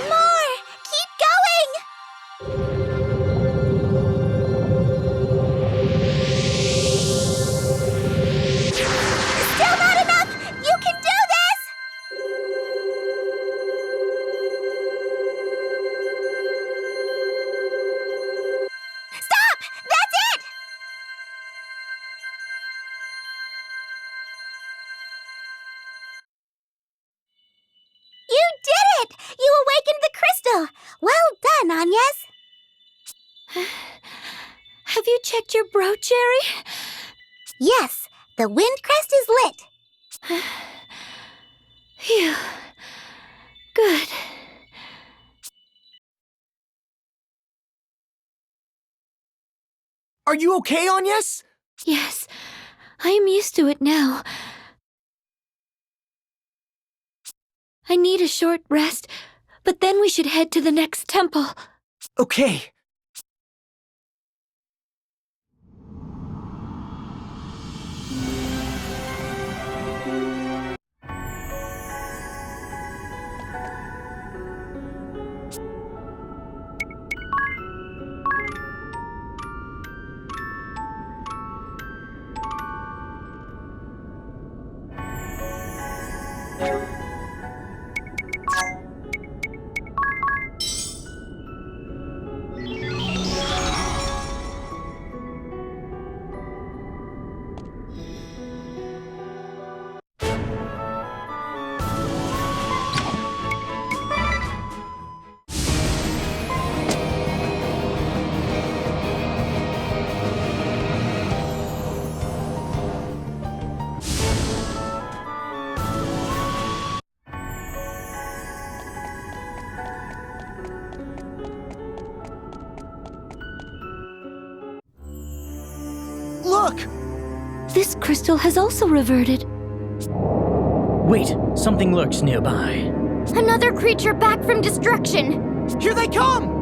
More! Keep going! Still not enough! You can do this! Have you checked your brooch, Jerry? Yes, the wind crest is lit. Phew. Good. Are you okay, Agnes? Yes, I am used to it now. I need a short rest, but then we should head to the next temple. Okay. Look! This crystal has also reverted. Wait, something lurks nearby. Another creature back from destruction! Here they come!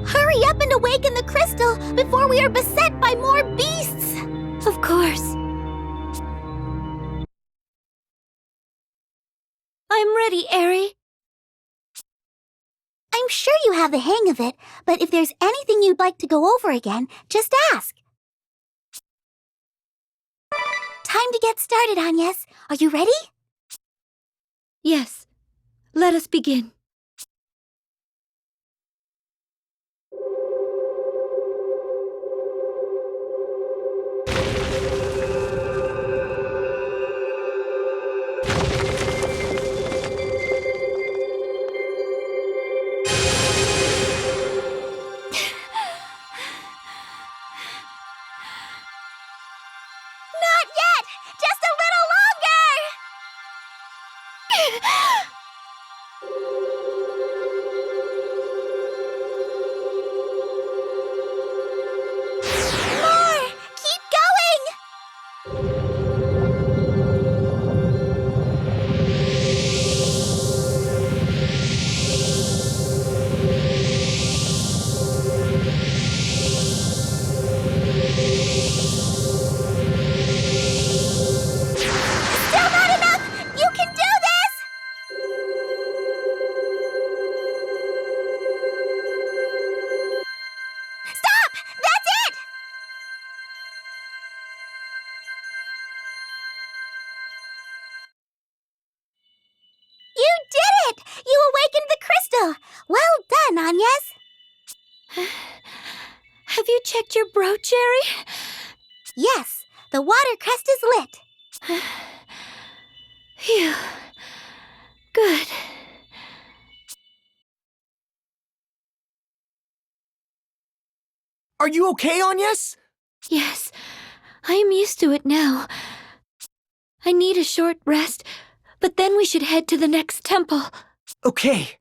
Hurry up and awaken the crystal before we are beset by more beasts! Of course. I'm ready, Eri. I'm sure you have the hang of it, but if there's anything you'd like to go over again, just ask. Time to get started, Agnes. Are you ready? Yes. Let us begin. Not yet! Just a little longer! More! Keep going! Still not enough! You can do this! you checked your brooch, Jerry? Yes, the water crest is lit. Phew. Good. Are you okay, Agnes? Yes, I am used to it now. I need a short rest, but then we should head to the next temple. Okay.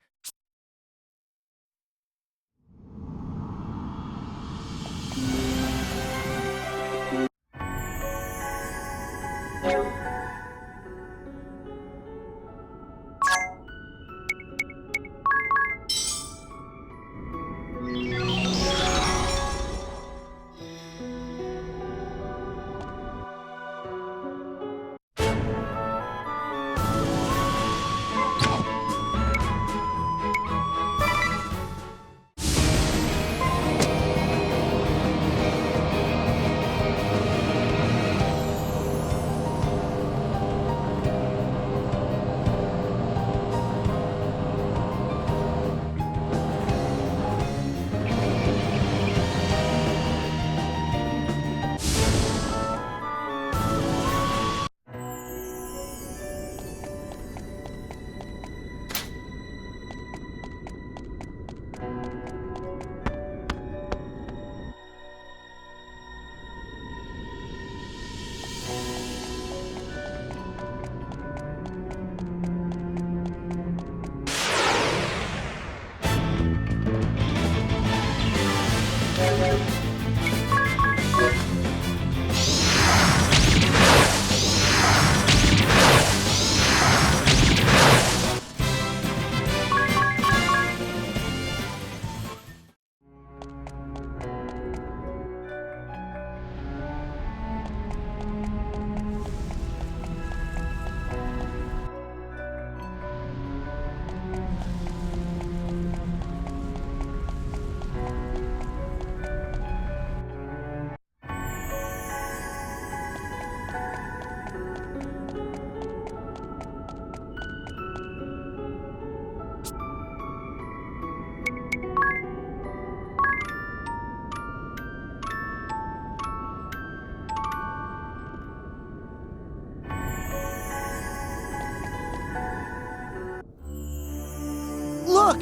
Look!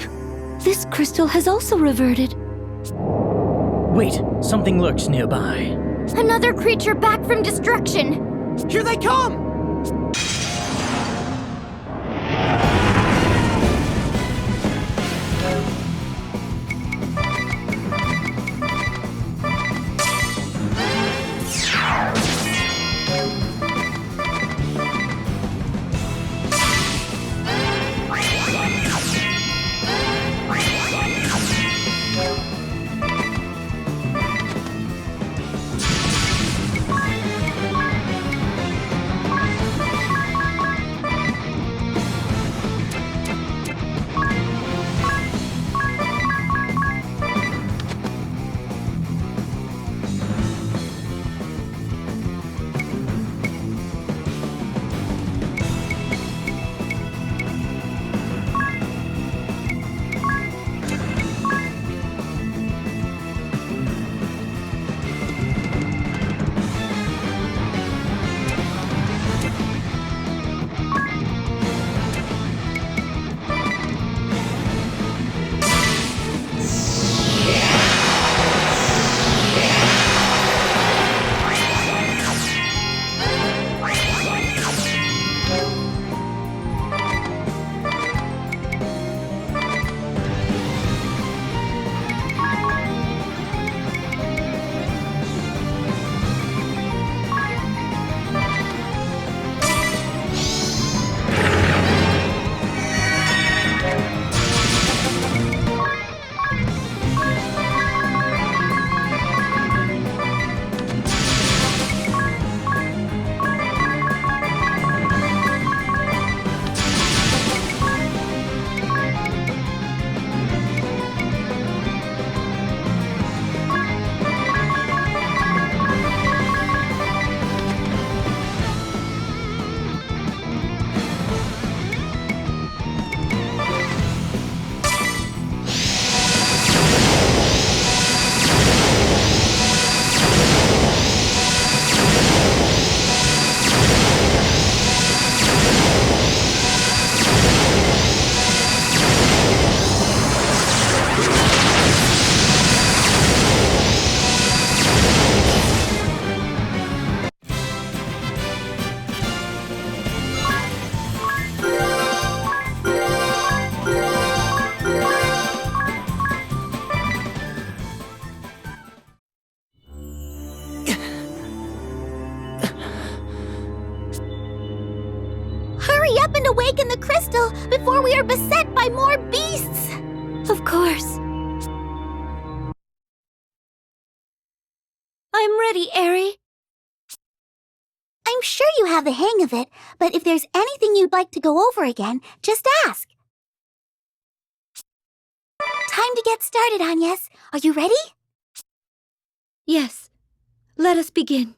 This crystal has also reverted. Wait, something lurks nearby. Another creature back from destruction! Here they come! crystal before we are beset by more beasts! Of course. I'm ready, Eri. I'm sure you have the hang of it, but if there's anything you'd like to go over again, just ask. Time to get started, Agnes. Are you ready? Yes. Let us begin.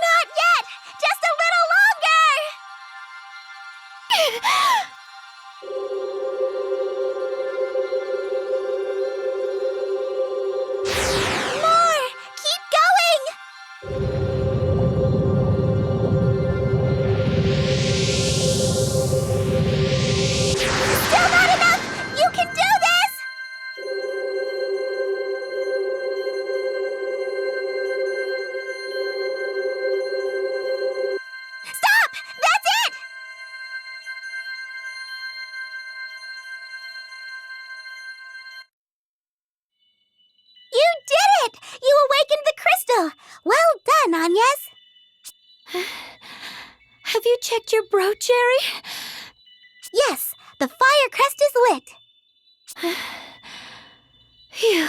Not yet! Just a little longer! More! Keep going! Still not enough! You can do this! Stop! That's it! You did it! You awakened the crystal! Well done, Agnes! Have you checked your brooch, Eri? Yes, the fire crest is lit. Phew.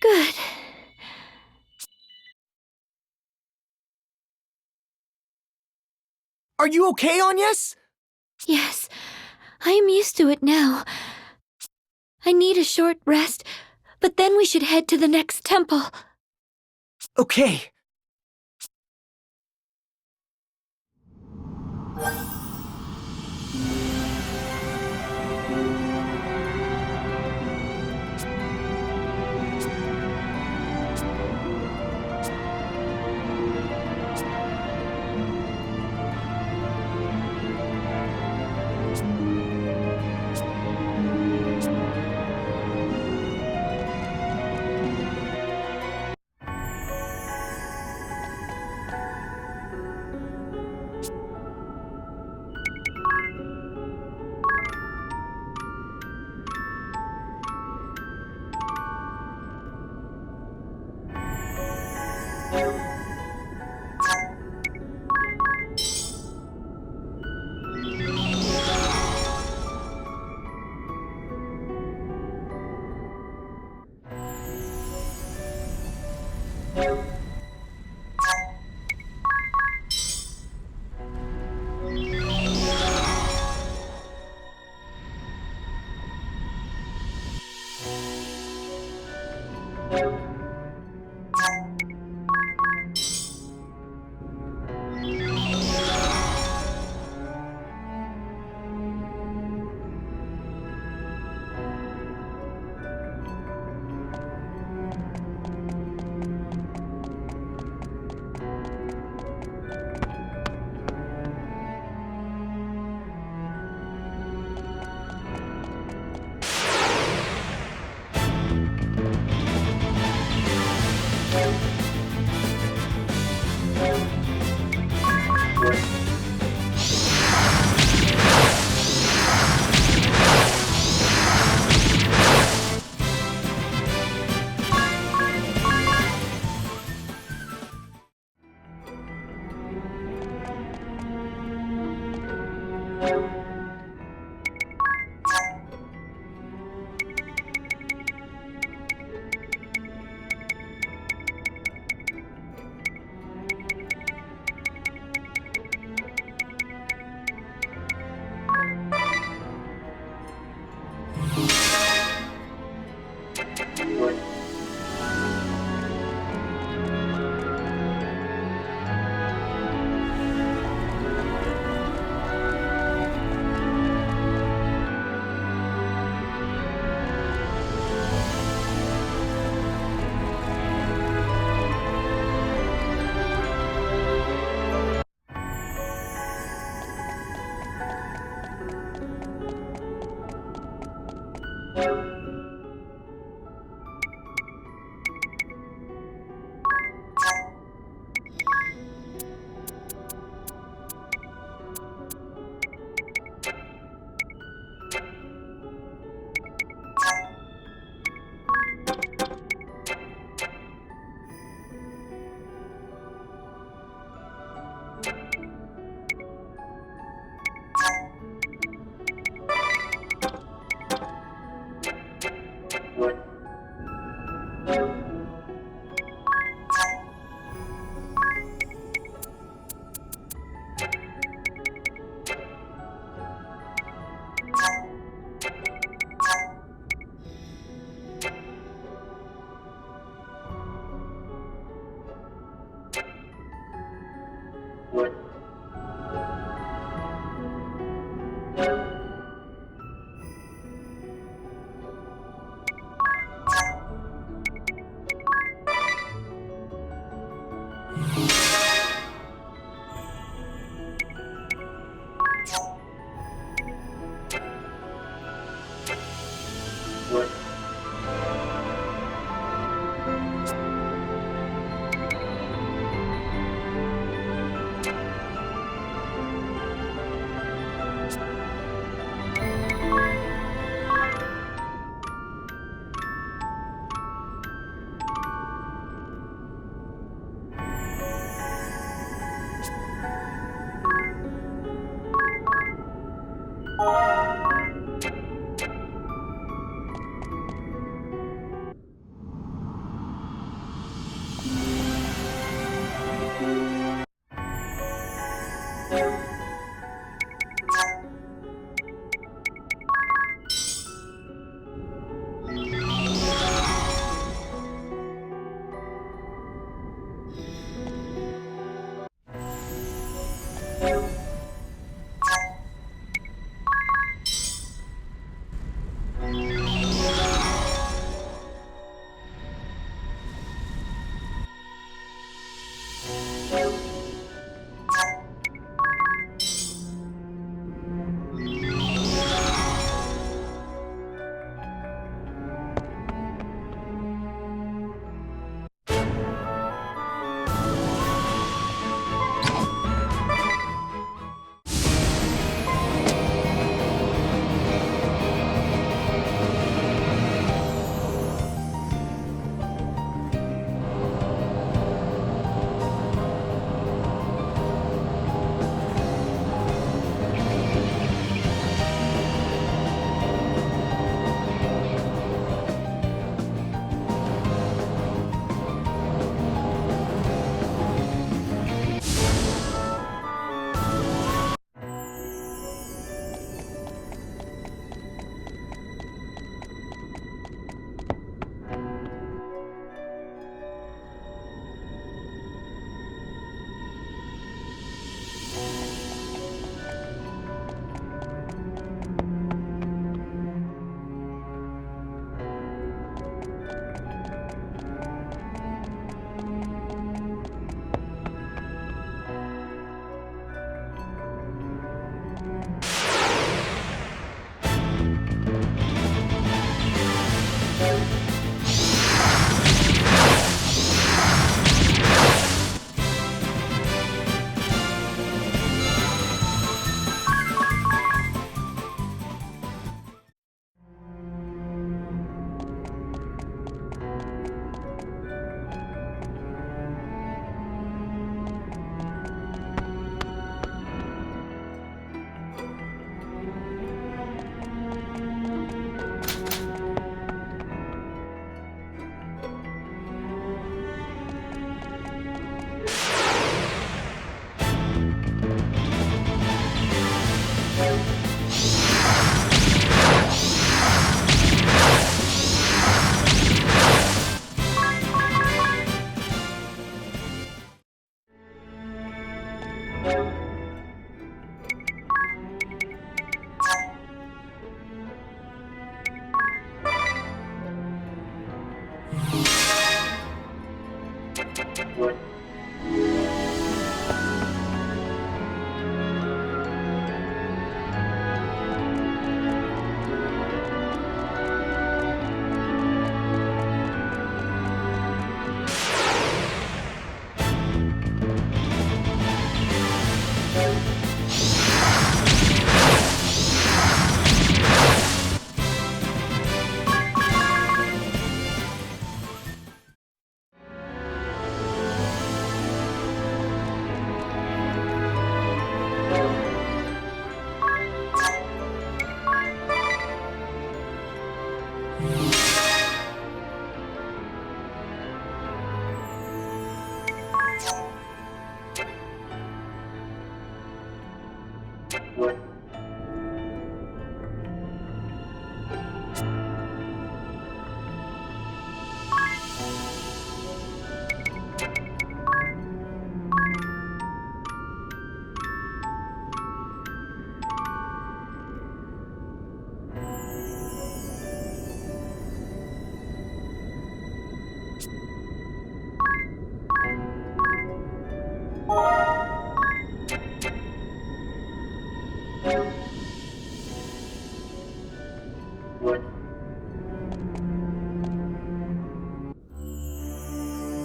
Good. Are you okay, Agnes? Yes. I am used to it now. I need a short rest, but then we should head to the next temple. Okay.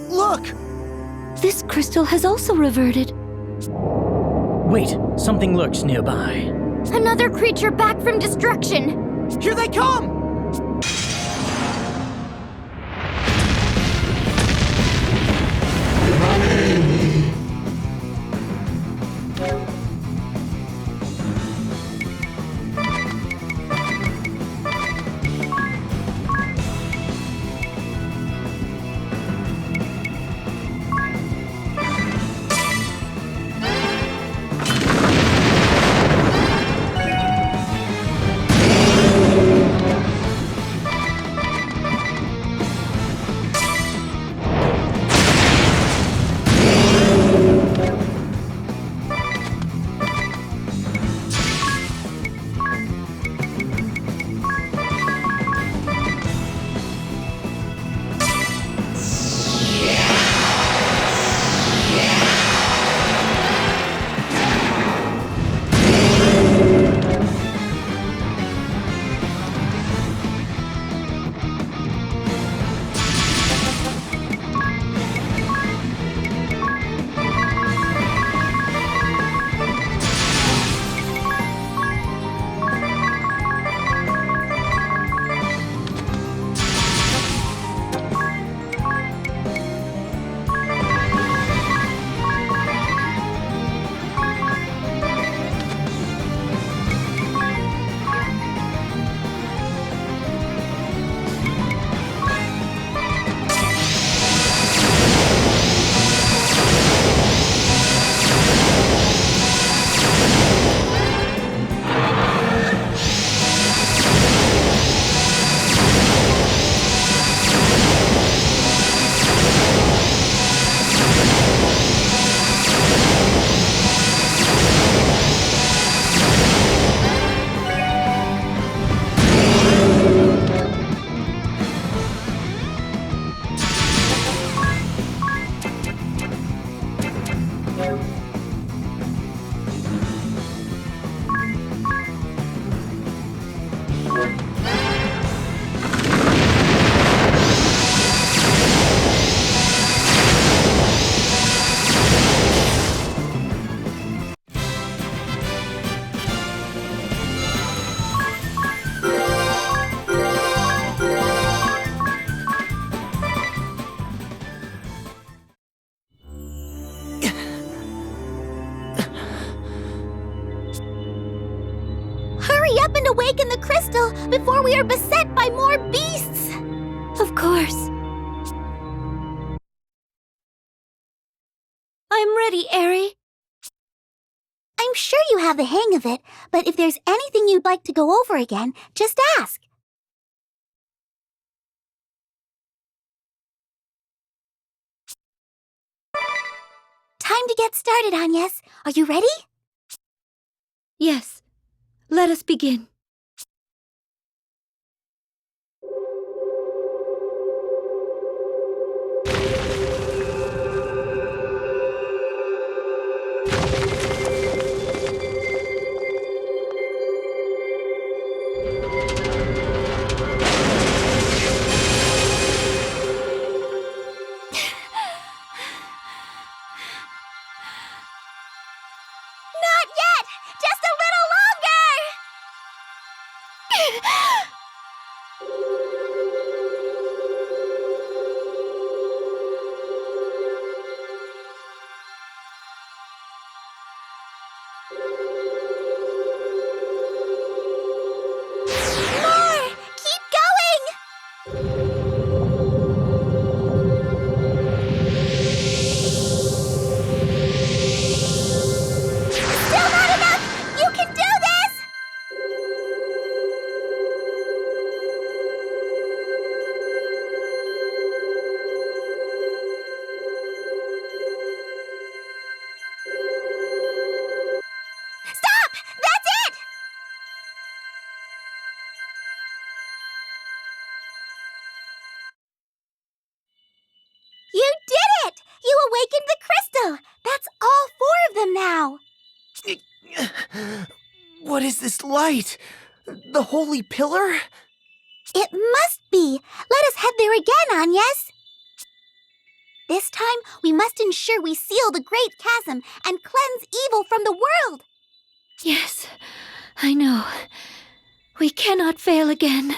Look! This crystal has also reverted. Wait, something lurks nearby. Another creature back from destruction! Here they come! awaken the crystal before we are beset by more beasts! Of course. I'm ready, Eri. I'm sure you have the hang of it, but if there's anything you'd like to go over again, just ask. Time to get started, Agnes. Are you ready? Yes. Let us begin. Not yet! Just a little longer! More! Keep going! Still not enough! You can do this! Stop! That's it! You did it! You awakened the crystal! That's all 4 of them now! What is this light? The holy pillar? It must be! Let us head there again, Agnes! This time, we must ensure we seal the great chasm and cleanse evil from the world! Yes, I know. We cannot fail again.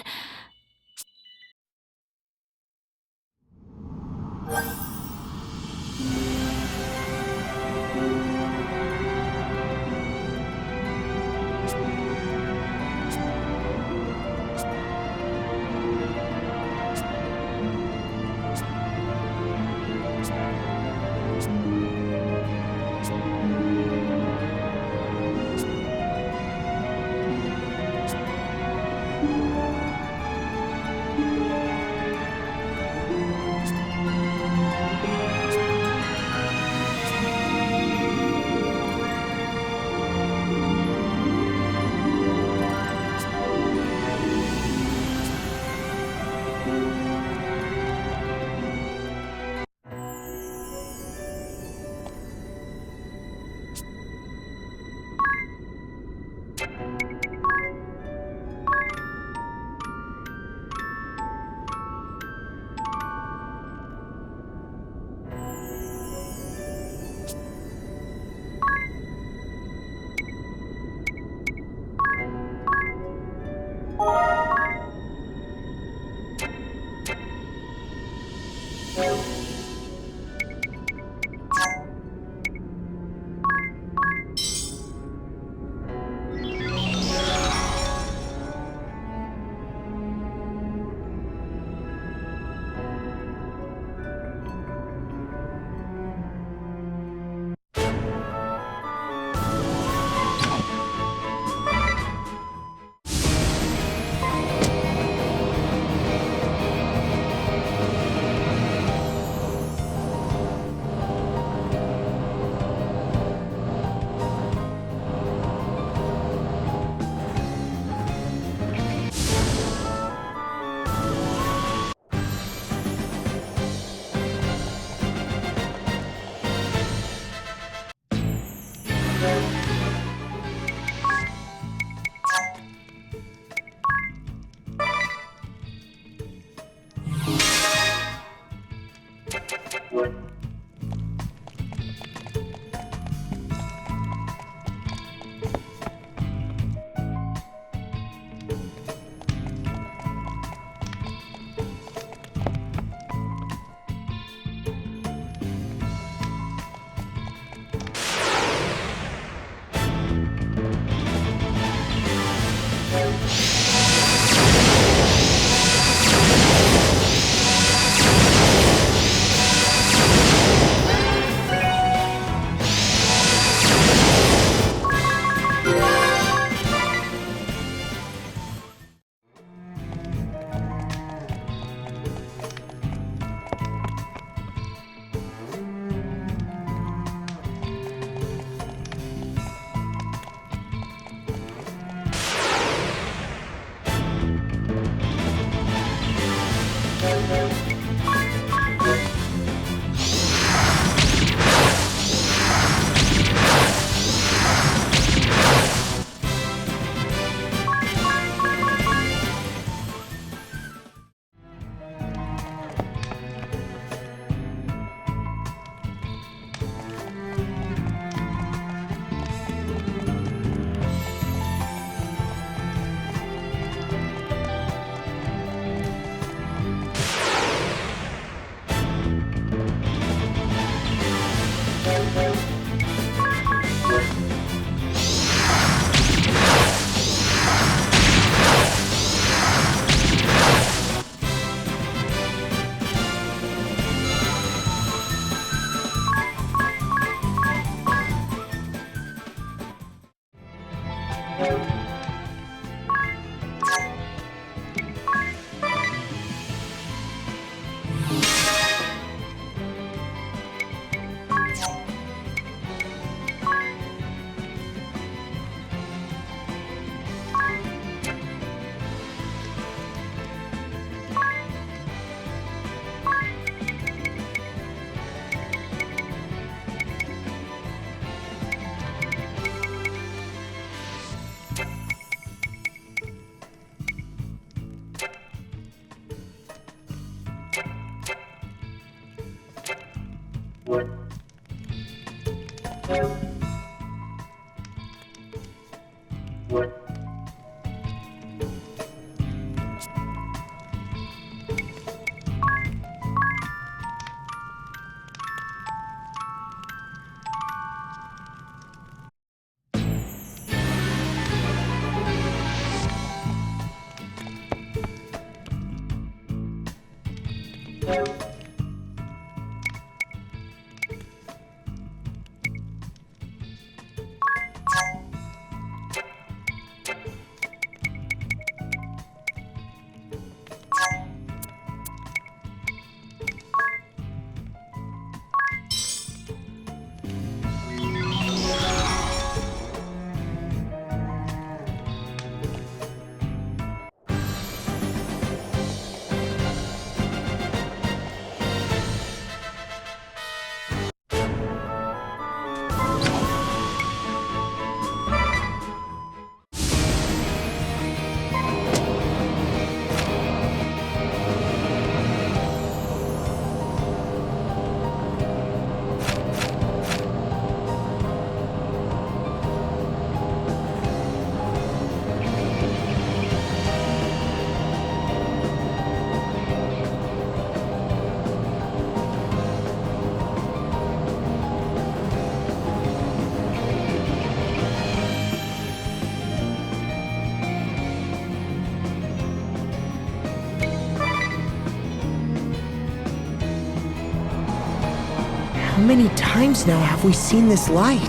How many times now have we seen this light?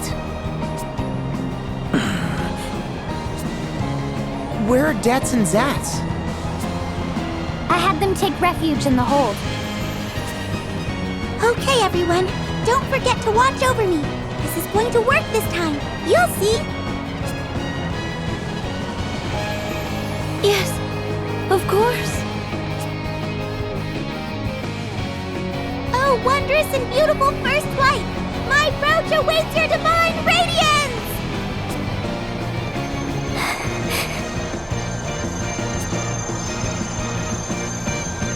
Where are Dats and Zats? I had them take refuge in the hold. Okay, everyone. Don't forget to watch over me. This is going to work this time. You'll see. Yes, of course. Oh, wondrous and beautiful first light! My brooch awaits your divine radiance!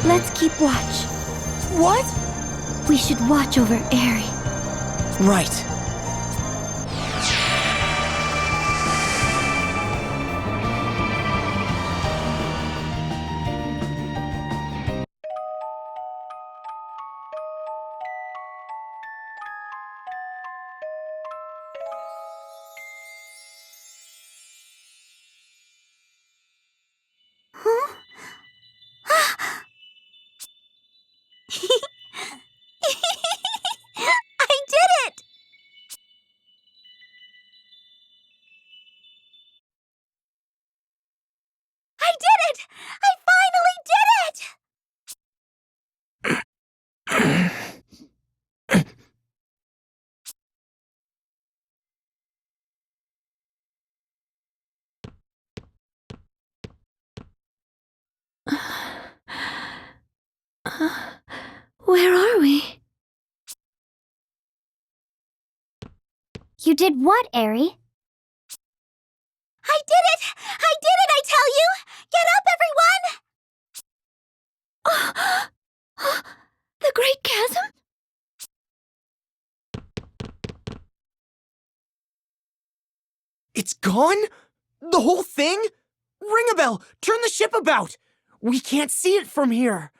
Let's keep watch. What? We should watch over Aerie. Right. I did it! I did it! I finally did it! Where are we? You did what, Aerie? I did it! I did it, I tell you! Get up, everyone! The Great Chasm? It's gone? The whole thing? Ring a bell! Turn the ship about! We can't see it from here!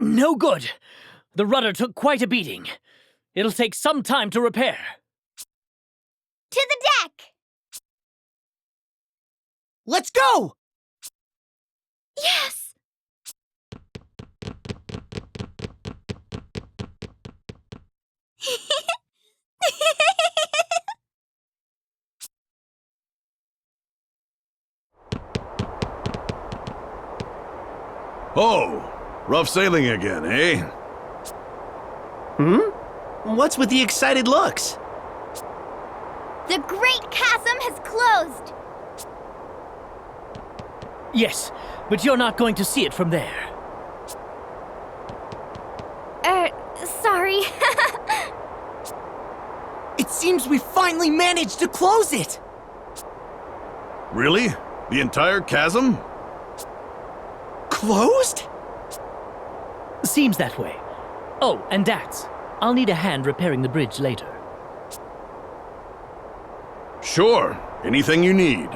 No good. The rudder took quite a beating. It'll take some time to repair. To the deck! Let's go! Yes! Oh, rough sailing again, eh? What's with the excited looks? The Great Chasm has closed! Yes, but you're not going to see it from there. Sorry. It seems we finally managed to close it! Really? The entire chasm? Closed? Seems that way. Oh, and Dax, I'll need a hand repairing the bridge later. Sure, anything you need.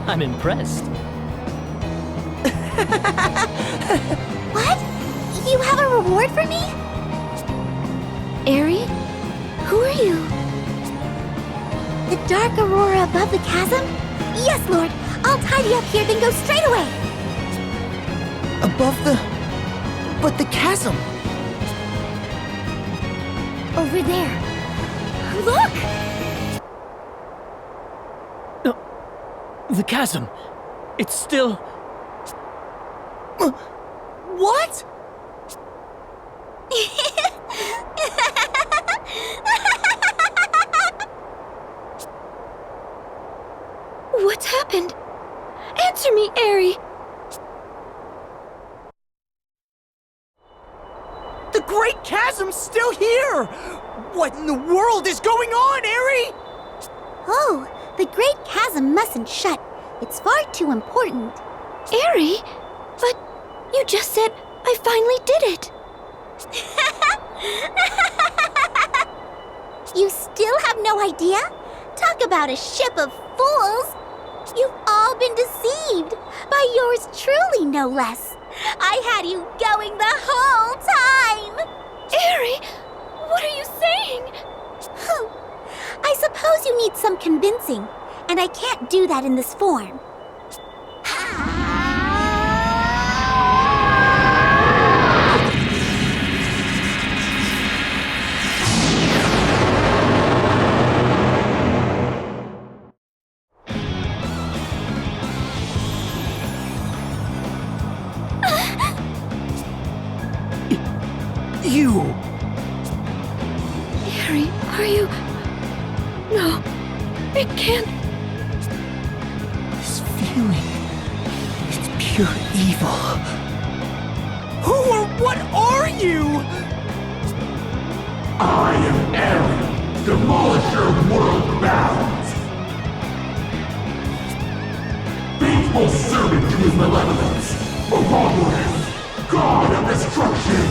I'm impressed. What? You have a reward for me? Aerie? Who are you? The dark aurora above the chasm? Yes, Lord. I'll tidy up here, then go straight away. Above the... But the chasm! Over there. Look! The chasm. It's still... What? What's happened? Answer me, Aerie! The Great Chasm's still here! What in the world is going on, Aerie? Oh, the Great Chasm mustn't shut. It's far too important. Aerie? But you just said I finally did it. You still have no idea? Talk about a ship of fools! You've all been deceived, by yours truly, no less. I had you going the whole time! Aerie, what are you saying? I suppose you need some convincing, and I can't do that in this form. You! Aerie, are you... No, it can't... This feeling... Pure evil. Who or what are you? I am Aaron, Demolisher of World Bounds. Faithful servant to his malevolence, Ouroboros, God of Destruction.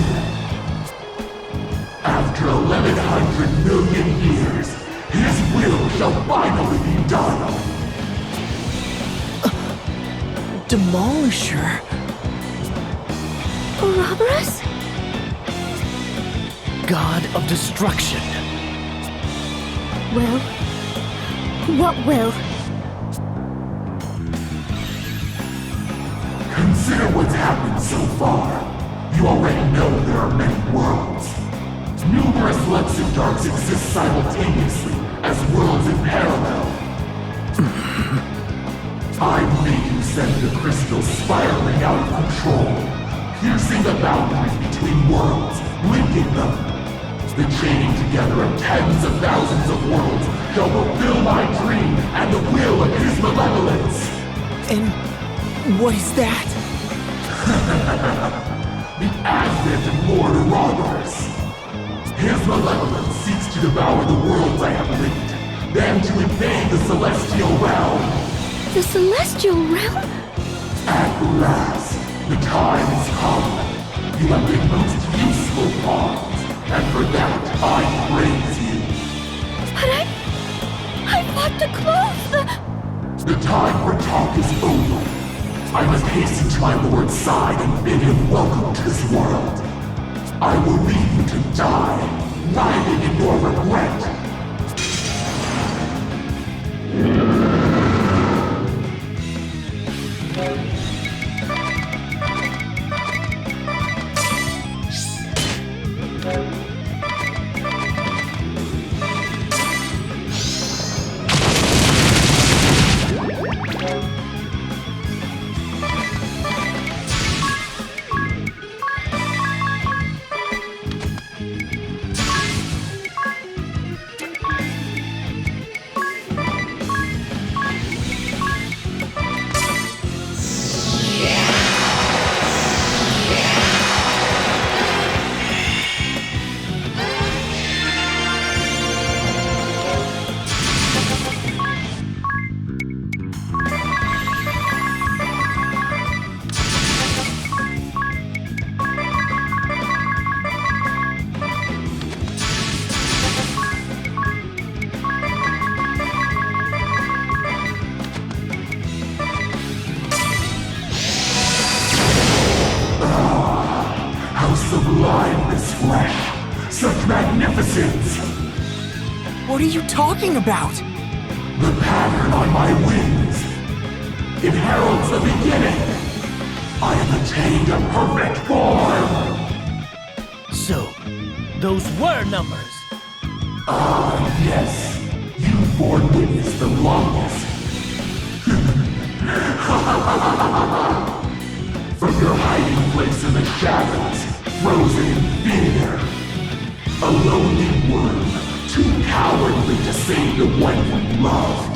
After 1100 million years, his will shall finally be done. Demolisher? Ouroboros? God of Destruction. Will? What will? Consider what's happened so far. You already know there are many worlds. Numerous Lexadarks exist simultaneously as worlds in parallel. I made you send the crystals spiraling out of control, piercing the boundaries between worlds, linking them. The chaining together of tens of thousands of worlds shall fulfill my dream and the will of his malevolence. And what is that? The advent of Lord Ouroboros. His malevolence seeks to devour the worlds I have linked, then to invade the celestial realm. The celestial realm? At last, the time has come. You have been most useful pawns, and for that I praise you. But I fought to close The time for talk is over. I must hasten to my lord's side and bid him welcome to this world. I will leave you to die, writhing in your regret. Sublime this flesh! Such magnificence! What are you talking about? The pattern on my wings! It heralds the beginning! I have attained a perfect form! So, those were numbers! Ah, yes! You bore witness the longest! From your hiding place in the shadows, frozen in fear. A lonely worm, too cowardly to save the one you loved.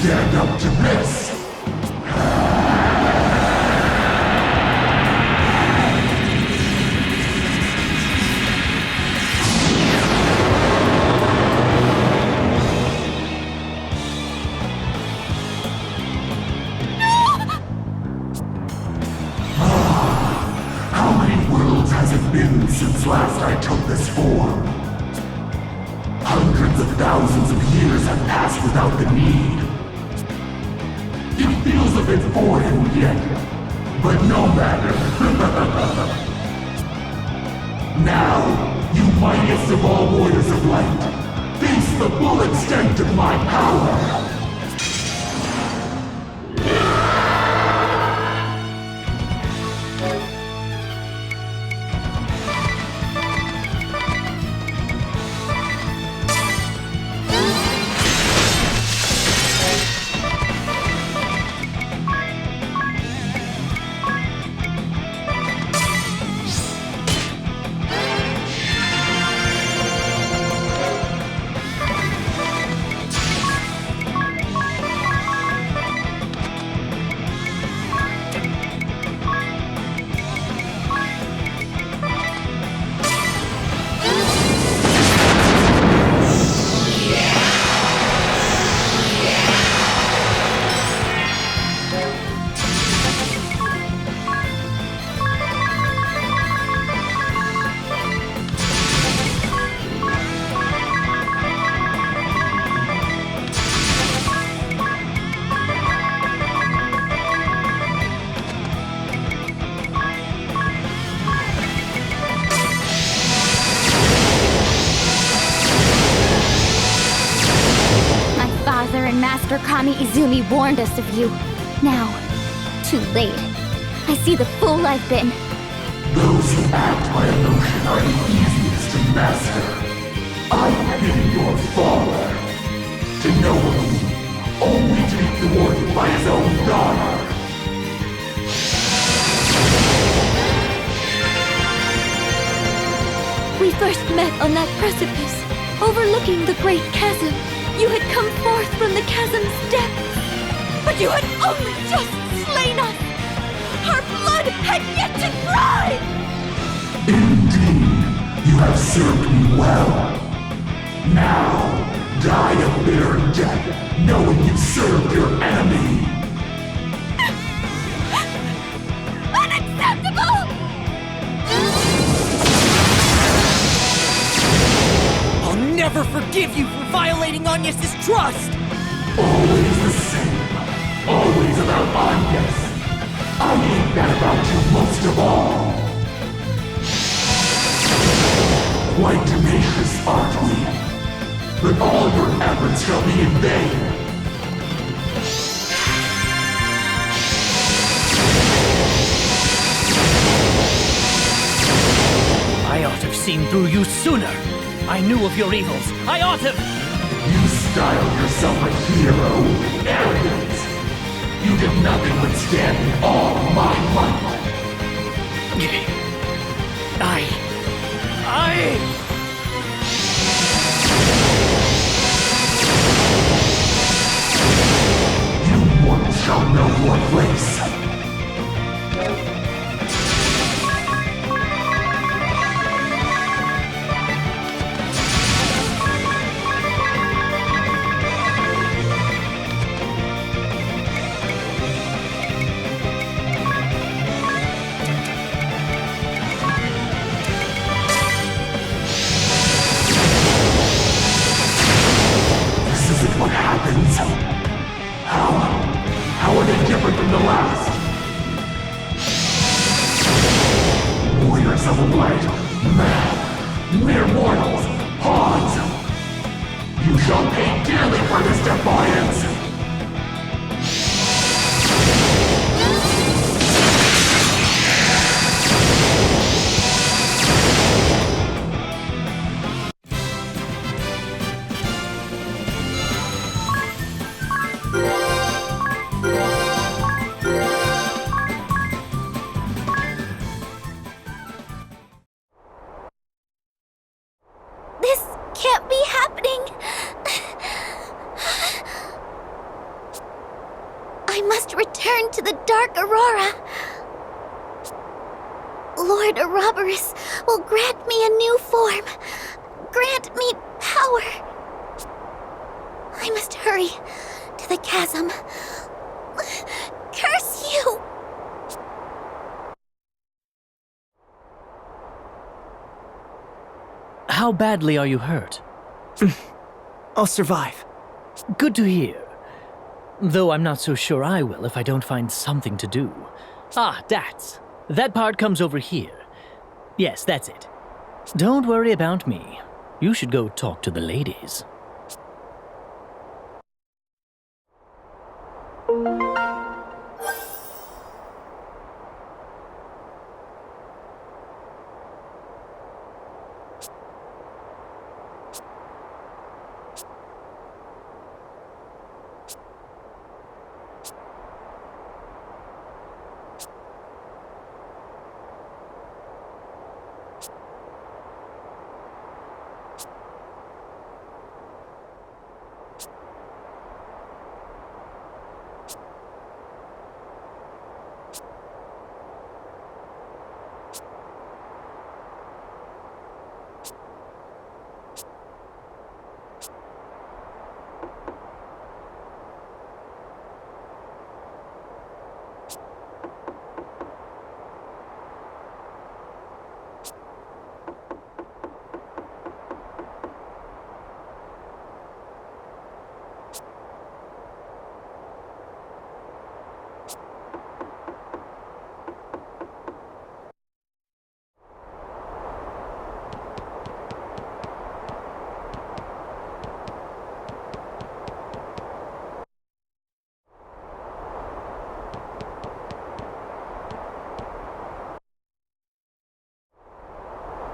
stand up to this? How many worlds has it been since last I took this form? Hundreds of thousands of years have passed without the need. It feels a bit foreign yet, but no matter. Now, you mightiest of all warriors of light, face the full extent of my power. Master Kami Izumi warned us of you. Now, too late. I see the fool I've been. Those who act by emotion are the easiest to master. I've been your father. To know of me, only to be thwarted by his own daughter. We first met on that precipice, overlooking the great chasm. You had come forth from the chasm's depths, but you had only just slain us! Our blood had yet to dry! Indeed, you have served me well. Now, die a bitter death, knowing you served your enemy. Unacceptable! I'll never forgive you for violating Agnes' trust! Always the same. Always about Agnes. I hate that about you most of all. Quite tenacious, aren't we? But all your efforts shall be in vain. I ought to have seen through you sooner. I knew of your evils. I ought to have... You style yourself a hero. Arrogant. You did nothing but stand in awe of my might. You mortals shall know your place. What happens? How are they different from the last? Warriors of light, man, mere mortals, pawns. You shall pay dearly for this defiance. to the Dark Aurora. Lord Ouroboros will grant me a new form. Grant me power. I must hurry to the chasm. Curse you! How badly are you hurt? I'll survive. Good to hear. Though I'm not so sure I will if I don't find something to do. Ah, that part comes over here. Yes, that's it. Don't worry about me. You should go talk to the ladies.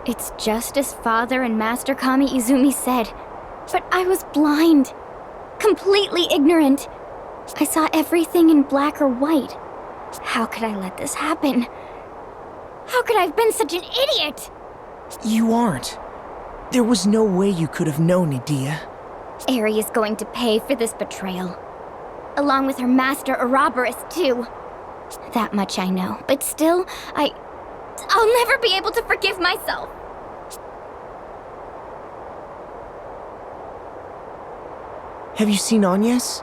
It's just as Father and Master Kami Izumi said. But I was blind. Completely ignorant. I saw everything in black or white. How could I let this happen? How could I have been such an idiot? You aren't. There was no way you could have known, Idia. Eri is going to pay for this betrayal. Along with her Master Ouroboros, too. That much I know, but still, I'll never be able to forgive myself. Have you seen Agnes?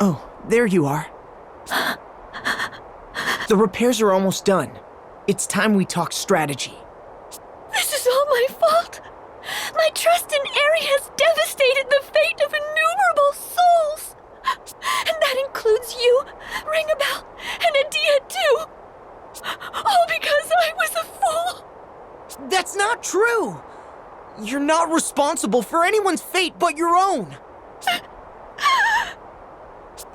Oh, there you are. The repairs are almost done. It's time we talk strategy. This is all my fault. My trust in Eri has devastated the fate of innumerable souls. And that includes you, Ringabel, and Adia too. All because I was a fool. That's not true. You're not responsible for anyone's fate but your own.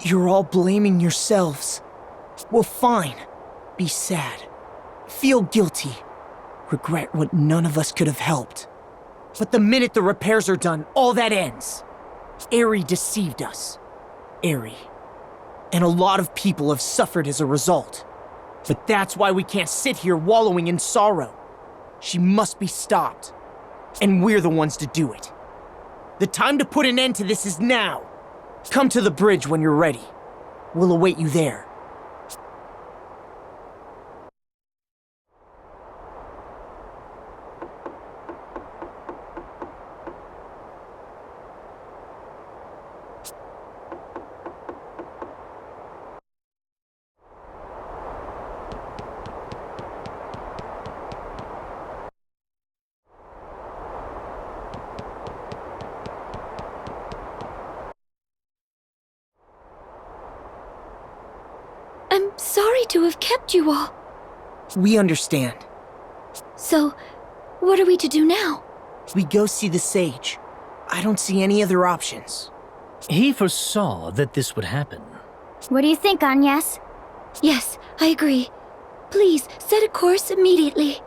You're all blaming yourselves. Well, fine. Be sad. Feel guilty. Regret what none of us could have helped. But the minute the repairs are done, all that ends. Eri deceived us. Eri. And a lot of people have suffered as a result. But that's why we can't sit here wallowing in sorrow. She must be stopped. And we're the ones to do it. The time to put an end to this is now. Come to the bridge when you're ready. We'll await you there. I'm sorry to have kept you all. We understand. So, what are we to do now? We go see the sage. I don't see any other options. He foresaw that this would happen. What do you think, Agnes? Yes, I agree. Please, set a course immediately.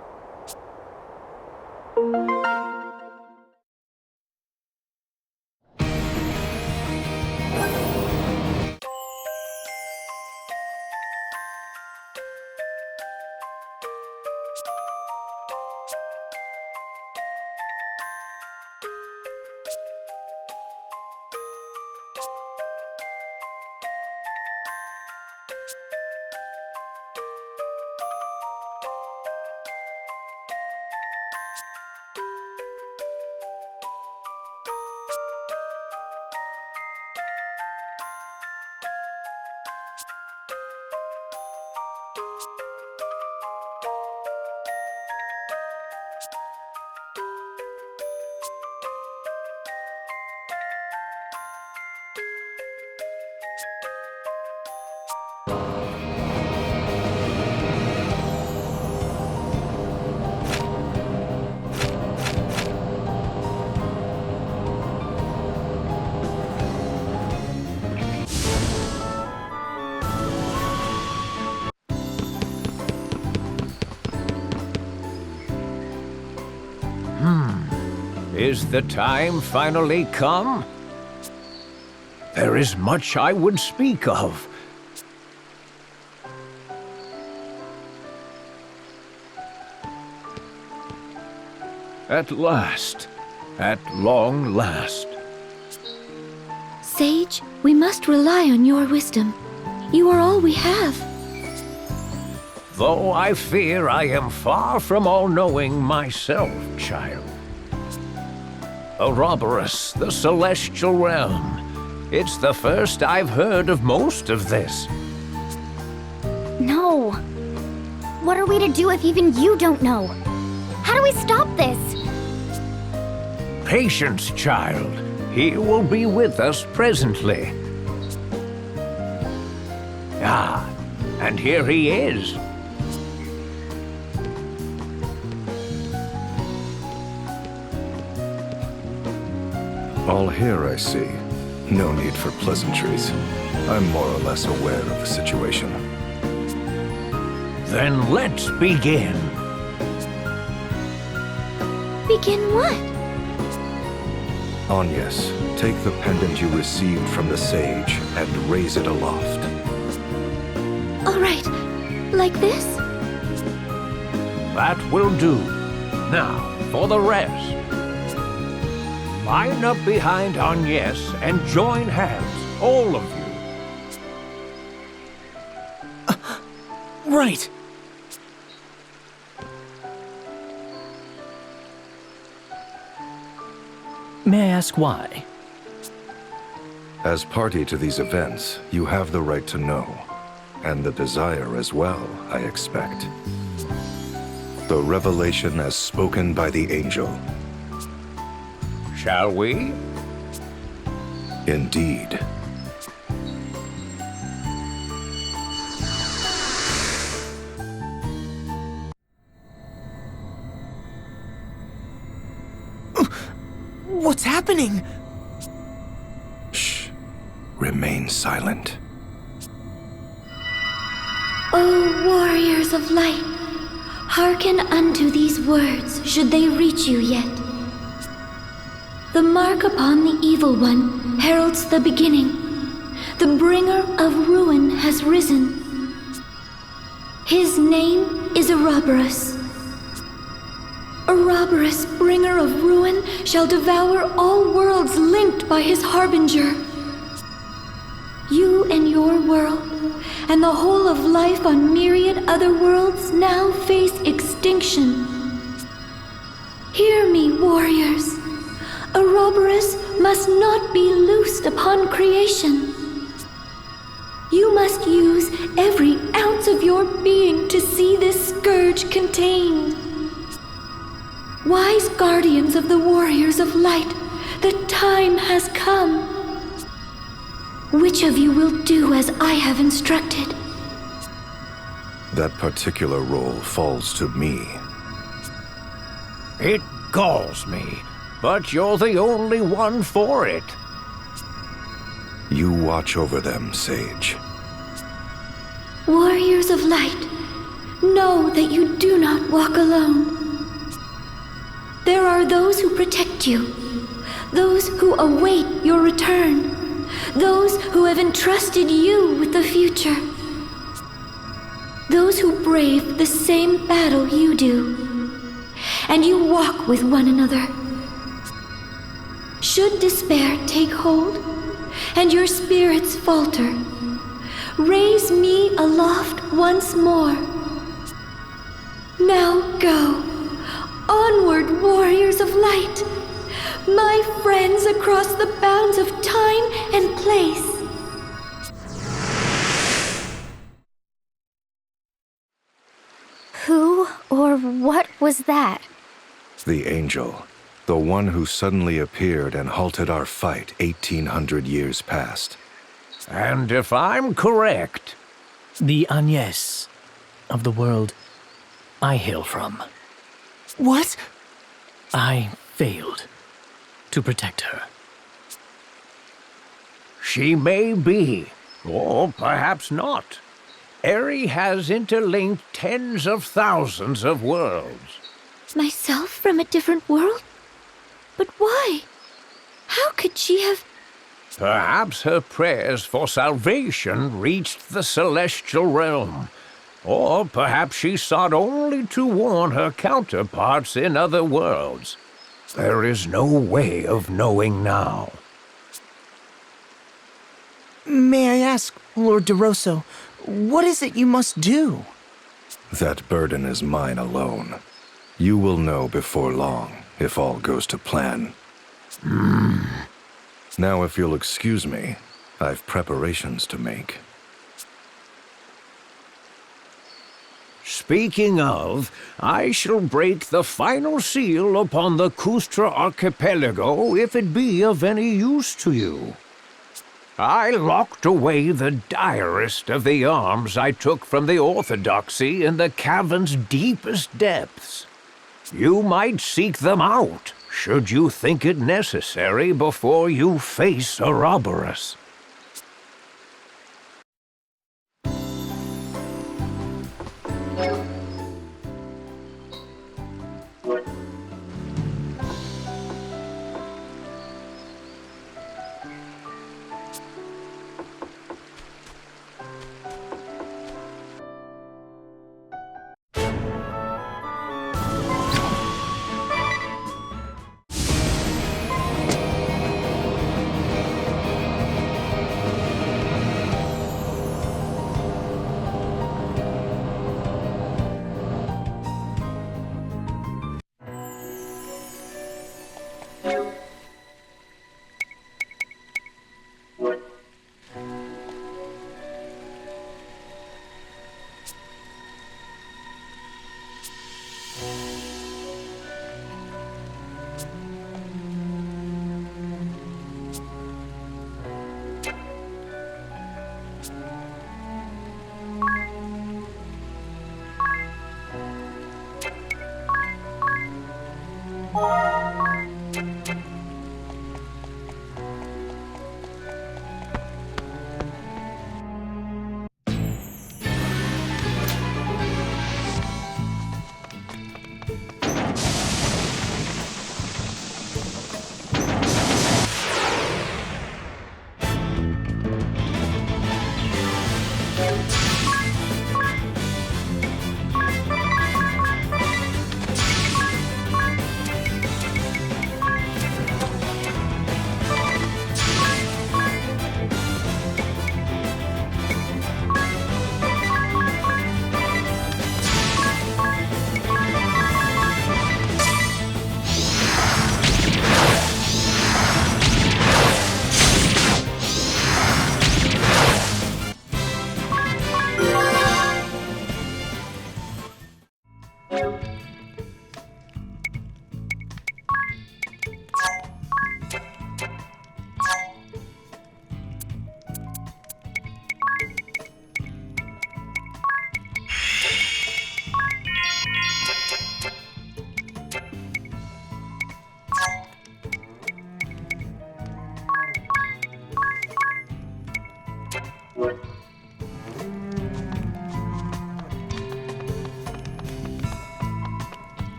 Is the time finally come? There is much I would speak of. At last. At long last. Sage, we must rely on your wisdom. You are all we have. Though I fear I am far from all-knowing myself, child. Ouroboros, the celestial realm. It's the first I've heard of most of this. No. What are we to do if even you don't know? How do we stop this? Patience, child. He will be with us presently. Ah, and here he is. All here, I see. No need for pleasantries. I'm more or less aware of the situation. Then let's begin. Begin what? Agnes, take the pendant you received from the sage and raise it aloft. All right. Like this? That will do. Now, for the rest. Line up behind Agnes and join hands, all of you. Right. May I ask why? As party to these events, you have the right to know. And the desire as well, I expect. The revelation as spoken by the angel. Shall we? Indeed. What's happening? Shh. Remain silent. O warriors of light, hearken unto these words, should they reach you yet. The mark upon the evil one heralds the beginning. The bringer of ruin has risen. His name is Ouroboros. Ouroboros, bringer of ruin, shall devour all worlds linked by his harbinger. You and your world, and the whole of life on myriad other worlds now face extinction. Hear me, warriors. Ouroboros must not be loosed upon creation. You must use every ounce of your being to see this scourge contained. Wise guardians of the warriors of light, the time has come. Which of you will do as I have instructed? That particular role falls to me. It galls me, but you're the only one for it. You watch over them, Sage. Warriors of light, know that you do not walk alone. There are those who protect you, those who await your return, those who have entrusted you with the future, those who brave the same battle you do, and you walk with one another. Should despair take hold, and your spirits falter, raise me aloft once more. Now go, onward, warriors of light, my friends across the bounds of time and place. Who or what was that? The angel. The one who suddenly appeared and halted our fight 1800 years past. And if I'm correct... The Agnès of the world I hail from. What? I failed to protect her. She may be, or perhaps not. Eri has interlinked tens of thousands of worlds. Myself from a different world? But why? How could she have... Perhaps her prayers for salvation reached the celestial realm. Or perhaps she sought only to warn her counterparts in other worlds. There is no way of knowing now. May I ask, Lord DeRosso, what is it you must do? That burden is mine alone. You will know before long, if all goes to plan. Now, if you'll excuse me, I've preparations to make. Speaking of, I shall break the final seal upon the Kustra archipelago if it be of any use to you. I locked away the direst of the arms I took from the Orthodoxy in the cavern's deepest depths. You might seek them out, should you think it necessary before you face Ouroboros.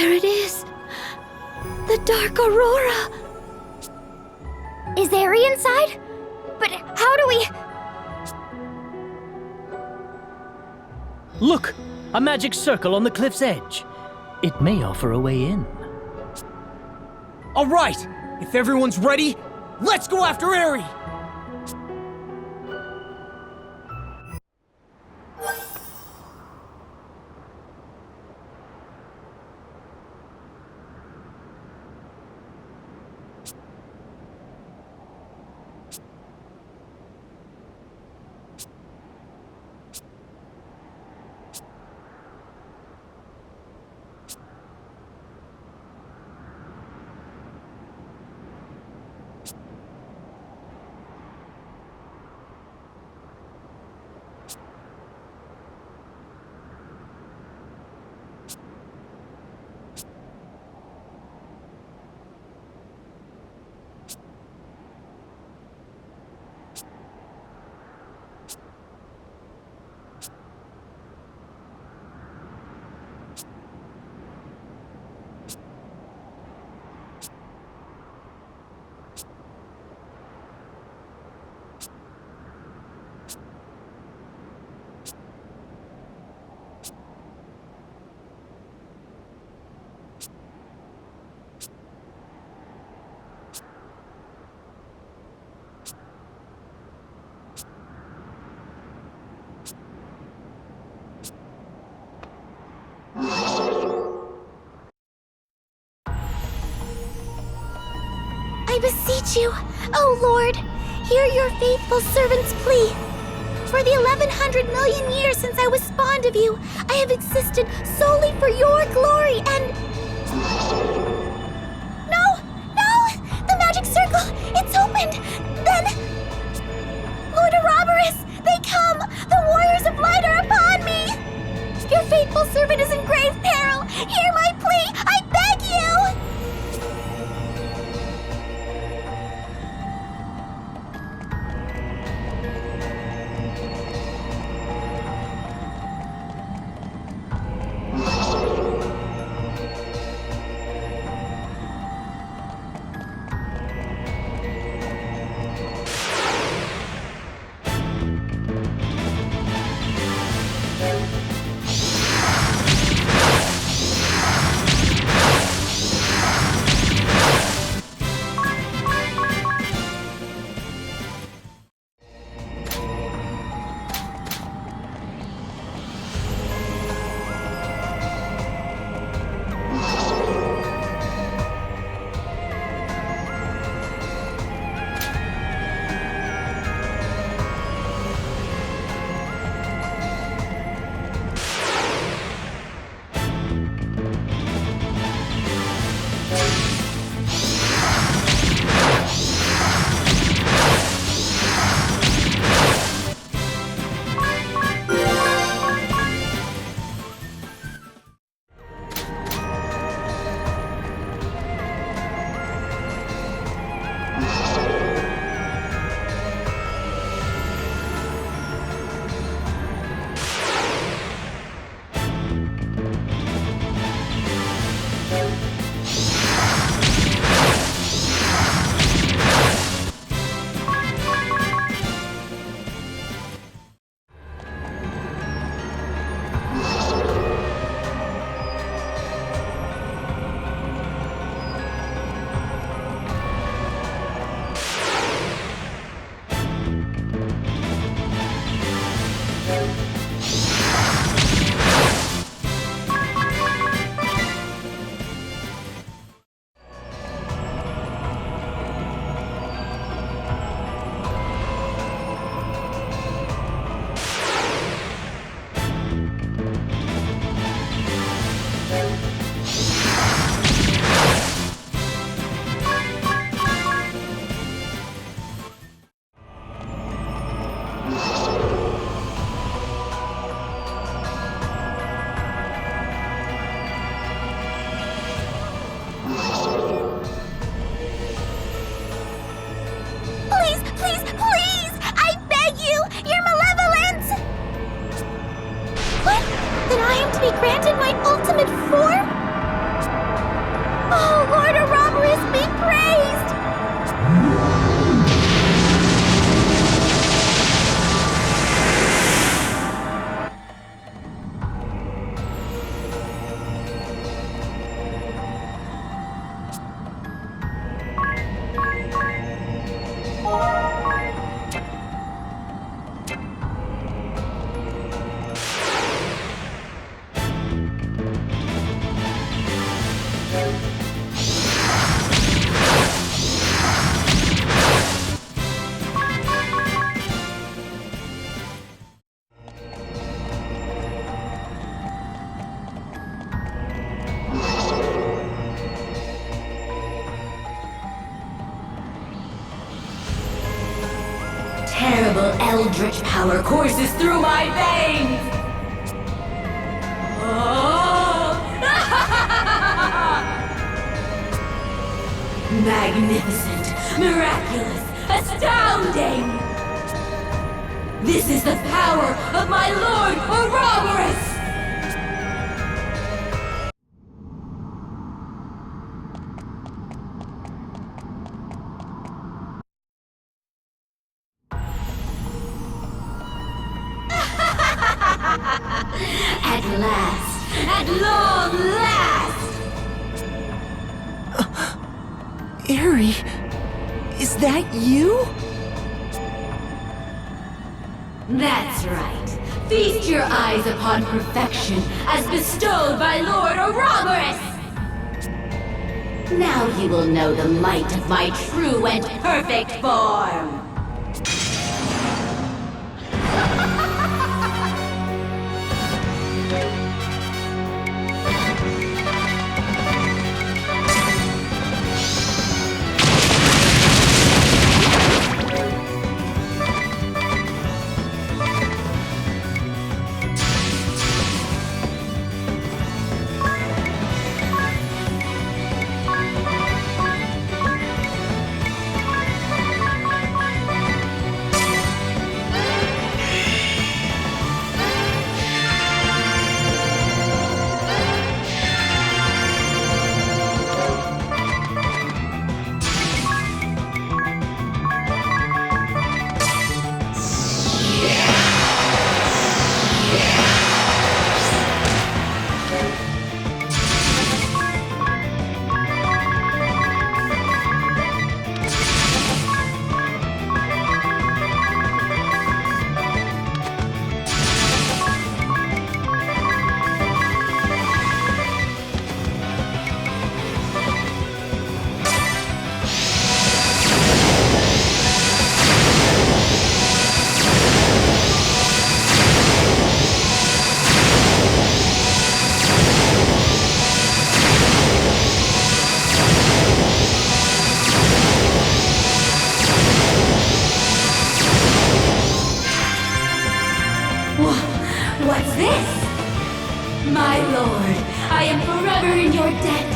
There it is! The Dark Aurora! Is Eri inside? But how do we... Look! A magic circle on the cliff's edge. It may offer a way in. All right! If everyone's ready, let's go after Eri! I beseech you, O Lord, hear your faithful servant's plea. For the 1100 million years since I was spawned of you, I have existed solely for your glory and... No! No! The magic circle! It's opened! Then... Lord Ouroboros! They come! The warriors of light are upon me! Your faithful servant is in grave peril! Hear my plea! I beg you! terrible eldritch power courses through my veins! Oh! Magnificent, miraculous, astounding! This is the power of my Lord Ouroboros! At last! At long last! Eri, is that you? That's right. Feast your eyes upon perfection as bestowed by Lord Ouroboros! Now you will know the might of my true and perfect form! What's this? My lord, I am forever in your debt.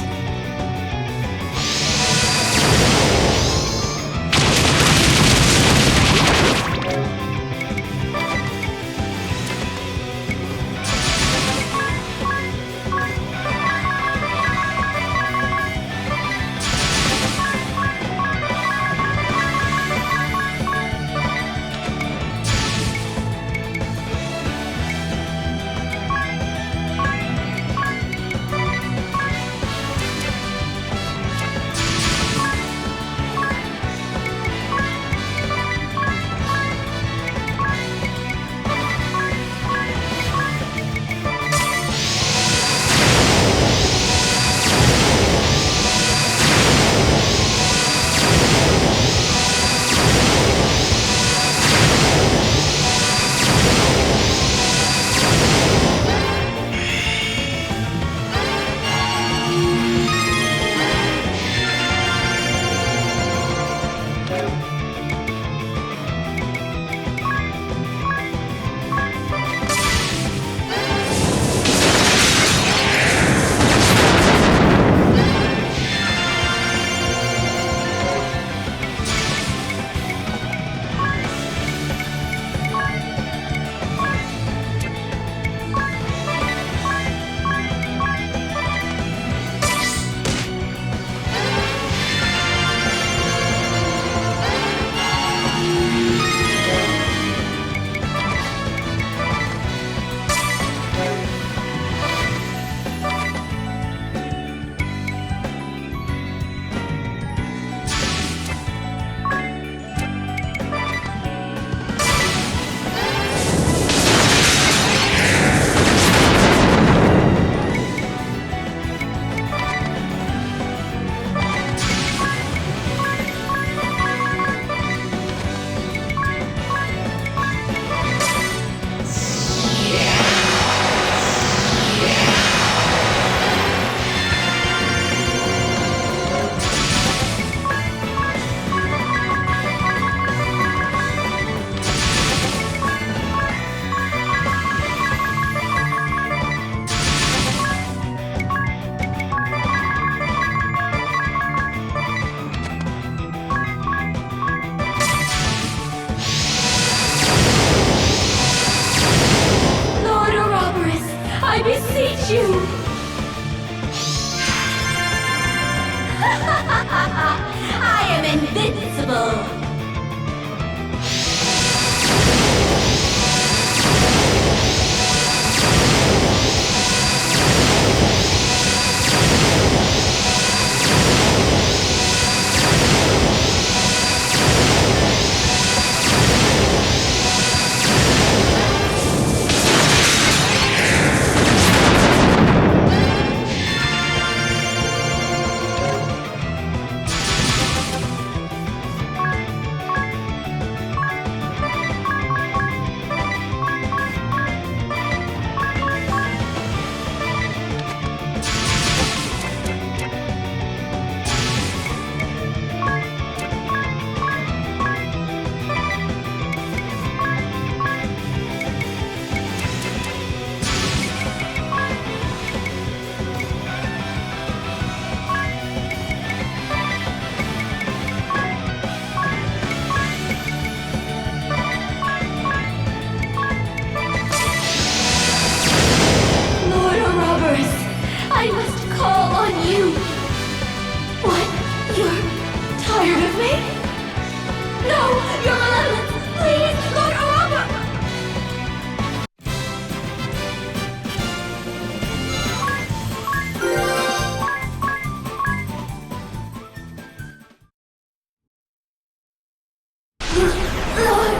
Lord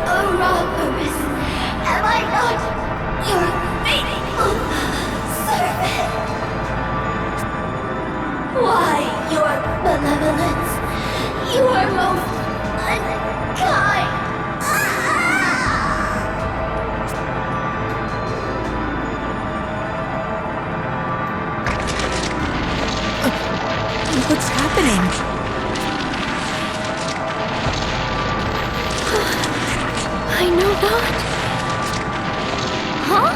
Ouroboros, am I not your faithful servant? Why your malevolence? You are most unkind. What's happening? I know not. Huh?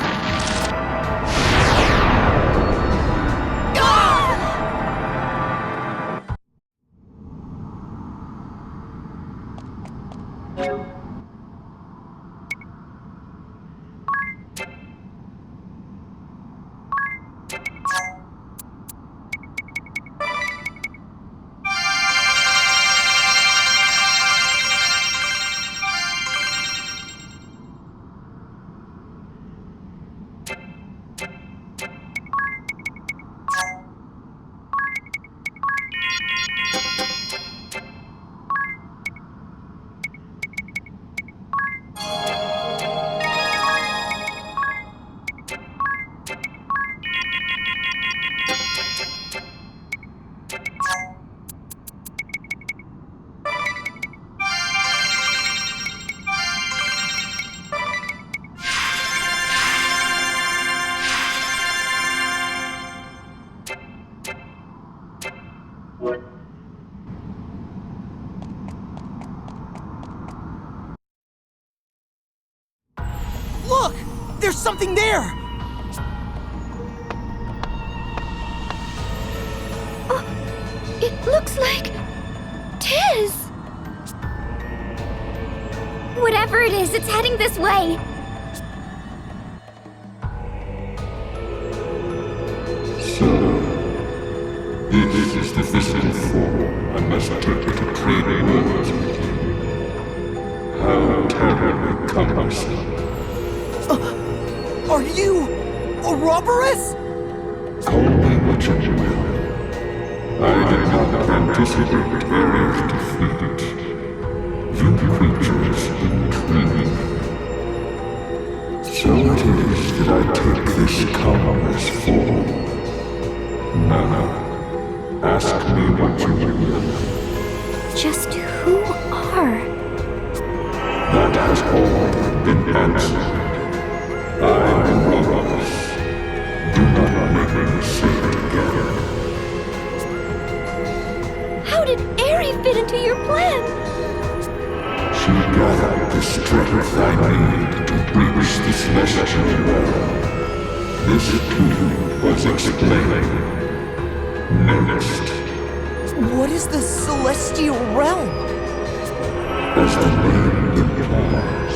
Look! There's something there! Oh, it looks like... Tiz! Whatever it is, it's heading this way. This is the physical form I must take to trade words with you. How terribly cumbersome. Are you... Ouroboros? Call me what you will. I did not anticipate Ares' defeat. You creatures intrigue me. So it is that I take this cumbrous form. Now, ask me what you will. Just who are? That has all been answered. I am Ouroboros. Do not make me say it again. How did Aerie fit into your plan? She gathered the strength I need to breach the celestial realm. This too was explained. Next. What is the celestial realm? As the name implies,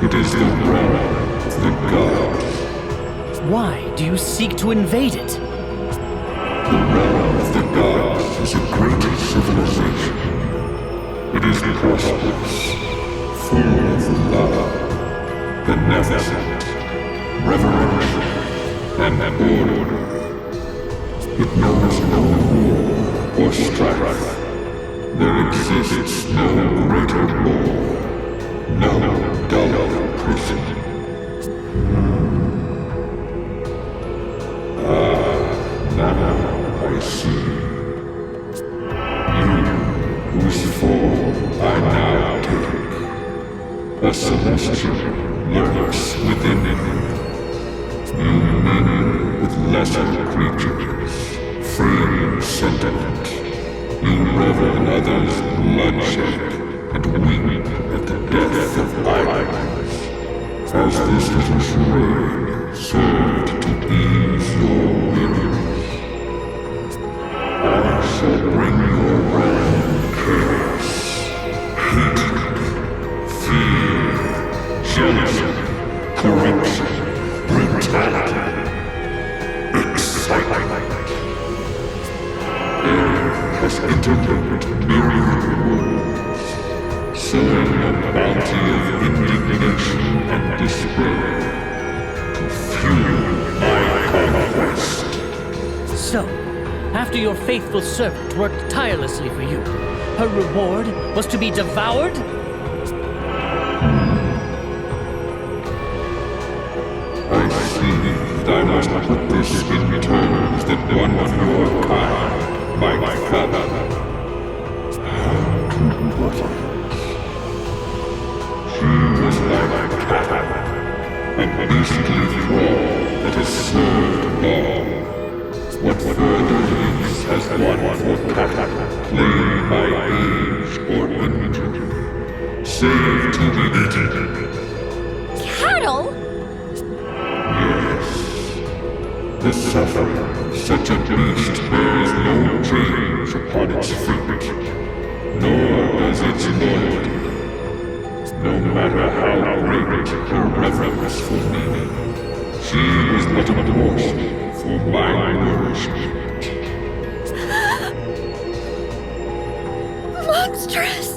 it is the realm of the gods. Why do you seek to invade it? The realm of the gods is a great civilization. It is prosperous, full of love, beneficent, reverential, and order. It knows no war or strife. There exists no greater law, no duller prison. Now I see. You, whose form I now take, a celestial lurks within you. You mingle with lesser creatures, free and sentient. You revel in others' bloodshed and weep at the death of idols. As this little charade served to ease your weariness, I shall bring your realm chaos, hatred, fear, jealousy, corruption, brutality, excitement. Air has interlinked myriad worlds, sowing a bounty of indignation and despair to fuel my conquest. So, after your faithful servant worked tirelessly for you, her reward was to be devoured? I see that I must put this in terms that one of your kind might fathom. How to put it? She was like a cat, a beastly thrall that has served long. What further use has one for cat, played by age or injury, save to be eaten? Cattle? Yes. The suffering of such a beast bears no change upon its feet, nor does its loyalty. No matter how great her reverence for me, she was but a morsel for my nourishment. Monstrous!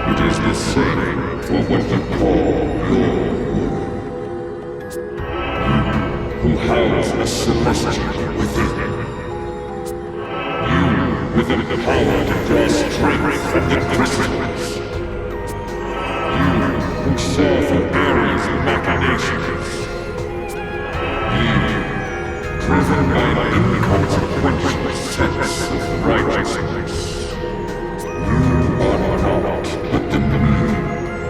It is the same for what you call your world. You who house a celestial within. You with the power to draw strength from the crystals. You who saw through Ares' machinations. Driven by an inconsequential sense of righteousness. You are not but the mean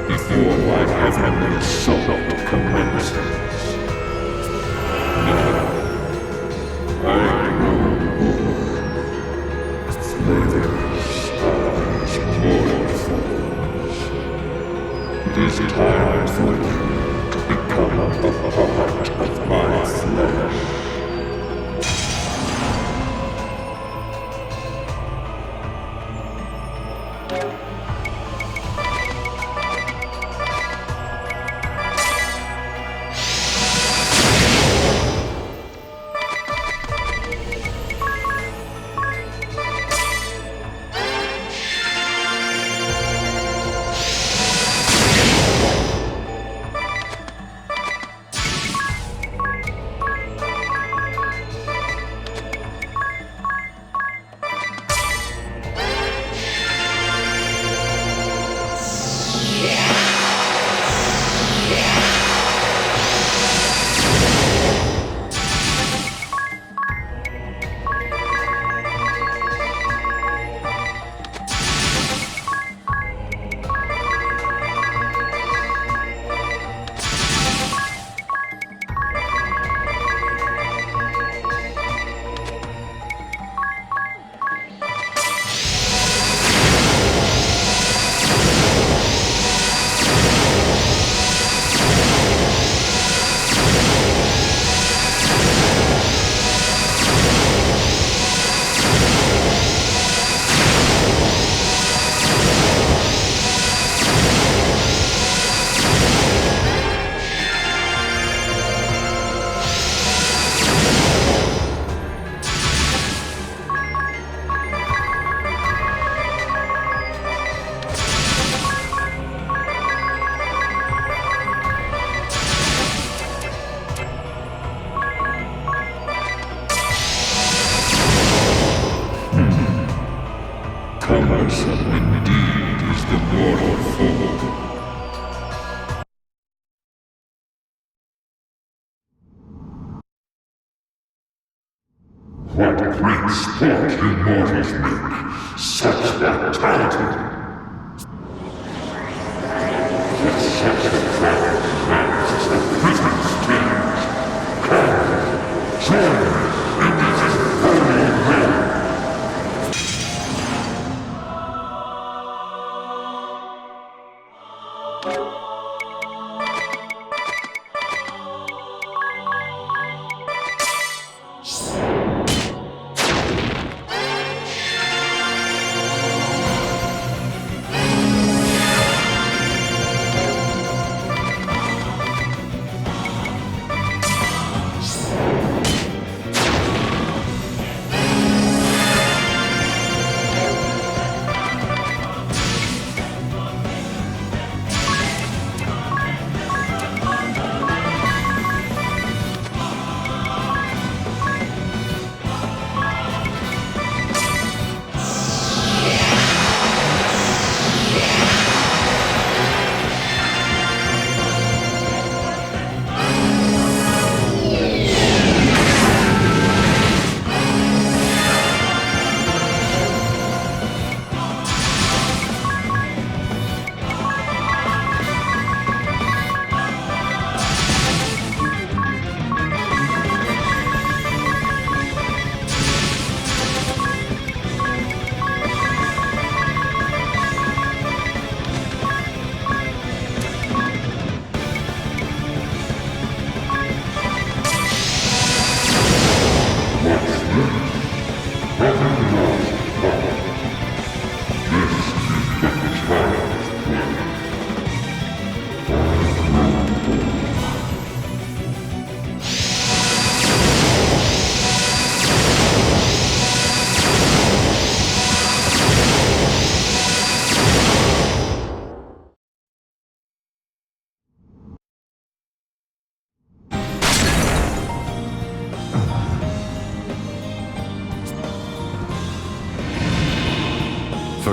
before my heavenly assault commences. Now, I grow bored. Flavors are these mortal forms. It is time for you to become a part of my flesh. Cumbersome indeed is the mortal foe. What great sport you mortals make! Such vitality! Yet such a travel demands as the prison stage. Come, join me in this infernal realm!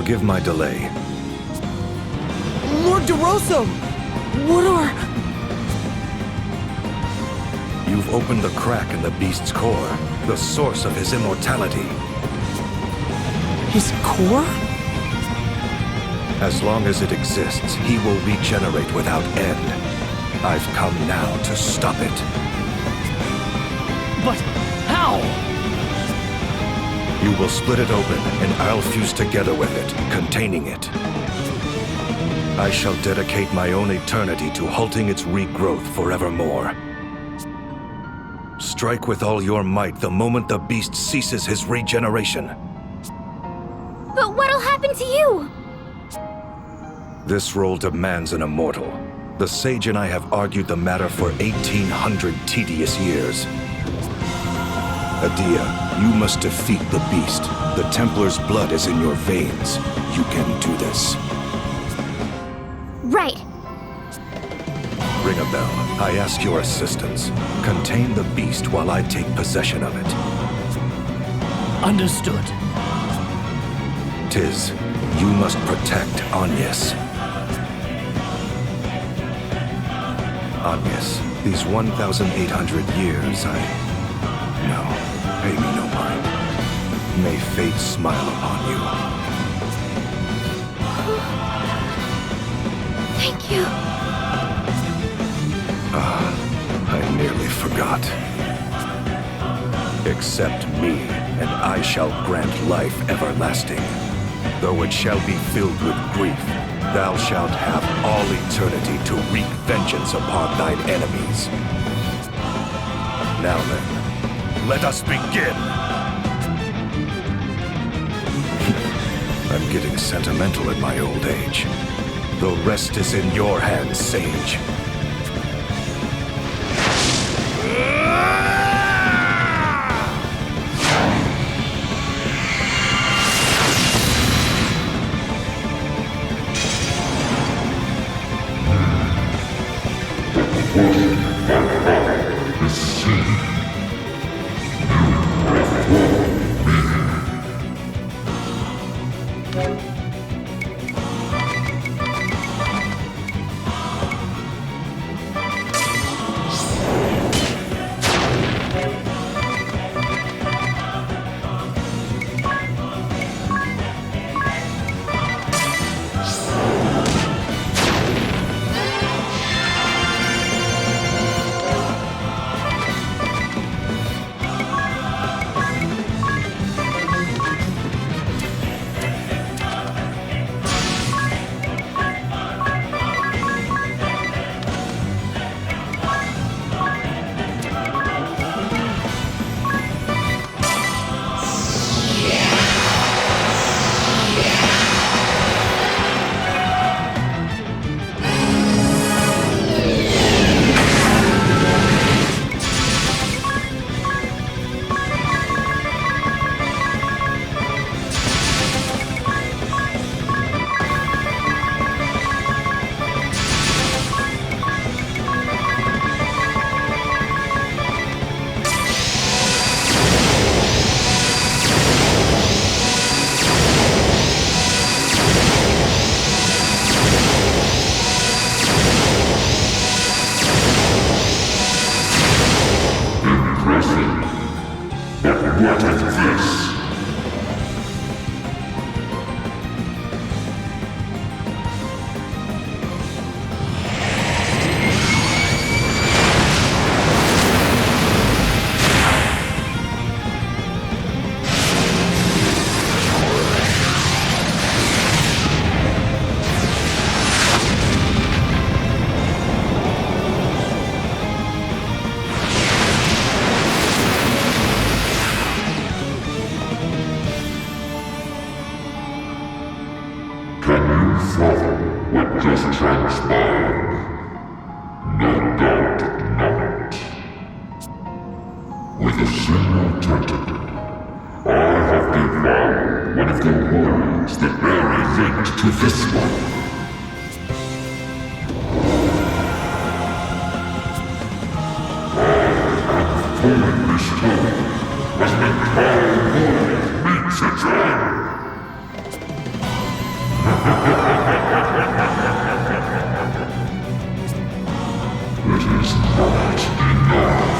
Forgive my delay. Lord DeRosso! What are... You've opened the crack in the beast's core, the source of his immortality. His core? As long as it exists, he will regenerate without end. I've come now to stop it. But how? You will split it open, and I'll fuse together with it, containing it. I shall dedicate my own eternity to halting its regrowth forevermore. Strike with all your might the moment the beast ceases his regeneration. But what'll happen to you? This role demands an immortal. The sage and I have argued the matter for 1,800 tedious years. Adia, you must defeat the beast. The Templar's blood is in your veins. You can do this. Right. Ring a bell. I ask your assistance. Contain the beast while I take possession of it. Understood. Tiz, you must protect Agnes. Agnes, these 1,800 years, No, pay me no mind. May fate smile upon you. Thank you. I nearly forgot. Accept me, and I shall grant life everlasting. Though it shall be filled with grief, thou shalt have all eternity to wreak vengeance upon thine enemies. Now then, let us begin! I'm getting sentimental in my old age. The rest is in your hands, Sage. What is this? Can you fathom what just transpired? No doubt not. With a single tentacle, I have devoured one of the worlds that bear a link to this one. I am fully restored as the entire world meets its end. is not enough.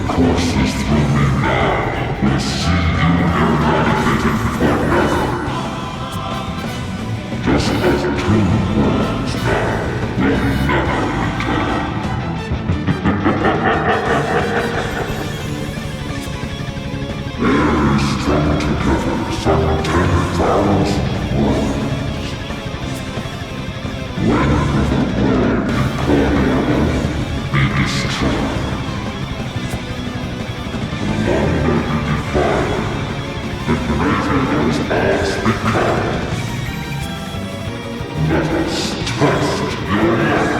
Courses through me now will see you eradicated forever. Just as two worlds now will never return. Very strung together some 10,000 worlds. When will the world you call your own be destroyed? The longer you define, the greater those odds become. Let us test your luck.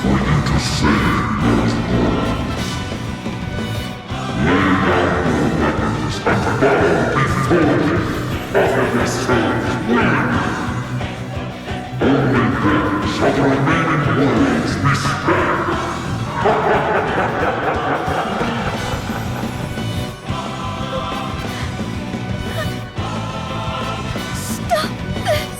for you to save those worlds. Lay down your weapons and bow before me. Offer yourselves willingly. Only then shall the remaining worlds be spared. Stop this!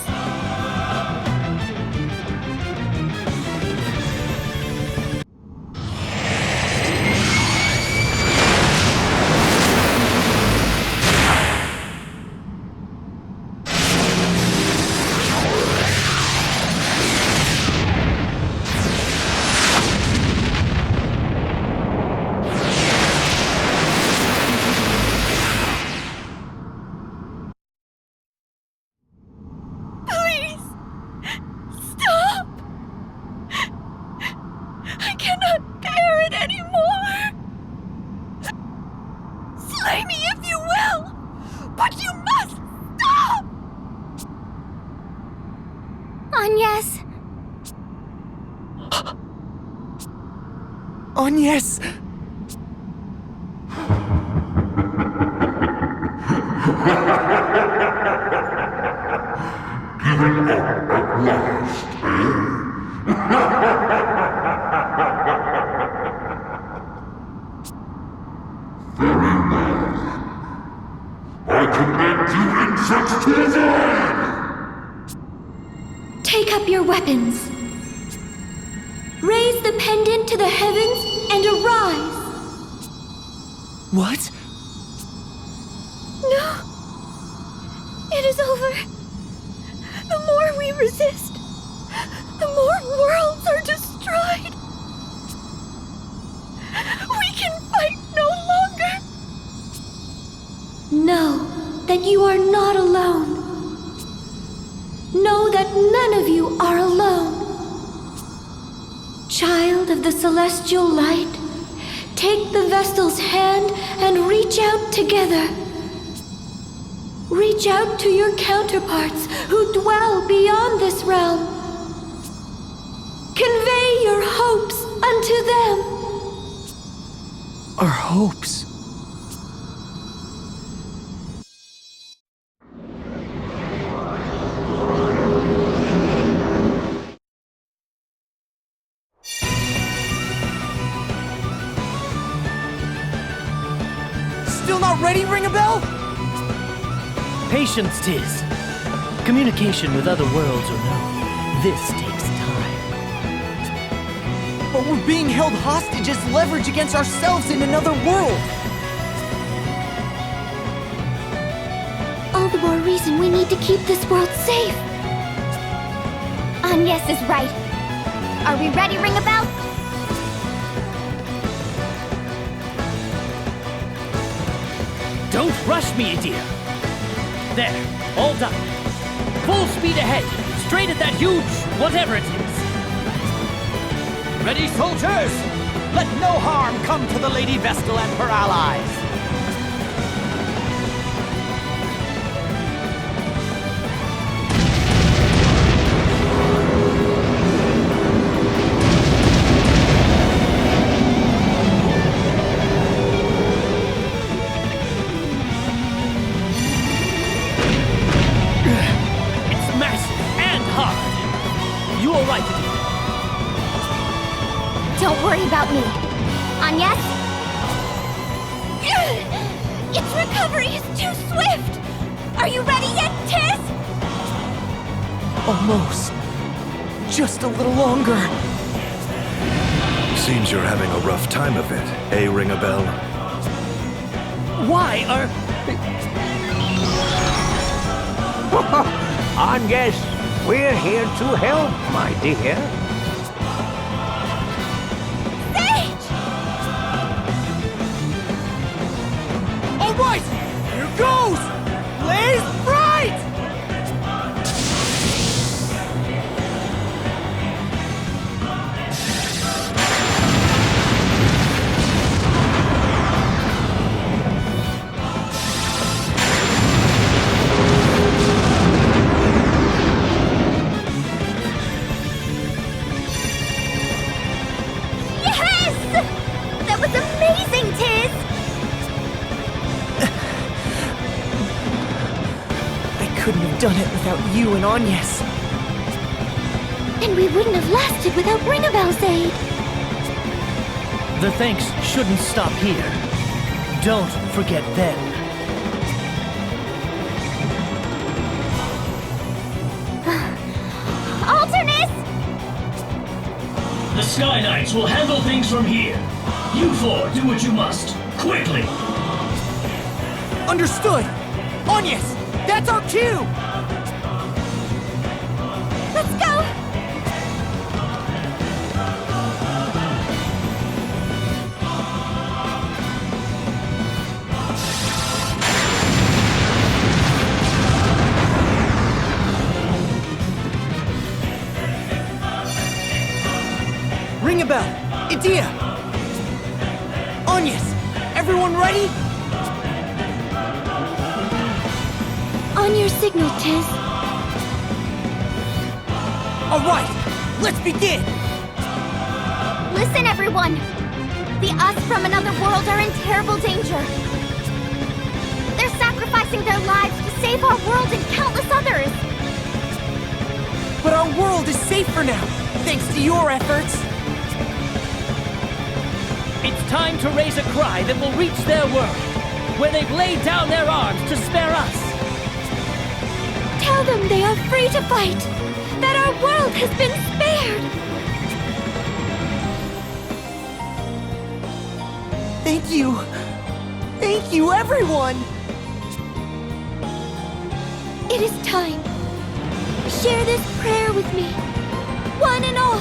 Please! Stop! I cannot bear it anymore! Slay me if you will! But you must stop! Agnes! Agnes! Giving up at last, Very well. I command you insects to die! Take up your weapons. Raise the pendant to the heavens and arise. What? No. It is over. The more we resist, the more worlds are destroyed. We can fight no longer. Know that you are not alone. Know that none of you are alone. Child of the celestial light, take the Vestal's hand and reach out together. Reach out to your counterparts who dwell beyond this realm. Convey your hopes unto them. Our hopes. Still not ready, ring a bell? Patience 'tis. Communication with other worlds or no, this takes time. But we're being held hostage as leverage against ourselves in another world. All the more reason we need to keep this world safe. Agnes is right. Are we ready, ring a bell? Don't rush me, dear. There, all done. Full speed ahead, straight at that huge whatever it is. Ready, soldiers? Let no harm come to the Lady Vestal and her allies. Don't worry about me. Agnes? Its recovery is too swift! Are you ready yet, Tiz? Almost. Just a little longer. Seems you're having a rough time of it, eh, Ring-a-Bell? Why are... Agnes, we're here to help, my dear. Right! Here goes! Blaze bright! done it without you and Agnes. And we wouldn't have lasted without Ringabel's aid. The thanks shouldn't stop here. Don't forget them. Alternus! The Sky Knights will handle things from here. You four, do what you must. Quickly! Understood! Agnes, that's our cue! Let's go! Ring a bell! Idia! Agnes! Everyone ready? On your signal, Tiz. Alright, let's begin! Listen, everyone! The us from another world are in terrible danger. They're sacrificing their lives to save our world and countless others. But our world is safer now, thanks to your efforts. It's time to raise a cry that will reach their world, where they've laid down their arms to spare us. Tell them they are free to fight, that our world has been spared. Thank you. Thank you, everyone! It is time. Share this prayer with me, one and all.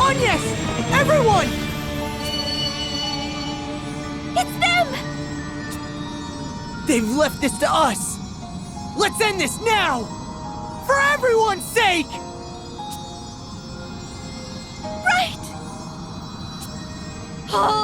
Agnes! Everyone! It's them! They've left this to us! Let's end this now! For everyone's sake! Right! Oh!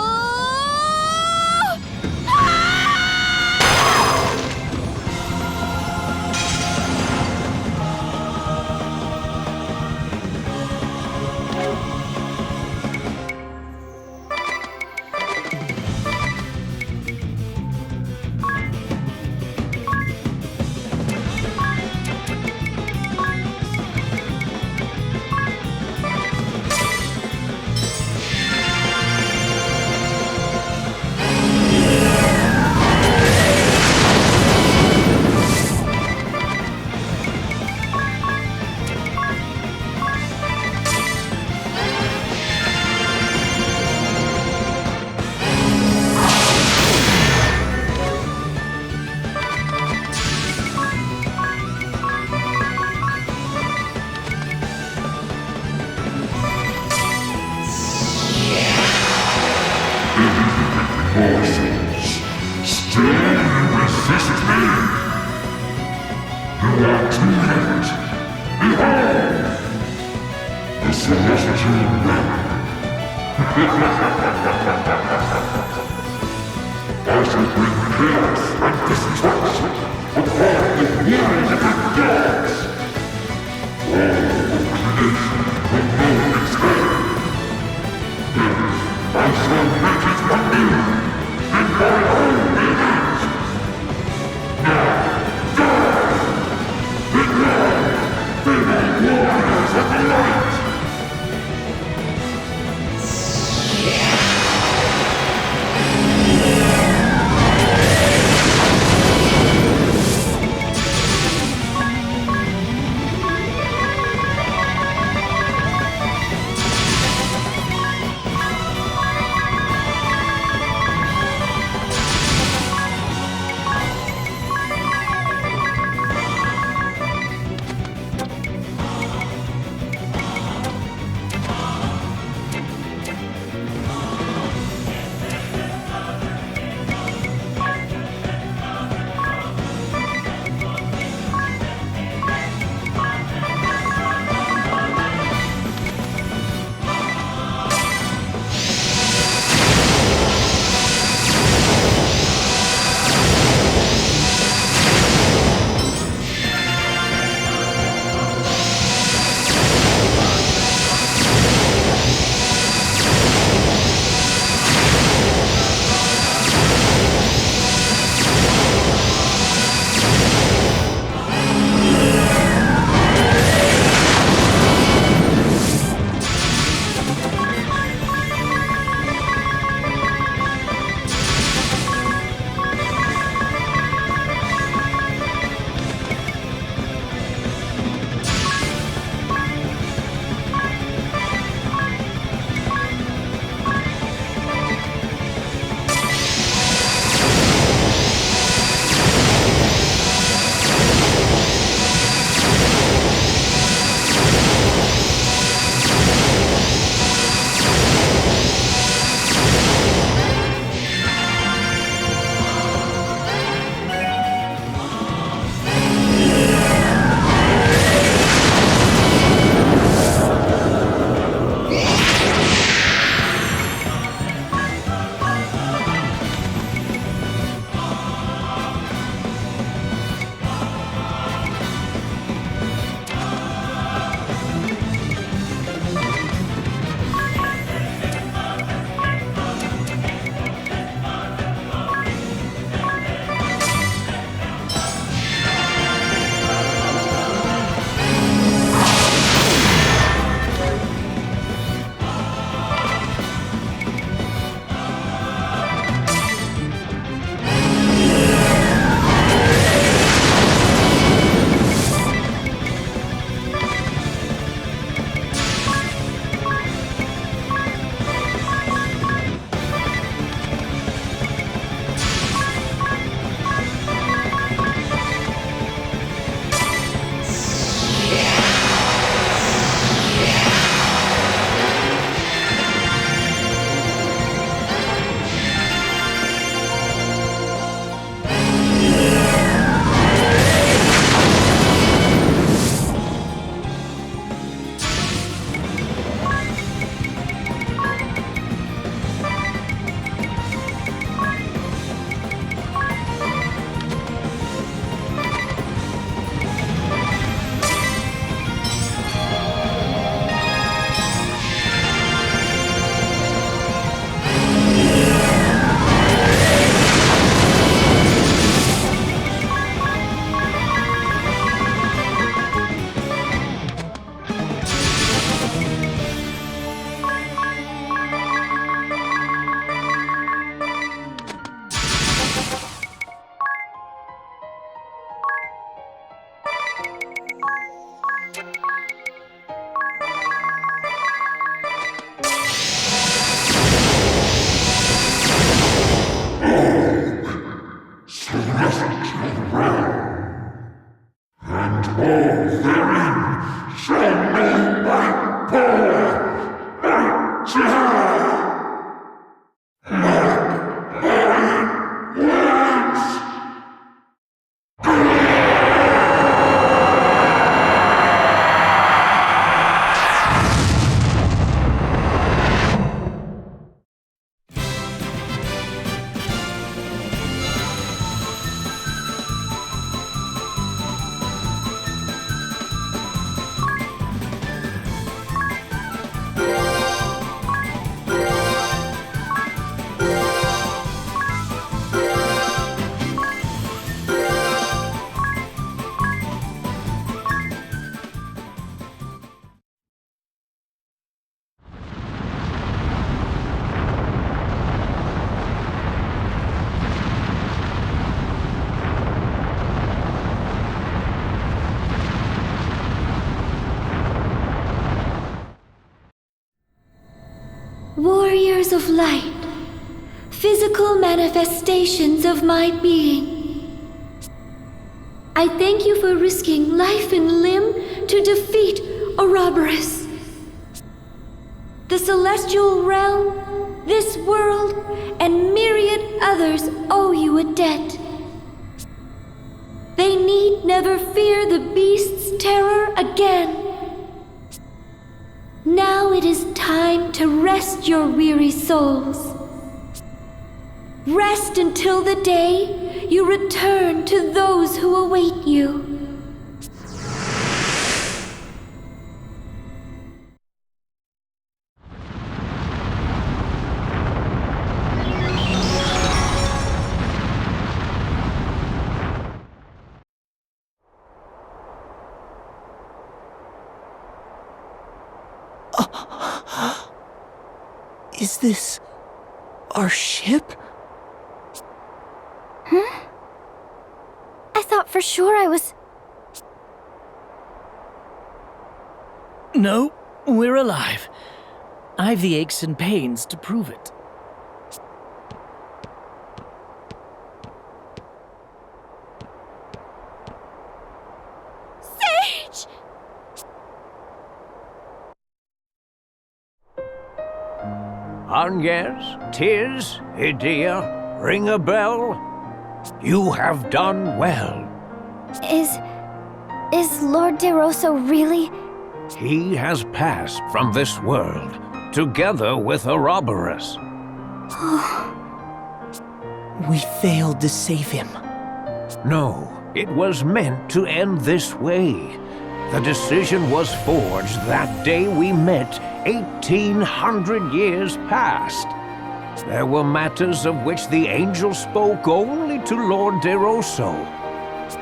Morsels, still you resist me? You are too late. Behold! The Celestial Realm. I shall bring chaos and destruction upon the myriad gods. All of creation will know its end. Then I shall make it anew. In my own image! Now, die! Begone, fairy warriors of the light! beings of light, physical manifestations of my being. I thank you for risking life and limb to defeat Ouroboros. The celestial realm, this world, and myriad others owe you a debt. They need never fear the beast's terror again. Now it is time to rest your weary souls. Rest until the day you return to those who await you. Is this our ship? Huh? I thought for sure I was... No, we're alive. I've the aches and pains to prove it. Sage! Agnes, tis, Idea, ring a bell? You have done well. Is Lord DeRosso really... He has passed from this world, together with Ouroboros. We failed to save him. No, it was meant to end this way. The decision was forged that day we met 1,800 years past. There were matters of which the angel spoke only to Lord DeRosso.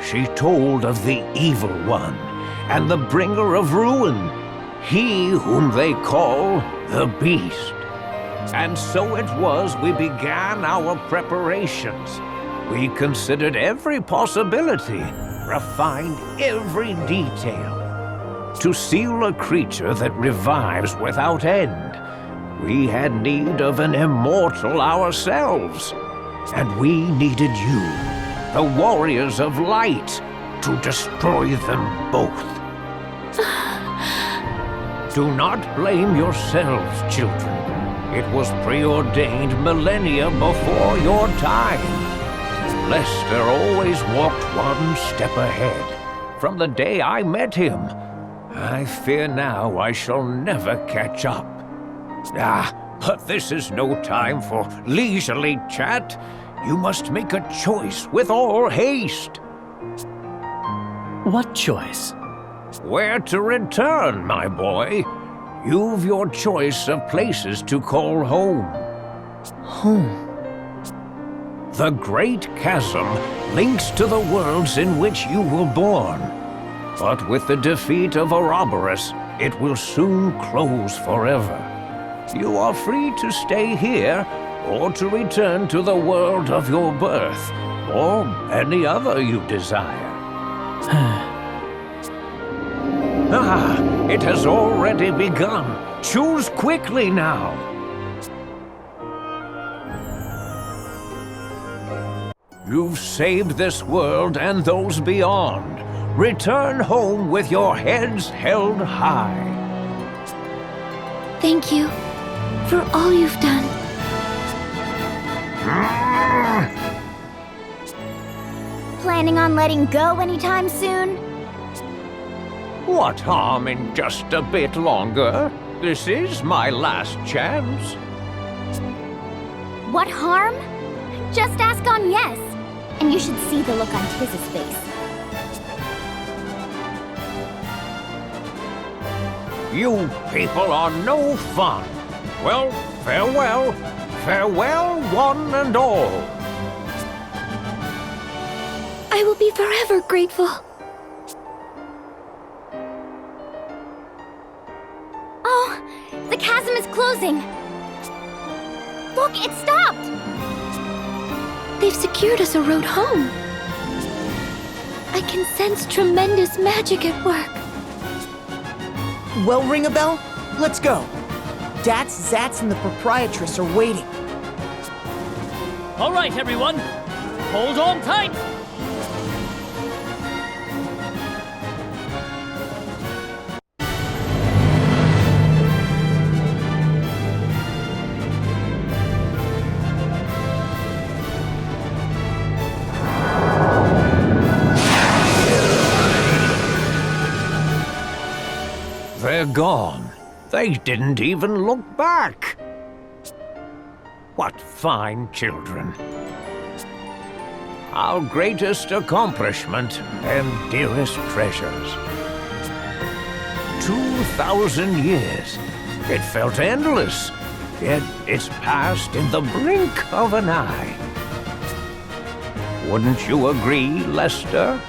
She told of the evil one and the bringer of ruin, he whom they call the Beast. And so it was we began our preparations. We considered every possibility, refined every detail. To seal a creature that revives without end, we had need of an immortal ourselves. And we needed you, the warriors of light, to destroy them both. Do not blame yourselves, children. It was preordained millennia before your time. Lester always walked one step ahead. From the day I met him, I fear now I shall never catch up. But this is no time for leisurely chat. You must make a choice with all haste. What choice? Where to return, my boy. You've your choice of places to call home. Home? The Great Chasm links to the worlds in which you were born. But with the defeat of Ouroboros, it will soon close forever. You are free to stay here, or to return to the world of your birth, or any other you desire. It has already begun. Choose quickly now. You've saved this world and those beyond. Return home with your heads held high. Thank you for all you've done. Planning on letting go anytime soon? What harm in just a bit longer? This is my last chance. What harm? Just ask on yes. And you should see the look on Tiz's face. You people are no fun. Well, farewell. Farewell, one and all. I will be forever grateful. Oh, the chasm is closing. Look, it stopped. They've secured us a road home. I can sense tremendous magic at work. Well, ring a bell? Let's go. Dats, Zats, and the proprietress are waiting. All right, everyone. Hold on tight. They're gone. They didn't even look back. What fine children. Our greatest accomplishment and dearest treasures. 2,000 years. It felt endless, yet it's passed in the blink of an eye. Wouldn't you agree, Lester?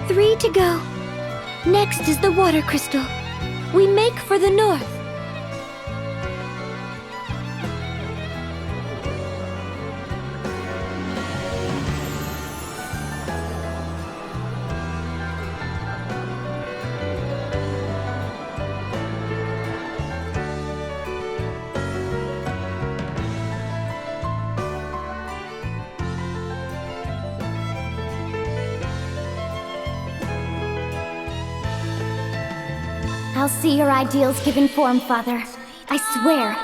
Three to go. Next is the water crystal. We make for the north. I'll see your ideals given form, Father. I swear.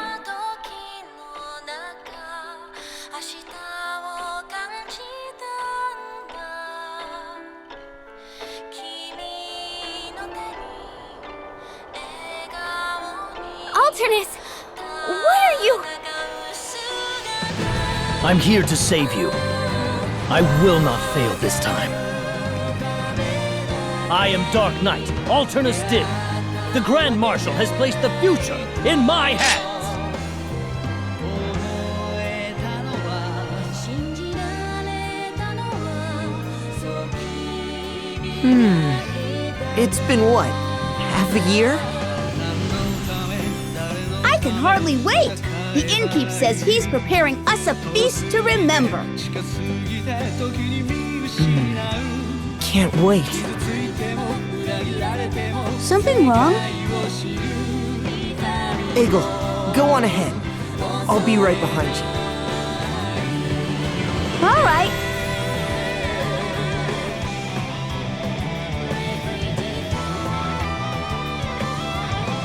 Alternus! What are you? I'm here to save you. I will not fail this time. I am Dark Knight, Alternus Dim. The Grand Marshal has placed the future in my hands! It's been what? Half a year? I can hardly wait! The innkeep says he's preparing us a feast to remember. Can't wait. Something wrong? Eagle, go on ahead. I'll be right behind you. All right.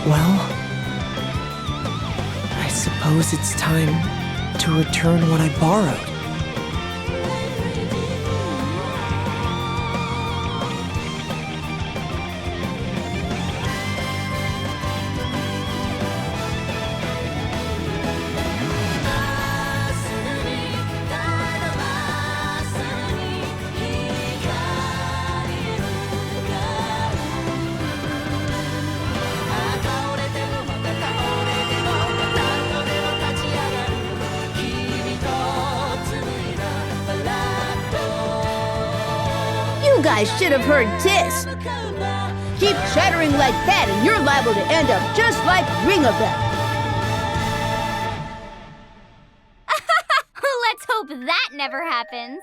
Well, I suppose it's time to return what I borrowed. You guys should have heard Tis. Keep chattering like that and you're liable to end up just like Ringabel. Let's hope that never happens.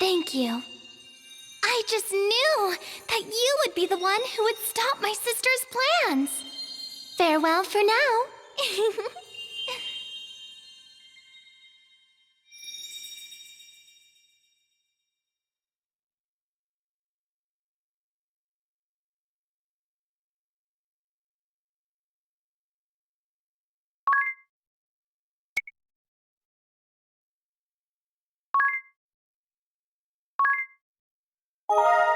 Thank you. I just knew that you would be the one who would stop my sister's plans. Farewell for now. You